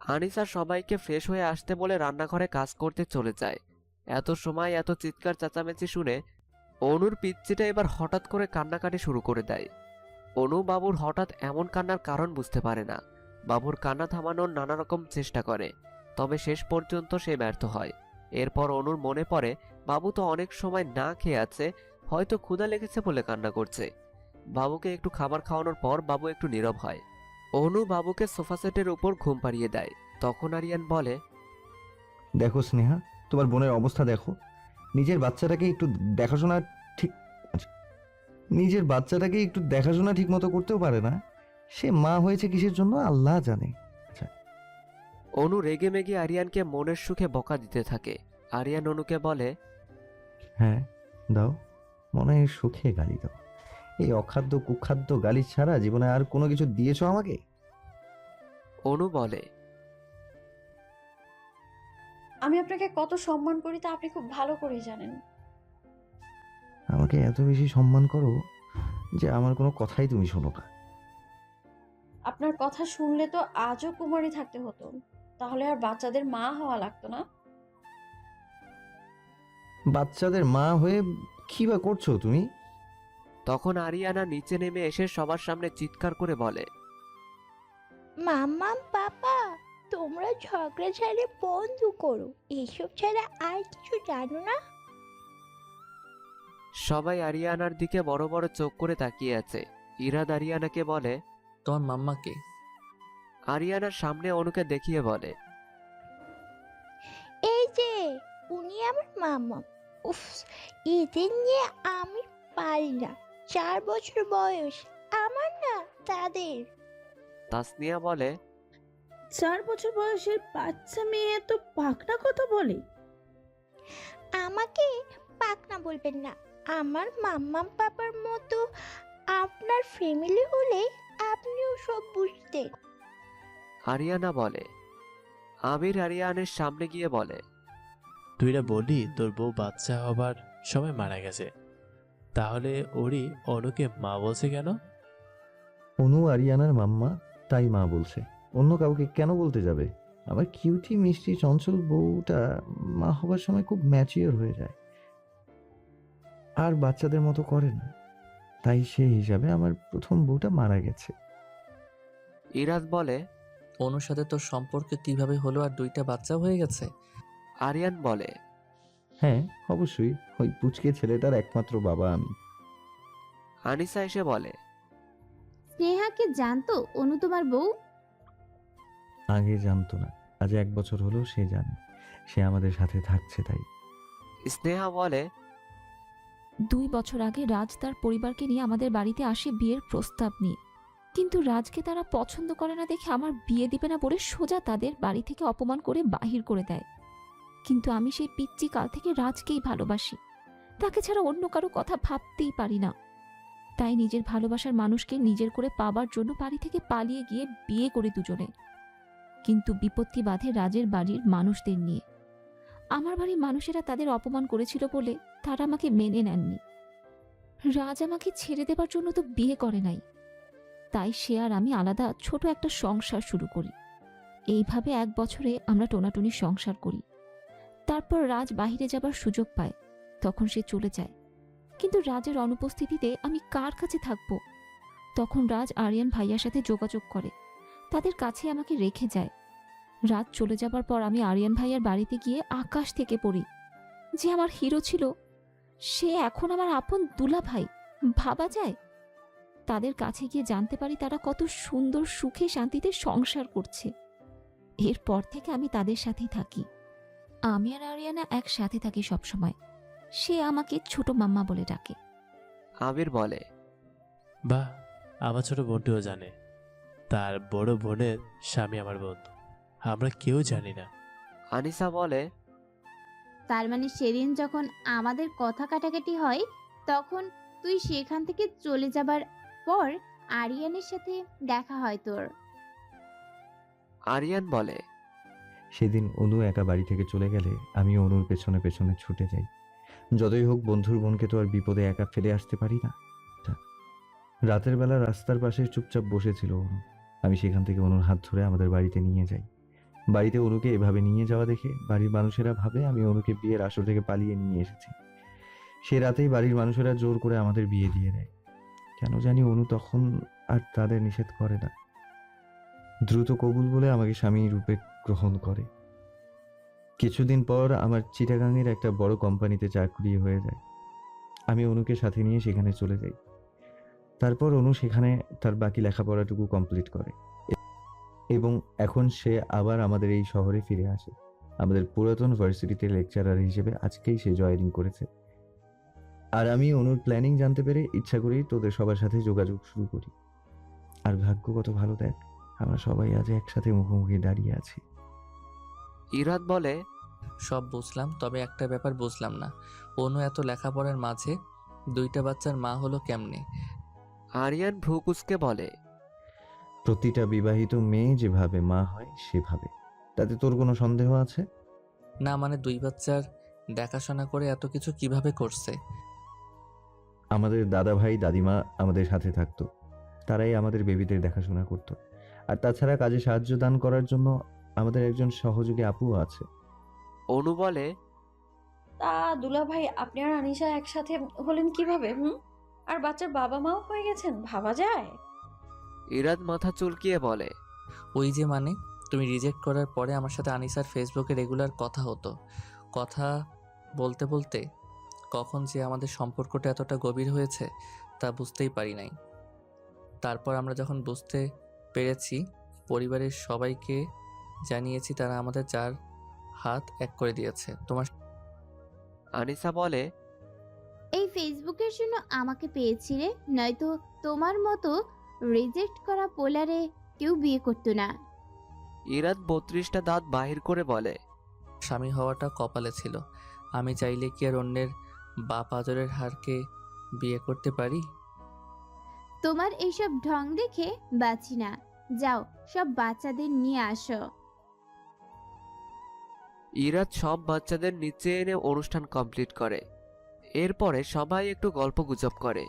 আনিসা সবাইকে ফ্রেশ হয়ে আসতে বলে রান্নাঘরে কাজ করতে চলে যায়। এত সময় এত চিৎকার চেঁচামেচি শুনে অনুর পিচ্চিটা এবার হঠাৎ করে কান্নাকাটি শুরু করে দেয়। অনু বাবুর হঠাৎ এমন কান্নার কারণ বুঝতে পারে না। বাবুর কান্না থামানোর নানা রকম চেষ্টা করে, তবে শেষ পর্যন্ত সে ব্যর্থ হয়। এরপর অনুর মনে পড়ে বাবু তো অনেক সময় না খেয়ে আছে, হয়তো ক্ষুধা লেগেছে বলে কান্না করছে। বাবুকে একটু খাবার খাওয়ানোর পর বাবু একটু নীরব হয়। অনু বাবুকে সোফা সেটের উপর ঘুম পাড়িয়ে দেয়। তখন আরিয়ান বলে, দেখো স্নেহা, তোমার বোনের অবস্থা দেখো। নিজের বাচ্চাটাকে একটু দেখাশোনা ঠিক আচ্ছা, নিজের বাচ্চাটাকে একটু দেখাশোনা ঠিক মতো করতেও পারে না। সে মা হয়েছে কিসের জন্য আল্লাহ জানে। অনু রেগে মেগে আরিয়ানকে মনের সুখে বকা দিতে থাকে। আরিয়ান অনুকে বলে, হ্যাঁ দাও, মনে হয় সুখে গালি দাও। এই অখাদ্য কুখাদ্য গালি ছাড়া জীবনে আর কোনো কিছু দিয়েছো আমাকে? অনু বলে, আমি আপনাকে কত সম্মান করি তা আপনি খুব ভালো করে জানেন। আমাকে এত বেশি সম্মান করো যে আমার কোনো কথাই তুমি শোনো না। আপনার কথা শুনলে তো আজও কুমারী থাকতে হতো, তাহলে আর বাচ্চাদের মা হওয়া লাগতো না। বাচ্চাদের মা হয়ে কি বা করছো তুমি? তখন আরিয়ানা নিচে নেমে এসে সবার সামনে চিৎকার করে বলে, মাম্মা পাপা, তোমরা ঝগড়া ছাড়ে বন্ধ করো, এসব ছাড়া আর কিছু জানো না। সবাই আরিয়ানার দিকে বড় বড় চোখ করে তাকিয়ে আছে। ইরাদ আরিয়ানাকে বলে, তোমার মাম্মাকে? আরিয়ানার সামনে অনুকে দেখিয়ে বলে, এই যে উনি আমার মাম্মা। উফ, এদের নিয়ে আমি পারি না। 4 বছর বয়স আমার না তাদের। তাসনিয়া বলে, 4 বছর বয়সের বাচ্চা মেয়ে এত পাকনা কথা বলে? আমাকে পাকনা বলবেন না। আমার মাম্মা পাপার মতো আপনার ফ্যামিলি হলে আপনিও সব বুঝতেন। আরিয়ানা বলে। আবির আরিয়ানের সামনে গিয়ে বলে, তুই না বললি তোর বউ বাচ্চা হবার সময় মারা গেছে, তাহলে ওরই অনুকে মা বলছে কেন? অনু আরিয়ানার মাম্মা, তাই মা বলছে। অন্য কাউকে কেন বলতে যাবে? আমার কিউটি মিষ্টি চঞ্চল বউটা মা হবার সময় খুব ম্যাচিওর হয়ে যায় আর বাচ্চাদের মতো করে না। তাই সেই হিসাবে আমার প্রথম বউটা মারা গেছে। ইরাদ বলে, অনুর সাথে তোর সম্পর্ক কিভাবে হলো আর 2টা বাচ্চাও হয়ে গেছে? আরিয়ান বলে, হ্যাঁ অবশ্যই, ওই পুচকে ছেলেটার একমাত্র বাবা আমি। আনিসা এসে বলে, স্নেহাকে জানতো অনু তোমার বউ? আগে জানতো না, আজ 1 বছর হলো সে জানে। সে আমাদের সাথে থাকছে তাই। স্নেহা বলে, 2 বছর আগে রাজ তার পরিবারকে নিয়ে আমাদের বাড়িতে আসে বিয়ের প্রস্তাব নিয়ে, কিন্তু রাজকে তারা পছন্দ করে না দেখে আমার বিয়ে দিবে না বলে সোজা তাদের বাড়ি থেকে অপমান করে বাহির করে দেয়। কিন্তু আমি সেই পিচ্চি কাল থেকে রাজকেই ভালোবাসি, তাকে ছাড়া অন্য কারো কথা ভাবতেই পারি না। তাই নিজের ভালোবাসার মানুষকে নিজের করে পাবার জন্য বাড়ি থেকে পালিয়ে গিয়ে বিয়ে করে দুজনে। কিন্তু বিপত্তি বাধে রাজের বাড়ির মানুষদের নিয়ে। আমার বাড়ির মানুষেরা তাদের অপমান করেছিল বলে তারা আমাকে মেনে নেননি। রাজ আমাকে ছেড়ে দেবার জন্য তো বিয়ে করে নাই, তাই সে আর আমি আলাদা ছোট একটা সংসার শুরু করি। এইভাবে 1 বছরে আমরা টোনাটুনি সংসার করি। তারপর রাজ বাহিরে যাবার সুযোগ পায়, তখন সে চলে যায়। কিন্তু রাজের অনুপস্থিতিতে আমি কার কাছে থাকব? তখন রাজ আরিয়ান ভাইয়ার সাথে যোগাযোগ করে, তাদের কাছে আমাকে রেখে যায়। রাত চলে যাবার পর আমি আরিয়ান ভাইয়ার বাড়িতে গিয়ে আকাশ থেকে পড়ি। যে আমার হিরো ছিল সে এখন আমার আপন দুলা ভাই, ভাবা যায়? তাদের কাছে গিয়ে জানতে পারি তারা কত সুন্দর সুখে শান্তিতে সংসার করছে। এরপর থেকে আমি তাদের সাথেই থাকি। আমি আর আরিয়ানা একসাথে থাকি সবসময়। সে আমাকে ছোট মাম্মা বলে ডাকে। আবির বলে, বাহ, আমার ছোট বোনটিও জানে তার বড় বোনের স্বামী আমার বন্ধু, আমরা কেউ জানি না। আনিসা বলে, তার মানে সেদিন যখন আমাদের কথা কাটাকাটি হয় তখন তুই সেখান থেকে চলে যাবার পর আরিয়ানের সাথে দেখা হয় তোর? আরিয়ান বলে, সেদিন অনু একা বাড়ি থেকে চলে গেলে আমি অনুর পেছনে পেছনে ছুটে যাই। যতই হোক বন্ধুর বোনকে তো আর বিপদে একা ফেলে আসতে পারি না। রাতের বেলা রাস্তার পাশে চুপচাপ বসেছিল অনু। আমি সেখান থেকে অনুর হাত ধরে আমাদের বাড়িতে নিয়ে যাই। বাড়িতে অনুকে এভাবে নিয়ে যাওয়া দেখে বাড়ির মানুষেরা ভাবে আমি অনুকে বিয়ের আসর থেকে পালিয়ে নিয়ে এসেছি। সে রাতেই বাড়ির মানুষেরা জোর করে আমাদের বিয়ে দিয়ে দেয়। কেন জানি অনু তখন আর তাদের নিষেধ করে না, দ্রুত কবুল বলে আমাকে স্বামী রূপে গ্রহণ করে। কিছুদিন পর আমার চিটাগাংয়ের একটা বড় কোম্পানিতে চাকরি হয়ে যায়। আমি অনুকে সাথে নিয়ে সেখানে চলে যাই। তারপর অনু সেখানে তার বাকি লেখাপড়াটুকু কমপ্লিট করে এবং এখন সে আবার আমাদের এই শহরে ফিরে আসে। আমাদের পুরাতন ভার্সিটিতে লেকচারার হিসেবে আজকেই সে জয়েনিং করেছে। আর আমি অনুর প্ল্যানিং জানতে পেরে ইচ্ছা করেই তোদের সবার সাথে যোগাযোগ শুরু করি। আর ভাগ্য কত ভালো, দেখ আমরা সবাই আজ একসাথে মুখোমুখি দাঁড়িয়ে আছি। ইরাদ বলে, সব বুঝলাম, তবে একটা ব্যাপার বুঝলাম না। অনু এত লেখাপড়ার মাঝে 2টা বাচ্চার মা হলো কেমনে? আরিয়ান ভ্রুকুচকে বলে, প্রতিটা বিবাহিত মেয়ে যেভাবে মা হয় সেভাবে। তাতে তোর কোনো সন্দেহ আছে? না মানে 2 বাচ্চার দেখাশোনা করে এত কিছু কিভাবে করছে? আমাদের দাদা ভাই দাদিমা আমাদের সাথে থাকতো, তারাই আমাদের বেবিদের দেখাশোনা করতো। আর তাছাড়া কাজে সাহায্য দান করার জন্য আমাদের একজন সহযোগী আপুও আছে। অনু বলে, তা দুলা ভাই আপনি আর আনিশা একসাথে হলেন কিভাবে? আর বাচ্চার বাবা মাও হয়ে গেছেন, ভাবা যায়? ইরাদ মাথা চুলকিয়ে বলে, ওই যে মানে তুমি রিজেক্ট করার পরে আমার সাথে আনিসার ফেসবুকে রেগুলার কথা হতো। কথা বলতে বলতে কখন যে আমাদের সম্পর্কটা এতটা গভীর হয়েছে তা বুঝতেই পারি নাই। তারপর আমরা যখন বুঝতে পেরেছি, পরিবারের সবাইকে জানিয়েছি, তারা আমাদের 4 হাত এক করে দিয়েছে। তোমার আনিসা বলে, এই ফেসবুকের জন্য আমাকে পেয়েছিলে, নয়তো তোমার মতো রিজেক্ট করা পোলারে কেউ বিয়ে করতো না। ইরাদ 32টা দাঁত বাহির করে বলে, স্বামী হওয়াটা কপালে ছিল। আমি চাইলে কি আর অন্যের বাপ আদরের হারকে বিয়ে করতে পারি? তোমার এইসব ঢং দেখে বাঁচি না। যাও সব বাচ্চাদের নিয়ে আসো। ইরাদ সব বাচ্চাদের নিচে এনে অনুষ্ঠান কমপ্লিট করে। এরপরে সবাই একটু গল্প গুজব করে,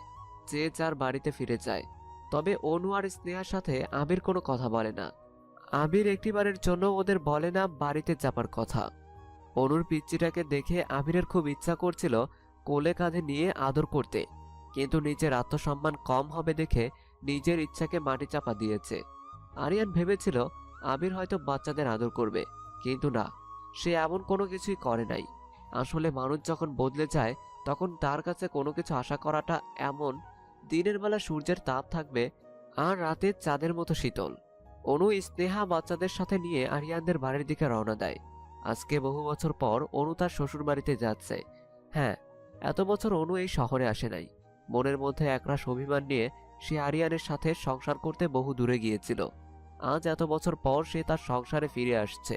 যে যার বাড়িতে ফিরে যায়। তবে অনু আর স্নেহার সাথে আবির কোনো কথা বলে না। আবির একটিবারের জন্য ওদের বলে না বাড়িতে যাবার কথা। অনুর পিচ্চিটাকে দেখে আবিরের খুব ইচ্ছা করছিল কোলে কাঁধে নিয়ে আদর করতে, কিন্তু নিজের আত্মসম্মান কম হবে দেখে নিজের ইচ্ছাকে মাটি চাপা দিয়েছে। আরিয়ান ভেবেছিল আবির হয়তো বাচ্চাদের আদর করবে, কিন্তু না, সে এমন কোনো কিছুই করে নাই। আসলে মানুষ যখন বদলে যায় তখন তার কাছে কোনো কিছু আশা করাটা এমন, দিনের বেলা সূর্যের তাপ থাকবে আর রাতে চাঁদের মতো শীতল। অনু স্নেহা বাচ্চাদের সাথে নিয়ে আরিয়ানদের বাড়ির দিকে রওনা দেয়। আজকে বহু বছর পর অনু তার শ্বশুর বাড়িতে যাচ্ছে। হ্যাঁ, এত বছর অনু এই শহরে আসে নাই। মনের মধ্যে একরাশ অভিমান নিয়ে সে আরিয়ানের সাথে সংসার করতে বহু দূরে গিয়েছিল। আজ এত বছর পর সে তার সংসারে ফিরে আসছে।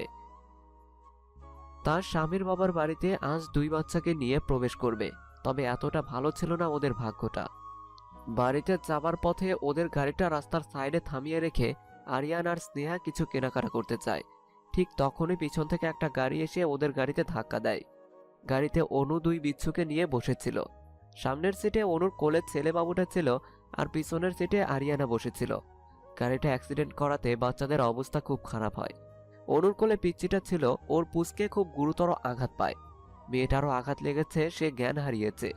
তার স্বামীর বাবার বাড়িতে আজ 2 বাচ্চাকে নিয়ে প্রবেশ করবে। তবে এতটা ভালো ছিল না ওদের ভাগ্যটা। বাড়িতে যাবার পথে ওদের গাড়িটা রাস্তার সাইডে থামিয়ে রেখে আরিয়ান আর স্নেহা কিছু কেনাকাটা করতে চায়। ঠিক তখনই পিছন থেকে একটা গাড়ি এসে ওদের গাড়িতে ধাক্কা দেয়। গাড়িতে অনু 2 বিচ্ছুকে নিয়ে বসেছিল। সামনের সিটে অনুর কোলের ছেলেবাবুটা ছিল আর পিছনের সিটে আরিয়ানা বসেছিল। গাড়িটা অ্যাক্সিডেন্ট করাতে বাচ্চাদের অবস্থা খুব খারাপ হয়। অনুর কোলে পিচ্চিটা ছিল, ওর পুচকে খুব গুরুতর আঘাত পায়। মেয়েটারও আঘাত লেগেছে, সে জ্ঞান হারিয়েছে।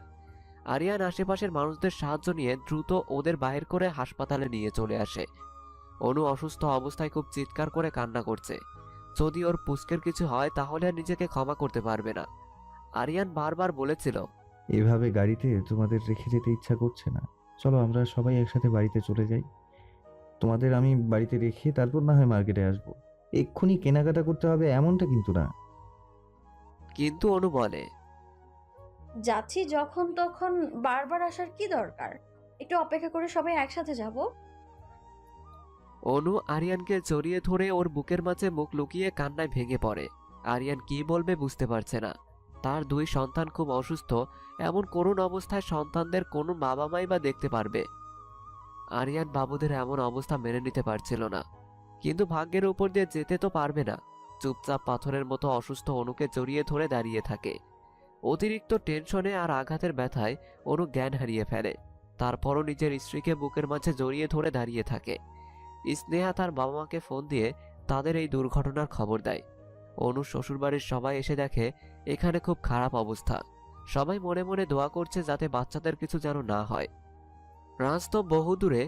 আরিয়ান আশেপাশের মানুষদের সাহায্য নিয়ে দ্রুত ওদের বাহির করে হাসপাতালে নিয়ে চলে আসে। অনু অসুস্থ অবস্থায় খুব চিৎকার করে কান্না করছে। যদি ওর পুচকের কিছু হয় তাহলে আর নিজেকে ক্ষমা করতে পারবে না। আরিয়ান বারবার বলেছিল, এভাবে গাড়িতে তোমাদের রেখে যেতে ইচ্ছা করছে না, চলো আমরা সবাই একসাথে বাড়িতে চলে যাই। তোমাদের আমি বাড়িতে রেখে তারপর না হয় মার্কেটে আসবো। এক্ষুনি কেনাকাটা করতে হবে এমনটা কিন্তু না। কিন্তু অনু বলে, যাচ্ছি যখন তখন বারবার আসার কি দরকার? একটু অপেক্ষা করে সবাই একসাথে যাব। অনু আরিয়ানকে জড়িয়ে ধরে ওর বুকের মাঝে মুখ লুকিয়ে কান্নায় ভেঙে পড়ে। আরিয়ান কি বলবে বুঝতে পারছে না। তার 2 সন্তান খুব অসুস্থ, এমন করুণ অবস্থায় সন্তানদের কোনো বাবা মাই বা দেখতে পারবে? আরিয়ান বাবুদের এমন অবস্থা মেনে নিতে পারছিল না, কিন্তু ভাগ্যের উপর দিয়ে যেতে তো পারবে না। চুপচাপ পাথরের মতো অসুস্থ অনুকে জড়িয়ে ধরে দাঁড়িয়ে থাকে। অতিরিক্ত টেনশনে আর আঘাতের ব্যথায় অনু জ্ঞান হারিয়ে ফেলে। তারপরও নিজের স্ত্রীকে বুকের মাঝে জড়িয়ে ধরে দাঁড়িয়ে থাকে। স্নেহা তার বাবা মাকে ফোন দিয়ে তাদের এই দুর্ঘটনার খবর দেয়। অনু শ্বশুরবাড়ির সবাই এসে দেখে এখানে খুব খারাপ অবস্থা। সবাই মনে মনে দোয়া করছে যাতে বাচ্চাদের কিছু যেন না হয়। রাজ তো বহু দূরে।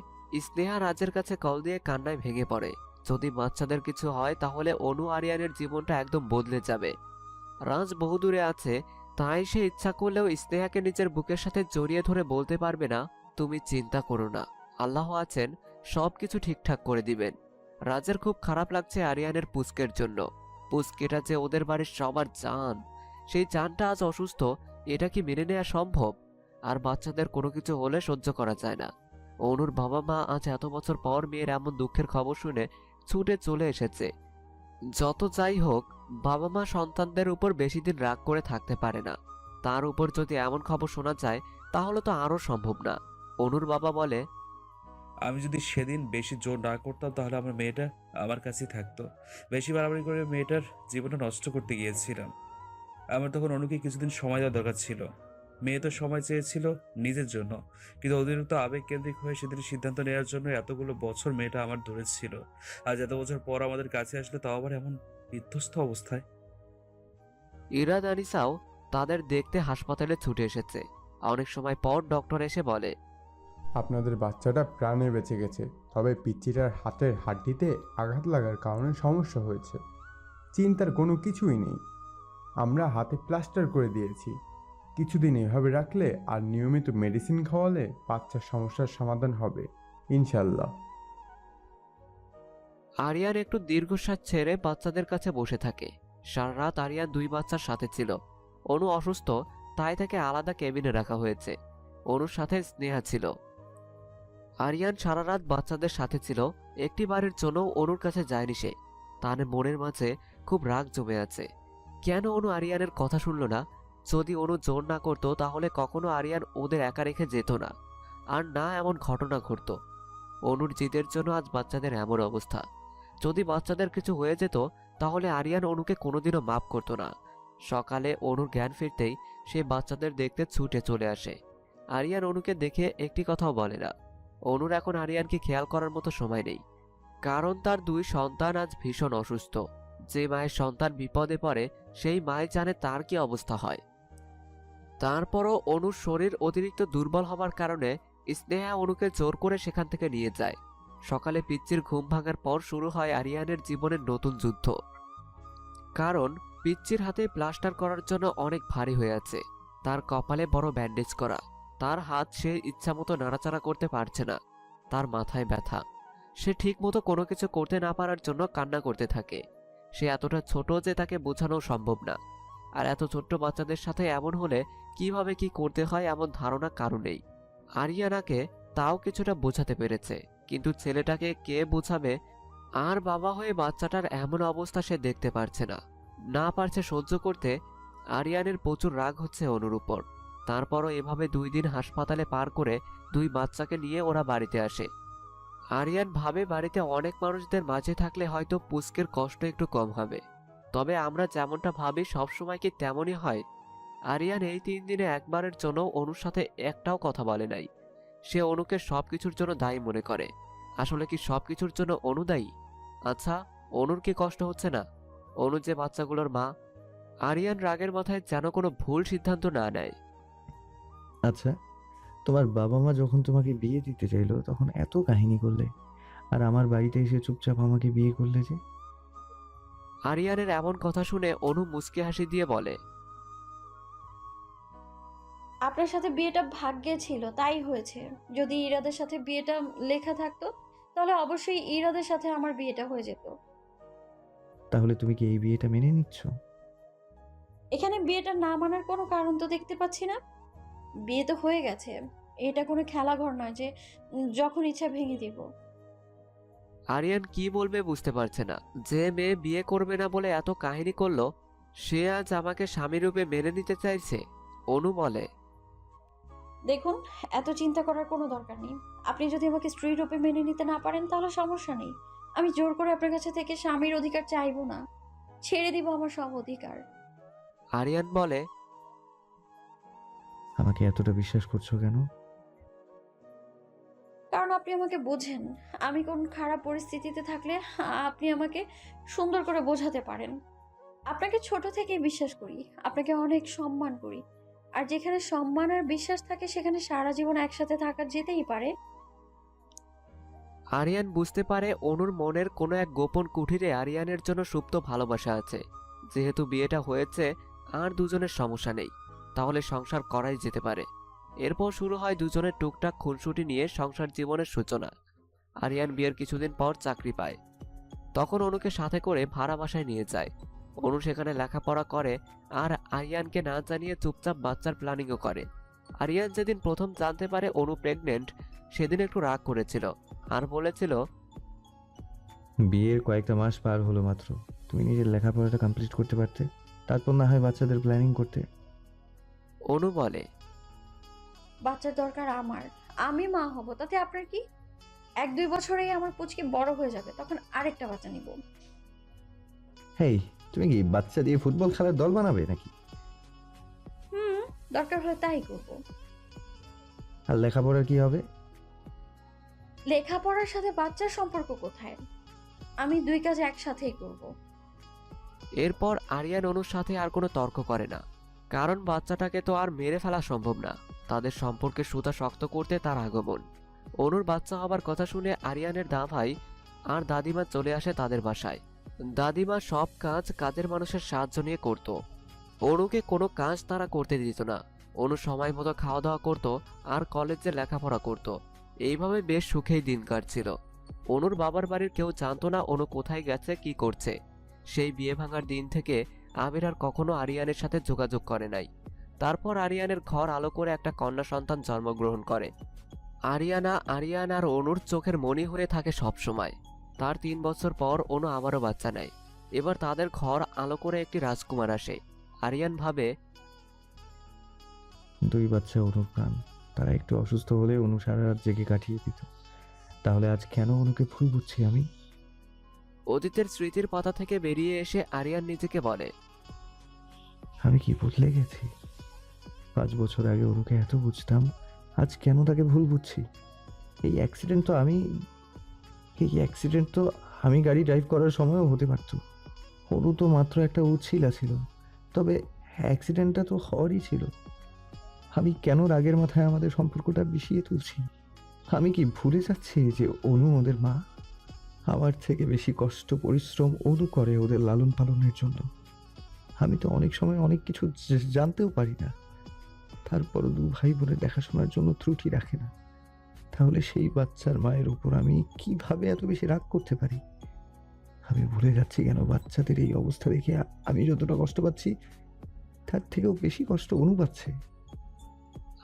স্নেহা রাজের কাছে কল দিয়ে কান্নায় ভেঙে পড়ে। যদি বাচ্চাদের কিছু হয় তাহলে অনু আরিয়ানের জীবনটা একদম বদলে যাবে। রাজ বহুদূরে আছে, তাই সে ইচ্ছা করলেও স্নেহাকে নিজের বুকের সাথে জড়িয়ে ধরে বলতে পারবে না, তুমি চিন্তা করো না, আল্লাহ আছেন, সবকিছু ঠিকঠাক করে দিবেন। রাজের খুব খারাপ লাগছে আরিয়ানের পুচকের জন্য। পুচকেটা যে ওদের বাড়ির সবার জান, সেই জানটা আজ অসুস্থ, এটা কি মেনে নেওয়া সম্ভব? আর বাচ্চাদের কোনো কিছু হলে সহ্য করা যায় না। অনুর বাবা মা আজ এত বছর পর মেয়ের এমন দুঃখের খবর শুনে ছুটে চলে এসেছে। যত যাই হোক, বাবা মা সন্তানদের উপর বেশি দিন রাগ করে থাকতে পারে না, তার উপর যদি এমন খবর শোনা যায় তাহলে তো আরও সম্ভব না। অনুর বাবা বলে, আমি যদি সেদিন বেশি জোর না করতাম তাহলে আমার মেয়েটা আমার কাছেই থাকতো। বেশি বাড়াবাড়ি করে মেয়েটার জীবনটা নষ্ট করতে গিয়েছিলাম। আমার তখন অনুকে কিছুদিন সময় দেওয়া দরকার ছিল। মেয়ে তো সময় চেয়েছিল নিজের জন্য, কিন্তু অতিরিক্ত আবেগ কেন্দ্রিক হয়ে সেদিন সিদ্ধান্ত নেওয়ার জন্য এতগুলো বছর মেয়েটা আমার ধরেছিল। আজ এত বছর পর আমাদের কাছে আসলে তাও আবার এমন বিধ্বস্ত অবস্থায়। ইরাদ আনিসাও তাদের দেখতে হাসপাতালে ছুটে এসেছে। অনেক সময় পর ডক্টর এসে বলে, আপনাদের বাচ্চাটা প্রাণে বেঁচে গেছে, তবে পিচ্চিটার হাতের হাড্ডিতে আঘাত লাগার কারণে সমস্যা হয়েছে। চিন্তার কোনো কিছুই নেই, আমরা হাতে প্লাস্টার করে দিয়েছি। কিছুদিন এভাবে রাখলে আর নিয়মিত মেডিসিন খাওয়ালে বাচ্চার সমস্যার সমাধান হবে ইনশাল্লাহ। আরিয়ান একটু দীর্ঘশ্বাস ছেড়ে বাচ্চাদের কাছে বসে থাকে। সারা রাত আরিয়ান দুই বাচ্চার সাথে ছিল। অনু অসুস্থ, তাই তাকে আলাদা কেবিনে রাখা হয়েছে। অনুর সাথে স্নেহা ছিল। আরিয়ান সারা রাত বাচ্চাদের সাথে ছিল। একটি বারের জন্য অনুর কাছে যায়নি সে। তার মনের মাঝে খুব রাগ জমে আছে। কেন অনু আরিয়ানের কথা শুনল না? যদি অনু জোর না করতো তাহলে কখনো আরিয়ান ওদের একা রেখে যেত না, আর না এমন ঘটনা ঘটতো। অনুর জিদের জন্য আজ বাচ্চাদের এমন অবস্থা। যদি বাচ্চাদের কিছু হয়ে যেত তাহলে আরিয়ান অনুকে কোনোদিনও মাফ করতো না। সকালে অনুর জ্ঞান ফিরতেই সে বাচ্চাদের দেখতে ছুটে চলে আসে। আরিয়ান অনুকে দেখে একটি কথাও বলে না। অনুর এখন আরিয়ানকে খেয়াল করার মতো সময় নেই, কারণ তার দুই সন্তান আজ ভীষণ অসুস্থ। যে মায়ের সন্তান বিপদে পড়ে সেই মায় জানে তার কি অবস্থা হয়। তারপরও অনুর শরীর অতিরিক্ত দুর্বল হবার কারণে স্নেহা অনুকে জোর করে সেখান থেকে নিয়ে যায়। সকালে পিচ্চির ঘুম ভাঙার পর শুরু হয় আরিয়ানের জীবনের নতুন যুদ্ধ। কারণ পিচ্চির হাতে প্লাস্টার করার জন্য অনেক ভারী হয়ে আছে। তার কপালে বড় ব্যান্ডেজ করা। তার হাত সে ইচ্ছামতো নাড়াচাড়া করতে পারছে না। তার মাথায় ব্যথা। সে ঠিকমতো কোনো কিছু করতে না পারার জন্য কান্না করতে থাকে। সে এতটা ছোট যে তাকে বোঝানো সম্ভব না। আর এত ছোট্ট বাচ্চাদের সাথে এমন হলে কিভাবে কি করতে হয় এমন ধারণা কারো নেই। আরিয়ানাকে তাও কিছুটা বোঝাতে পেরেছে, কিন্তু ছেলেটাকে কে বোঝাবে? আর বাবা হয়ে বাচ্চাটার এমন অবস্থা সে দেখতে পারছে না, না পারছে সহ্য করতে। আরিয়ানের প্রচুর রাগ হচ্ছে অনুর উপর। তারপরও এভাবে 2 দিন হাসপাতালে পার করে 2 বাচ্চাকে নিয়ে ওরা বাড়িতে আসে। আরিয়ান ভাবে বাড়িতে অনেক মানুষদের মাঝে থাকলে হয়তো পুচকের কষ্ট একটু কম হবে। তবে আমরা যেমনটা ভাবি সবসময় কি তেমনই হয়? আরিয়ান এই 3 দিনে একবারের জন্য অনুর সাথে একটাও কথা বলে নাই। সে অনুকে সবকিছুর জন্য দায়ী মনে করে। আসলে কি সবকিছুর জন্য অনু দায়ী? আচ্ছা, অনুর কি কষ্ট হচ্ছে না? অনু যে বাচ্চাগুলোর মা। আরিয়ান রাগের মাথায় যেন কোনো ভুল সিদ্ধান্ত না নেয়। আচ্ছা, তোমার বাবা মা যখন তোমাকে বিয়ে দিতে চাইলো তখন এত কাহিনী করলে, আর আমার বাড়িতে এসে চুপচাপ আমাকে বিয়ে করলে যে? আরিয়ানের এমন কথা শুনে অনু মুচকি হাসি দিয়ে বলে, আপনার সাথে বিয়েটা ভাগ্যে ছিল, তাই হয়েছে। যদি ইরাদের সাথে বিয়েটা লেখা থাকতো তাহলে অবশ্যই ইরাদের সাথে আমার বিয়েটা হয়ে যেত। তাহলে তুমি কি এই বিয়েটা মেনে নিচ্ছ? এখানে বিয়েটা না মানার কোনো কারণ তো দেখতে পাচ্ছি না। বিয়ে তো হয়ে গেছে, এটা কোনো খেলাঘর নয় যে যখন ইচ্ছা ভেঙে দিব। আরিয়ান কি বলবে বুঝতে পারছে না। যে মেয়ে বিয়ে করবে না বলে এত কাহিনী করলো, সে আজ আমাকে স্বামী রূপে মেনে নিতে চাইছে। অনু বলে, দেখুন, এত চিন্তা করার কোনো দরকার নেই। আপনি যদি আমাকে স্ত্রী রূপে মেনে নিতে না পারেন তাহলে সমস্যা নেই। আমি জোর করে আপনার কাছে থেকে স্বামীর অধিকার চাইবো না, ছেড়ে দিব আমার সব অধিকার। আরিয়ান বলে, আমাকে এতটা বিশ্বাস করছো কেন? কারণ আপনি আমাকে বোঝেন। আমি কোন খারাপ পরিস্থিতিতে থাকলে আপনি আমাকে সুন্দর করে বোঝাতে পারেন। আপনাকে ছোট থেকেই বিশ্বাস করি, আপনাকে অনেক সম্মান করি। আর যেখানে সম্মান আর বিশ্বাস থাকে সেখানে সারা জীবন একসাথে থাকা যেতেই পারে। আরিয়ান বুঝতে পারে অনুর মনের কোনো এক গোপন কুঠিরে আরিয়ানের জন্য সুপ্ত ভালোবাসা আছে। যেহেতু বিয়েটা হয়েছে আর দুজনের সমস্যা নেই, তাহলে সংসার করাই যেতে পারে। এরপর শুরু হয় দুজনের টুকটাক খুনসুটি নিয়ে সংসার জীবনের সূচনা। আরিয়ান বিয়ের কিছুদিন পর চাকরি পায়। তখন অনুকে সাথে করে ভাড়া বাসায় নিয়ে যায়। অনু সেখানে লেখাপড়া করে আর আরিয়ানকে না জানিয়ে চুপচাপ বাচ্চার প্ল্যানিংও করে। আরিয়ান যেদিন প্রথম জানতে পারে অনু প্রেগনেন্ট, সেদিন একটু রাগ করেছিল আর বলেছিল, বিয়ের কয়েকটা মাস পার হলো মাত্র, তুমি নিজের লেখাপড়াটা কমপ্লিট করতে পারতে, তারপর না হয় বাচ্চাদের প্ল্যানিং করতে। অনু বলে, বাচ্চার দরকার আমার, আমি মা হব, তাতে আপনার কি? 1-2 বছরেই আমার পুচকি বড় হয়ে যাবে, তখন আরেকটা বাচ্চা নিব। হেই, তুমি কি বাচ্চা দিয়ে ফুটবল খেলার দল বানাবে নাকি? দরকার হলে তাই করব। আর লেখাপড়ার কি হবে? লেখাপড়ার সাথে বাচ্চার সম্পর্ক কোথায়? আমি 2 কাজ একসাথেই করব। এরপর আরিয়ান অনুর সাথে আর কোনো তর্ক করে না, কারণ বাচ্চাটাকে তো আর মেরে ফেলা সম্ভব না। তাদের সম্পর্কে সুতা শক্ত করতে তার আগমন। অনুর বাচ্চা হবার কথা শুনে আরিয়ানের ভাই আর দাদিমা চলে আসে তাদের বাসায়। দাদিমা সব কাজের মানুষের সাহায্য নিয়ে করত। অনুকে কোনো কাজ তারা করতে দিত না। অনু সময় মতো খাওয়া দাওয়া করত আর কলেজে লেখাপড়া করত। এইভাবে বেশ সুখেই দিন কাটছিল। অনুর বাবার বাড়ির কেউ জানতো না অনু কোথায় গেছে, কি করছে। সেই বিয়ে ভাঙার দিন থেকে আবির আর কখনো আরিয়ানের সাথে যোগাযোগ করে নাই। তারপর আরিয়ানের ঘর আলো করে একটা কন্যা সন্তান জন্মগ্রহণ করে। আরিয়ান আর অনুর চোখের মণি হয়ে থাকে সব সময়। তার 3 বছর পর অনু আবারও বাচ্চা নেয়। এবার তাদের ঘর আলো করে একটি রাজকুমার আসে। আরিয়ান ভাবে, 2 বাচ্চা অনুর প্রাণ, তারা একটু অসুস্থ হলে অনু সারা রাত জেগে কাটিয়ে দিত। তাহলে আজ কেন অনুকে ভুল বুঝছি আমি? অতীতের স্মৃতির পাতা থেকে বেরিয়ে এসে আরিয়ান নিজেকে বলে, আমি কি বদলে গেছি? 5 বছর আগে অনুকে এত বুঝতাম, আজ কেন তাকে ভুল বুঝছি? এই অ্যাক্সিডেন্ট তো আমি গাড়ি ড্রাইভ করার সময়ও হতে পারত। অনু তো মাত্র একটা উচ্ছিলা ছিল, তবে অ্যাক্সিডেন্টটা তো হওয়ারই ছিল। আমি কেন রাগের মাথায় আমাদের সম্পর্কটা বিষিয়ে তুলছি? আমি কি ভুলে যাচ্ছি যে অনু ওদের মা? আমার থেকে বেশি কষ্ট পরিশ্রম অনু করে ওদের লালন পালনের জন্য। আমি তো অনেক সময় অনেক কিছু জানতেও পারি না, তারপরও 2 ভাই বোনের দেখাশোনার জন্য ত্রুটি রাখে না। তাহলে সেই বাচ্চার মায়ের উপর আমি কিভাবে এত বেশি রাগ করতে পারি? আমি ভুলে যাচ্ছি কেন বাচ্চাদের এই অবস্থা দেখে আমি যতটা কষ্ট পাচ্ছি, তার থেকেও বেশি কষ্ট অনু পাচ্ছে।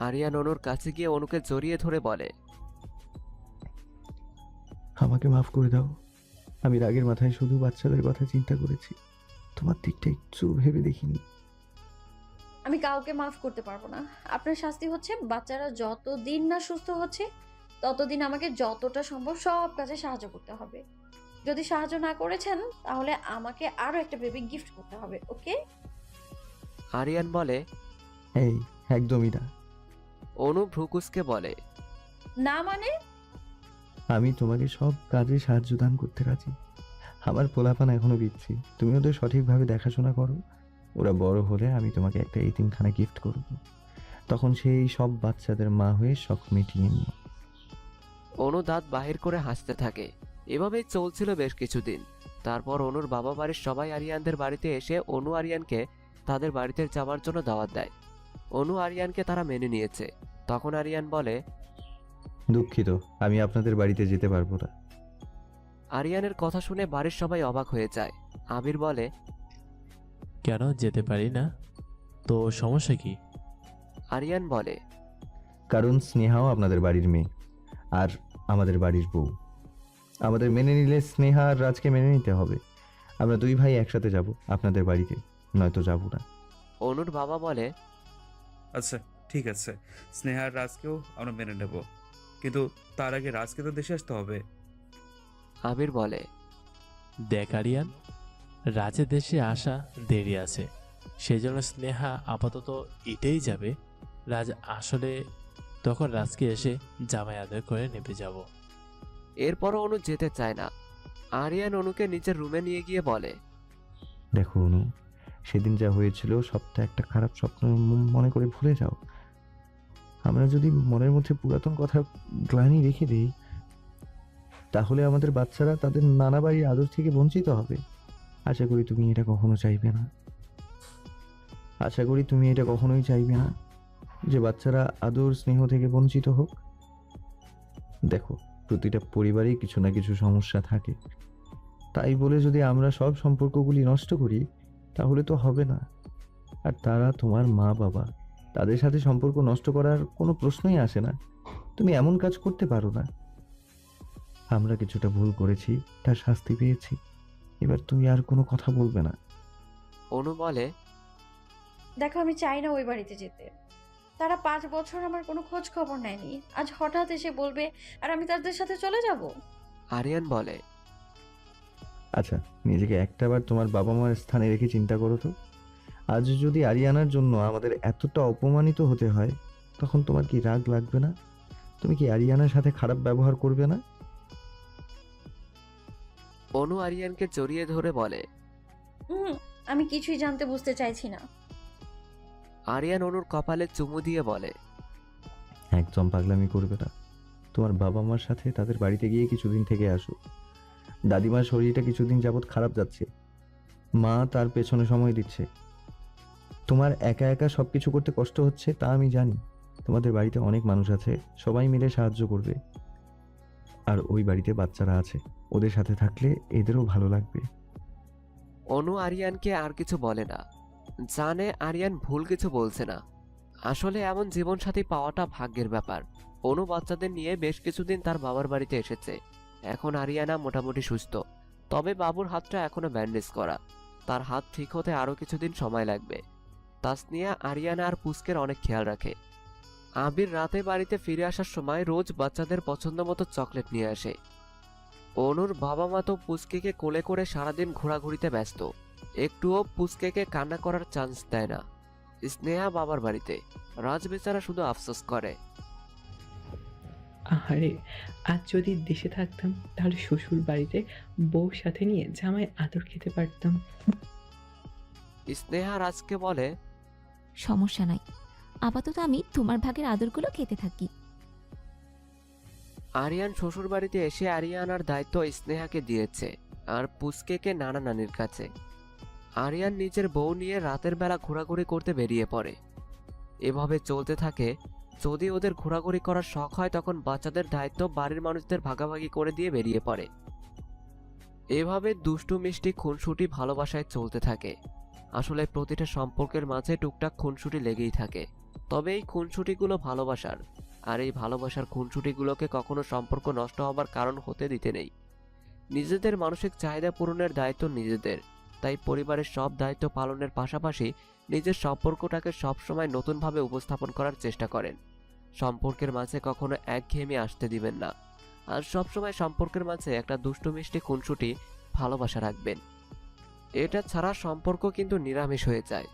আরিয়ান অনুর কাছে গিয়ে অনুকে জড়িয়ে ধরে বলে, আমাকে মাফ করে দাও। আমি রাগের মাথায় শুধু বাচ্চাদের কথা চিন্তা করেছি, তোমার দিকটা একটু ভেবে দেখিনি। আমি কাউকে মাফ করতে পারবো না। আপনার শাস্তি হচ্ছে বাচ্চারা যতদিন না সুস্থ হচ্ছে ততদিন আমাকে যতটা সম্ভব সব কাজে সাহায্য করতে হবে। যদি সাহায্য না করেছেন তাহলে আমাকে আরো একটা বেবি গিফট করতে হবে, ওকে? আরিয়ান বলে, এই একদমই না। অনু ভ্রুকুসকে বলে, না মানে? আমি তোমাকে সব কাজে সাহায্য দান করতে রাজি। আমার পোলাপান এখনো দিচ্ছি, তুমি ওদের সঠিকভাবে দেখাশোনা করো। ওরা বড় হলে আমি তোমাকে একটা এতিমখানা গিফট করব, তখন সেই সব বাচ্চাদের মা হয়ে শখ মিটিয়ে নিও। অনু দাঁত বাহির করে হাসতে থাকে। এভাবেই চলছিল বেশ কিছুদিন। তারপর অনুর বাবা বাড়ির সবাই আরিয়ানদের বাড়িতে এসে অনু আরিয়ানকে তাদের বাড়িতে যাওয়ার জন্য দাওয়াত দেয়। অনু আরিয়ানকে তারা মেনে নিয়েছে। তখন আরিয়ান বলে, দুঃখিত, আমি আপনাদের বাড়িতে যেতে পারবো না। আরিয়ানের কথা শুনে বাড়ির সবাই অবাক হয়ে যায়। আবির বলে, কেন যেতে পারি না? তো সমস্যা কি? আরিয়ান বলে, কারণ স্নেহাও আপনাদের বাড়ির মেয়ে আর আমাদের বাড়ির বউ। আমাদের মেনে নিলে স্নেহা আর রাজকে মেনে নিতে হবে। আমরা 2 ভাই একসাথে যাব আপনাদের বাড়িতে, নয়তো যাব না। অনুর বাবা বলে, আচ্ছা ঠিক আছে, স্নেহার রাজকেও আমরা মেনে নেব, কিন্তু তার আগে রাজকে তো দেশে আসতে হবে। আবির বলে, দেখ আরিয়ান, রাজের দেশে আসা দেরি আছে, সেজন্য স্নেহা আপাতত এটাই যাবে। রাজ আসলে তখন রাজকে এসে জামাই আদর করে নেমে যাব। এরপরও অনু যেতে চায় না। আরিয়ান অনুকে নিজের রুমে নিয়ে গিয়ে বলে, দেখো অনু, সেদিন যা হয়েছিল সবটা একটা খারাপ স্বপ্ন মনে করে ভুলে যাও। আমরা যদি মনের মধ্যে পুরাতন কথা গ্লানি রেখে দিই, তাহলে আমাদের বাচ্চারা তাদের নানা বাড়ির আদর থেকে বঞ্চিত হবে। আশা করি তুমি এটা কখনো চাইবে না। আশা করি তুমি এটা কখনোই চাইবে না যে বাচ্চারা আদর স্নেহ থেকে বঞ্চিত হোক। দেখো, প্রতিটা পরিবারেই কিছু না কিছু সমস্যা থাকে, তাই বলে যদি আমরা সব সম্পর্কগুলি নষ্ট করি তাহলে তো হবে না। আর তারা তোমার মা বাবা, তাদের সাথে সম্পর্ক নষ্ট করার কোনো প্রশ্নই আসে না। তুমি এমন কাজ করতে পারো না। আমরা কিছুটা ভুল করেছি, তার শাস্তি পেয়েছি, এবার তুমি আর কোনো কথা বলবে না। অনু বলে, দেখো আমি চাই না ওই বাড়িতে যেতে। তারা 5 বছর আমার কোনো খোঁজ খবর নেয়নি, আজ হঠাৎ এসে বলবে আর আমি তাদের সাথে চলে যাব। আরিয়ান বলে, আচ্ছা, নিজেকে একটাবার তোমার বাবা মার স্থানে রেখে চিন্তা করো তো। আজ যদি আরিয়ানার জন্য আমাদের এতটা অপমানিত হতে হয়, তখন তোমার কি রাগ লাগবে না? তুমি কি আরিয়ানার সাথে খারাপ ব্যবহার করবে না? অনু আরিয়ানকে জড়িয়ে ধরে বলে, আমি কিছুই জানতে বুঝতে চাইছি না। আরিয়ান অনুর কপালে চুমু দিয়ে বলে, একদম পাগলামি করবে না। তোমার বাবা মার সাথে তাদের বাড়িতে গিয়ে কিছুদিন থেকে আসো। দাদিমার শরীরটা কিছুদিন যাবৎ খারাপ যাচ্ছে, মা তার পেছনে সময় দিচ্ছে। তোমার একা একা সব কিছু করতে কষ্ট হচ্ছে তা আমি জানি। তোমাদের বাড়িতে অনেক মানুষ আছে, সবাই মিলে সাহায্য করবে। আর ওই বাড়িতে বাচ্চারা আছে, ওদের সাথে থাকলে এদেরও ভালো লাগবে। অনু আরিয়ানকে আর কিছু বলে না, জানে আরিয়ান ভুল কিছু বলছে না। আসলে এমন জীবনসাথী পাওয়াটা ভাগ্যের ব্যাপার। অনু বাচ্চাদের নিয়ে বেশ কিছুদিন তার বাবার বাড়িতে এসেছে। এখন আরিয়ানা মোটামুটি সুস্থ, তবে বাবুর হাতটা এখনো ব্যান্ডেজ করা। তার হাত ঠিক হতে আরও কিছুদিন সময় লাগবে। তাসনিয়া আরিয়ানা আর পুস্কের অনেক খেয়াল রাখে। আবির রাতে বাড়িতে ফিরে আসার সময় রোজ বাচ্চাদের পছন্দ মতো চকলেট নিয়ে আসে। অনুর বাবা মা তো পুস্কেকে কোলে করে সারাদিন ঘোরাঘুরিতে ব্যস্ত, একটুও পুস্কেকে কান্না করার চান্স দেয় না। স্নেহা বাবার বাড়িতে, রাজ বেচারা শুধু আফসোস করে। আহারে, আজ যদি দেশে থাকতাম তাহলে শ্বশুর বাড়িতে বউর সাথে নিয়ে জামাই আদর খেতে পারতাম। স্নেহা রাজকে বলে, সমস্যা নাই, আপাতত আমি তোমার ভাগের আদরগুলো খেতে থাকি। আরিয়ান শ্বশুর বাড়িতে এসে আরিয়ানার দায়িত্ব স্নেহাকে দিয়েছে, আর পুস্কেকে নানা নানির কাছে। আরিয়ান নিজের বউ নিয়ে রাতের বেলা ঘোরাঘুরি করতে বেরিয়ে পড়ে। এভাবে চলতে থাকে। যদি ওদের ঘোরাঘুরি করার শখ হয় তখন বাচ্চাদের দায়িত্ব বাড়ির মানুষদের ভাগাভাগি করে দিয়ে বেরিয়ে পড়ে। এভাবে দুষ্টু মিষ্টি খুনসুটি ভালোবাসায় চলতে থাকে। আসলে প্রতিটা সম্পর্কের মাঝে টুকটাক খুনসুটি লেগেই থাকে, তবে এই খুনসুটিগুলো ভালোবাসার, আর এই ভালোবাসার খুনসুটিগুলোকে কখনো সম্পর্ক নষ্ট হবার কারণ হতে দিতে নেই। নিজেদের মানসিক চাহিদা পূরণের দায়িত্ব নিজেদের, তাই পরিবারের সব দায়িত্ব পালনের পাশাপাশি নিজের সম্পর্কটাকে সবসময় নতুনভাবে উপস্থাপন করার চেষ্টা করেন। সম্পর্কের মাঝে কখনো একঘেয়েমি আসতে দিবেন না, আর সবসময় সম্পর্কের মাঝে একটা দুষ্টু মিষ্টি খুনসুটি ভালোবাসা রাখবেন। এটা ছাড়া সম্পর্ক কিন্তু নিরামিষ হয়ে যায়।